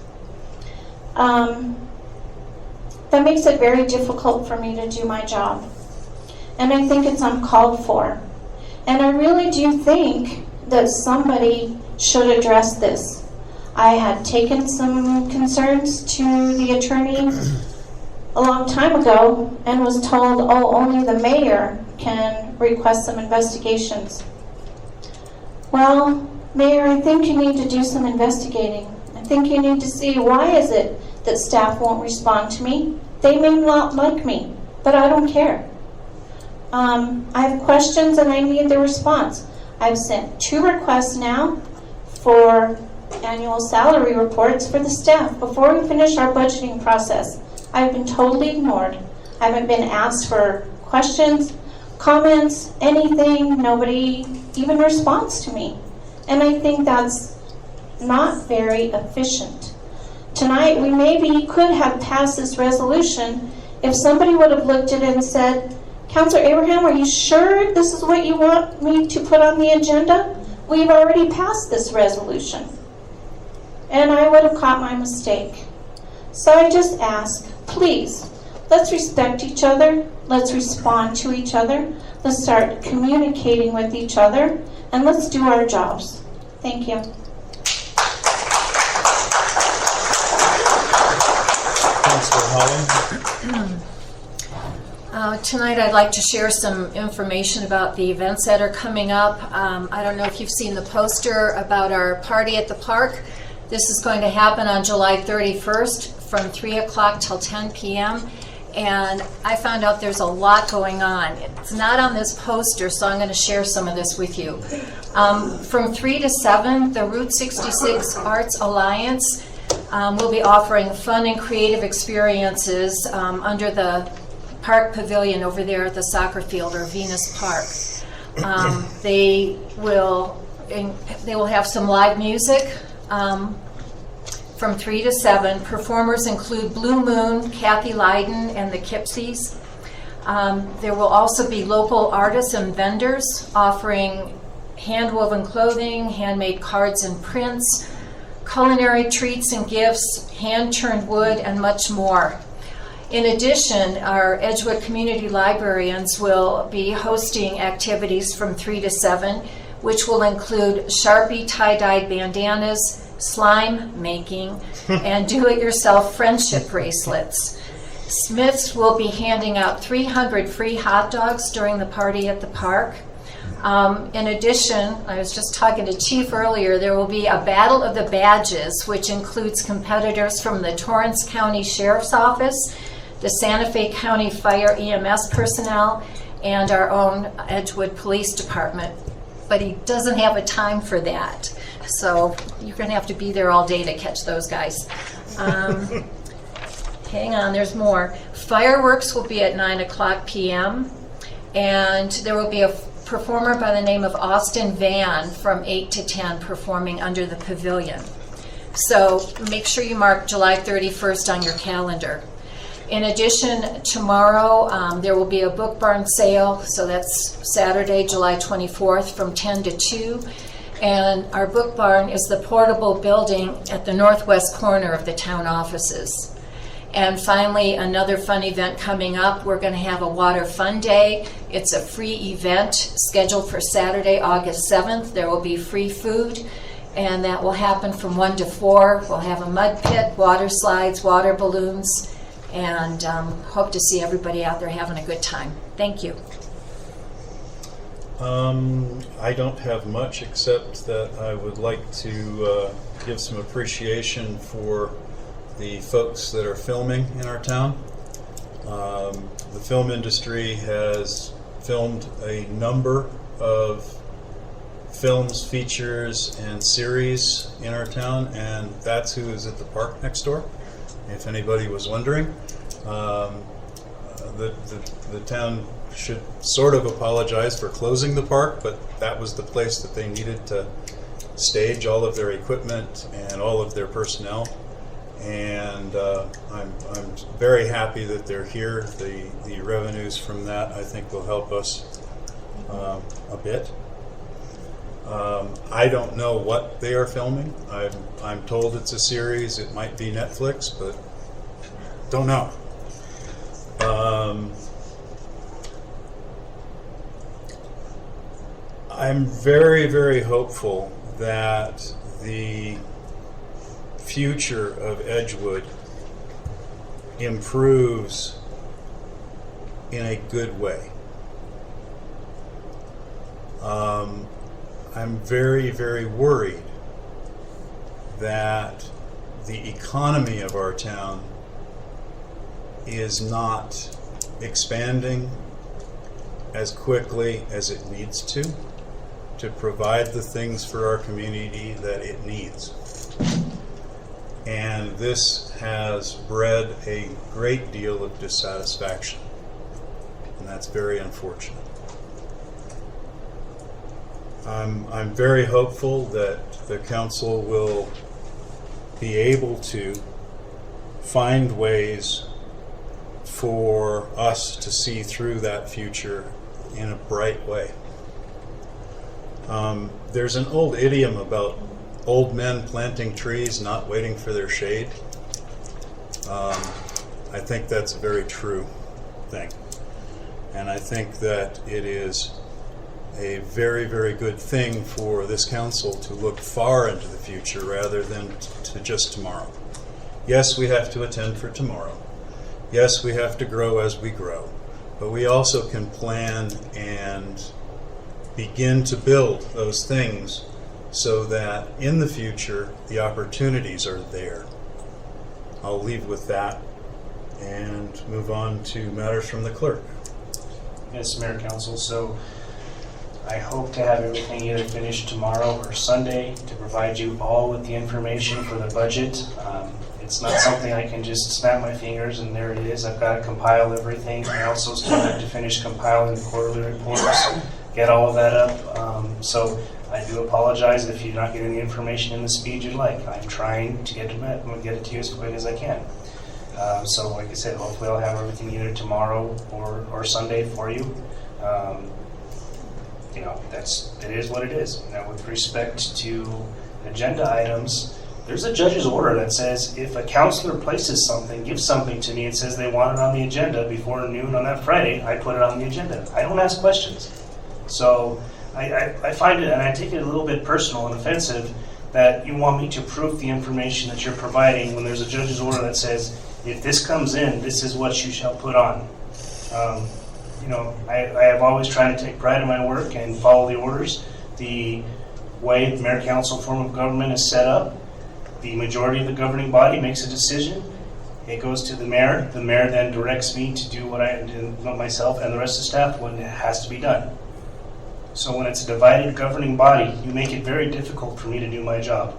That makes it very difficult for me to do my job. And I think it's uncalled for. And I really do think that somebody should address this. I had taken some concerns to the attorney a long time ago and was told, oh, only the mayor can request some investigations. Well, Mayor, I think you need to do some investigating. I think you need to see, why is it that staff won't respond to me? They may not like me, but I don't care. I have questions and I need the response. I've sent 2 requests now for annual salary reports for the staff before we finish our budgeting process. I've been totally ignored. I haven't been asked for questions, comments, anything. Nobody even responds to me. And I think that's not very efficient. Tonight, we maybe could have passed this resolution if somebody would have looked at it and said, Councilor Abraham, are you sure this is what you want me to put on the agenda? We've already passed this resolution. And I would have caught my mistake. So I just ask, please, let's respect each other. Let's respond to each other. Let's start communicating with each other. And let's do our jobs. Thank you. Councillor Holly? Tonight I'd like to share some information about the events that are coming up. I don't know if you've seen the poster about our party at the park. This is going to happen on July 31st from 3 o'clock till 10 p.m. And I found out there's a lot going on. It's not on this poster, so I'm going to share some of this with you. From 3 to 7, the Route 66 Arts Alliance will be offering fun and creative experiences under the Park Pavilion over there at the soccer field, or Venus Park. They will have some live music from 3 to 7. Performers include Blue Moon, Kathy Lyden, and the Kipsies. There will also be local artists and vendors offering hand-woven clothing, handmade cards and prints, culinary treats and gifts, hand-turned wood, and much more. In addition, our Edgewood community librarians will be hosting activities from 3 to 7, which will include Sharpie tie-dyed bandanas, slime making, and do-it-yourself friendship bracelets. Smiths will be handing out 300 free hot dogs during the party at the park. In addition, I was just talking to Chief earlier, there will be a Battle of the Badges, which includes competitors from the Torrance County Sheriff's Office, the Santa Fe County Fire EMS personnel, and our own Edgewood Police Department. But he doesn't have a time for that. So you're going to have to be there all day to catch those guys. Hang on, there's more. Fireworks will be at 9 o'clock p.m. And there will be a performer by the name of Austin Van from 8 to 10 performing under the pavilion. So make sure you mark July 31st on your calendar. In addition, tomorrow there will be a book barn sale, so that's Saturday, July 24th from 10 to 2. And our book barn is the portable building at the northwest corner of the town offices. And finally, another fun event coming up, we're going to have a Water Fun Day. It's a free event scheduled for Saturday, August 7th. There will be free food, and that will happen from 1 to 4. We'll have a mud pit, water slides, water balloons, and hope to see everybody out there having a good time. Thank you. I don't have much except that I would like to give some appreciation for the folks that are filming in our town. The film industry has filmed a number of films, features, and series in our town, and that's who is at the park next door, if anybody was wondering. The town should sort of apologize for closing the park, but that was the place that they needed to stage all of their equipment and all of their personnel. And I'm very happy that they're here. The revenues from that, I think, will help us a bit. I don't know what they are filming. I'm told it's a series. It might be Netflix, but don't know. I'm very, very hopeful that the future of Edgewood improves in a good way. I'm very, very worried that the economy of our town is not expanding as quickly as it needs to provide the things for our community that it needs. And this has bred a great deal of dissatisfaction, and that's very unfortunate. I'm very hopeful that the council will be able to find ways for us to see through that future in a bright way. There's an old idiom about old men planting trees, not waiting for their shade. I think that's a very true thing. And I think that it is a very, very good thing for this council to look far into the future rather than to just tomorrow. Yes, we have to attend for tomorrow, Yes, we have to grow as we grow, but we also can plan and begin to build those things so that in the future the opportunities are there. I'll leave with that and move on to matters from the clerk. Yes, Mayor Council. So I hope to have everything either finished tomorrow or Sunday to provide you all with the information for the budget. It's not something I can just snap my fingers and there it is. I've got to compile everything. I also still have to finish compiling the quarterly reports, get all of that up. So I do apologize if you're not getting the information in the speed you'd like. I'm trying to get it to you as quick as I can. So like I said, hopefully I'll have everything either tomorrow or Sunday for you. You know, it is what it is. Now with respect to agenda items, there's a judge's order that says if a counselor places something, gives something to me and says they want it on the agenda before noon on that Friday, I put it on the agenda. I don't ask questions. So I find it, and I take it a little bit personal and offensive, that you want me to proof the information that you're providing when there's a judge's order that says, if this comes in, this is what you shall put on. You know, I have always tried to take pride in my work and follow the orders. The way the mayor council form of government is set up, the majority of the governing body makes a decision. It goes to the mayor. The mayor then directs me to do what I do myself and the rest of the staff when it has to be done. So when it's a divided governing body, you make it very difficult for me to do my job.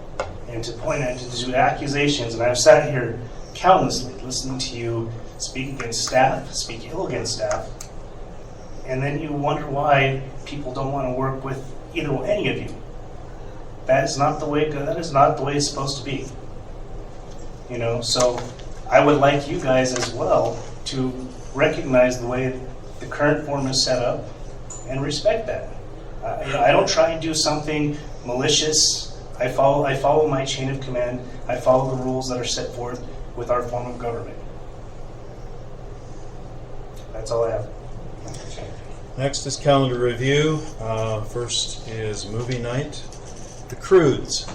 And to point out, to do accusations, and I've sat here countlessly listening to you speak against staff, speak ill against staff, and then you wonder why people don't want to work with any of you. That is not the way it's supposed to be. You know, so I would like you guys as well to recognize the way the current form is set up and respect that. I don't try and do something malicious. I follow my chain of command. I follow the rules that are set forth with our form of government. That's all I have. Next is calendar review. First is movie night. The Croods.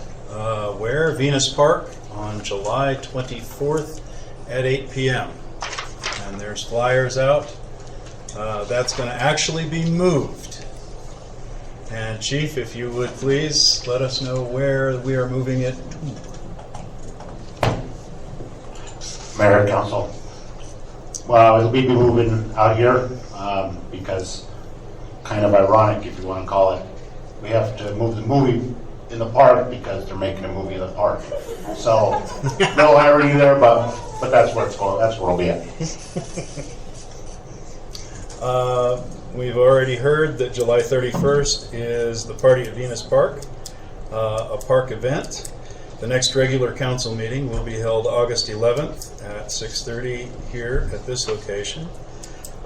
Where? Venus Park on July 24th at 8 p.m. And there's flyers out. That's going to actually be moved. And Chief, if you would please let us know where we are moving it. Mayor, Council. Well, it'll be moving out here because kind of ironic, if you want to call it. We have to move the movie in the park because they're making a movie in the park. So no irony there, but that's where it's going. That's where it'll be at. We've already heard that July 31st is the party at Venus Park, a park event. The next regular council meeting will be held August 11th at 6:30 here at this location.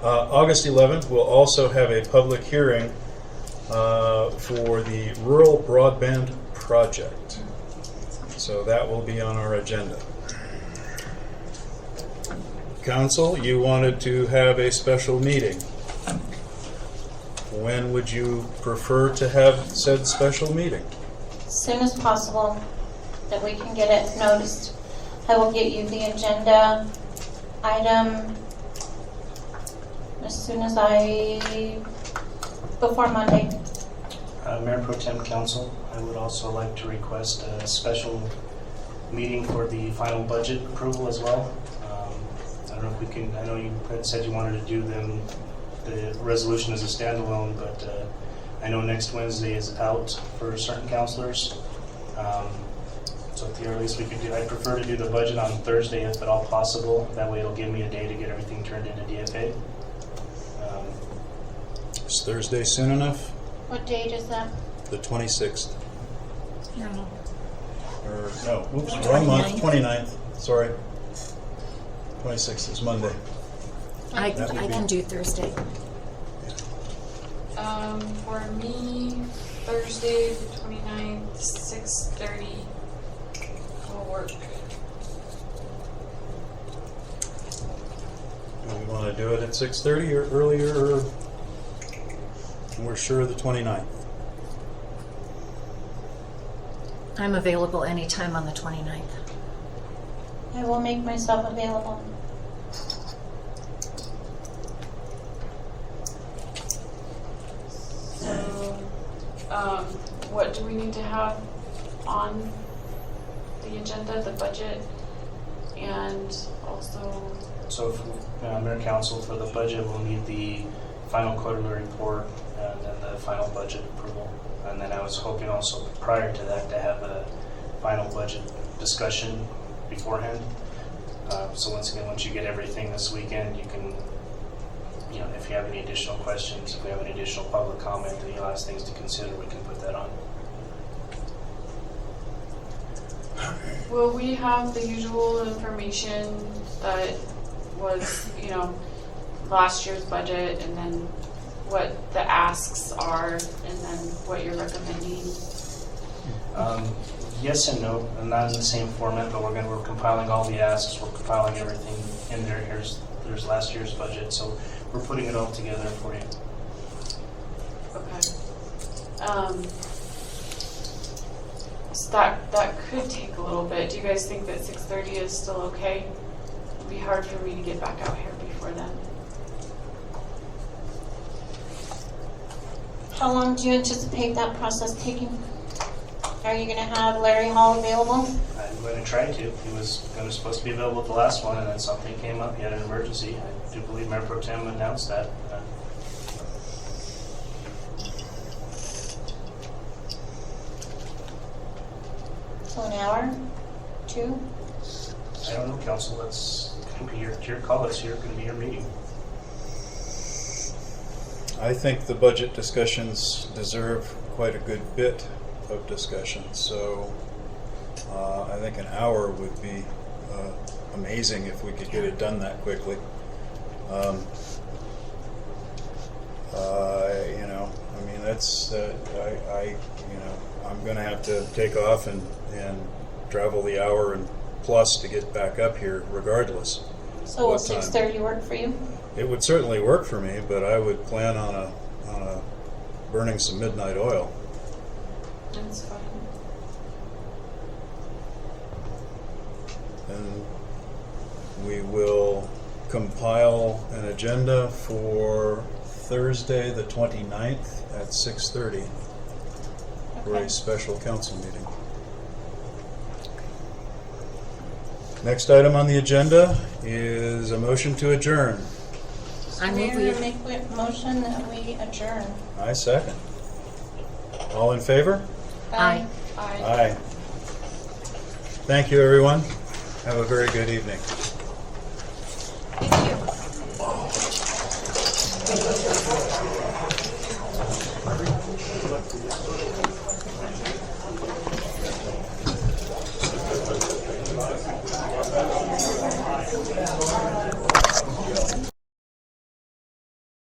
August 11th will also have a public hearing for the Rural Broadband Project. So that will be on our agenda. Council, you wanted to have a special meeting. When would you prefer to have said special meeting? As soon as possible, that we can get it noticed. I will get you the agenda item as soon as before Monday. Mayor Pro Tem Council, I would also like to request a special meeting for the final budget approval as well. I don't know if we can, I know you said you wanted to do the resolution as a standalone, but I know next Wednesday is out for certain councilors. So at the earliest we could do, I'd prefer to do the budget on Thursday if at all possible. That way it'll give me a day to get everything turned into DFA. Is Thursday soon enough? What date is that? The 26th. No. Or, no, oops, wrong month, 29th. Sorry. 26th is Monday. I can do Thursday. For me, Thursday the 29th, 6:30 will work. Do we want to do it at 6:30 or earlier? Or we're sure of the 29th. I'm available anytime on the 29th. I will make myself available. what do we need to have on the agenda, the budget, and also, So, Mayor Council, for the budget, we'll need the final quarterly report and then the final budget approval. And then I was hoping also prior to that to have a final budget discussion beforehand. So once again, once you get everything this weekend, you can, if you have any additional questions, if we have any additional public comment, any last things to consider, we can put that on. will we have the usual information that was, last year's budget, and then what the asks are, and then what you're recommending? Yes and no, and not in the same format, but we're compiling all the asks, we're compiling everything in there. There's last year's budget, so we're putting it all together for you. Okay. So that could take a little bit. Do you guys think that 6:30 is still okay? It'd be hard for me to get back out here before then. How long do you anticipate that process taking? Are you going to have Larry Hall available? I'm going to try to. He was supposed to be available at the last one, and then something came up. He had an emergency. I do believe Mayor Pro Tem announced that. So an hour? 2? I don't know, Council. That's going to be your call. It's going to be your meeting. I think the budget discussions deserve quite a good bit of discussion, so I think an hour would be amazing if we could get it done that quickly. I'm going to have to take off and travel the hour and plus to get back up here regardless. So will what time. 6:30 work for you? It would certainly work for me, but I would plan on burning some midnight oil. That's fine. And we will compile an agenda for Thursday, the 29th at 6:30 for a special council meeting. Next item on the agenda is a motion to adjourn. I Mayor, move we... make a motion that we adjourn. I second. All in favor? Aye. Aye. Thank you, everyone. Have a very good evening. Thank you.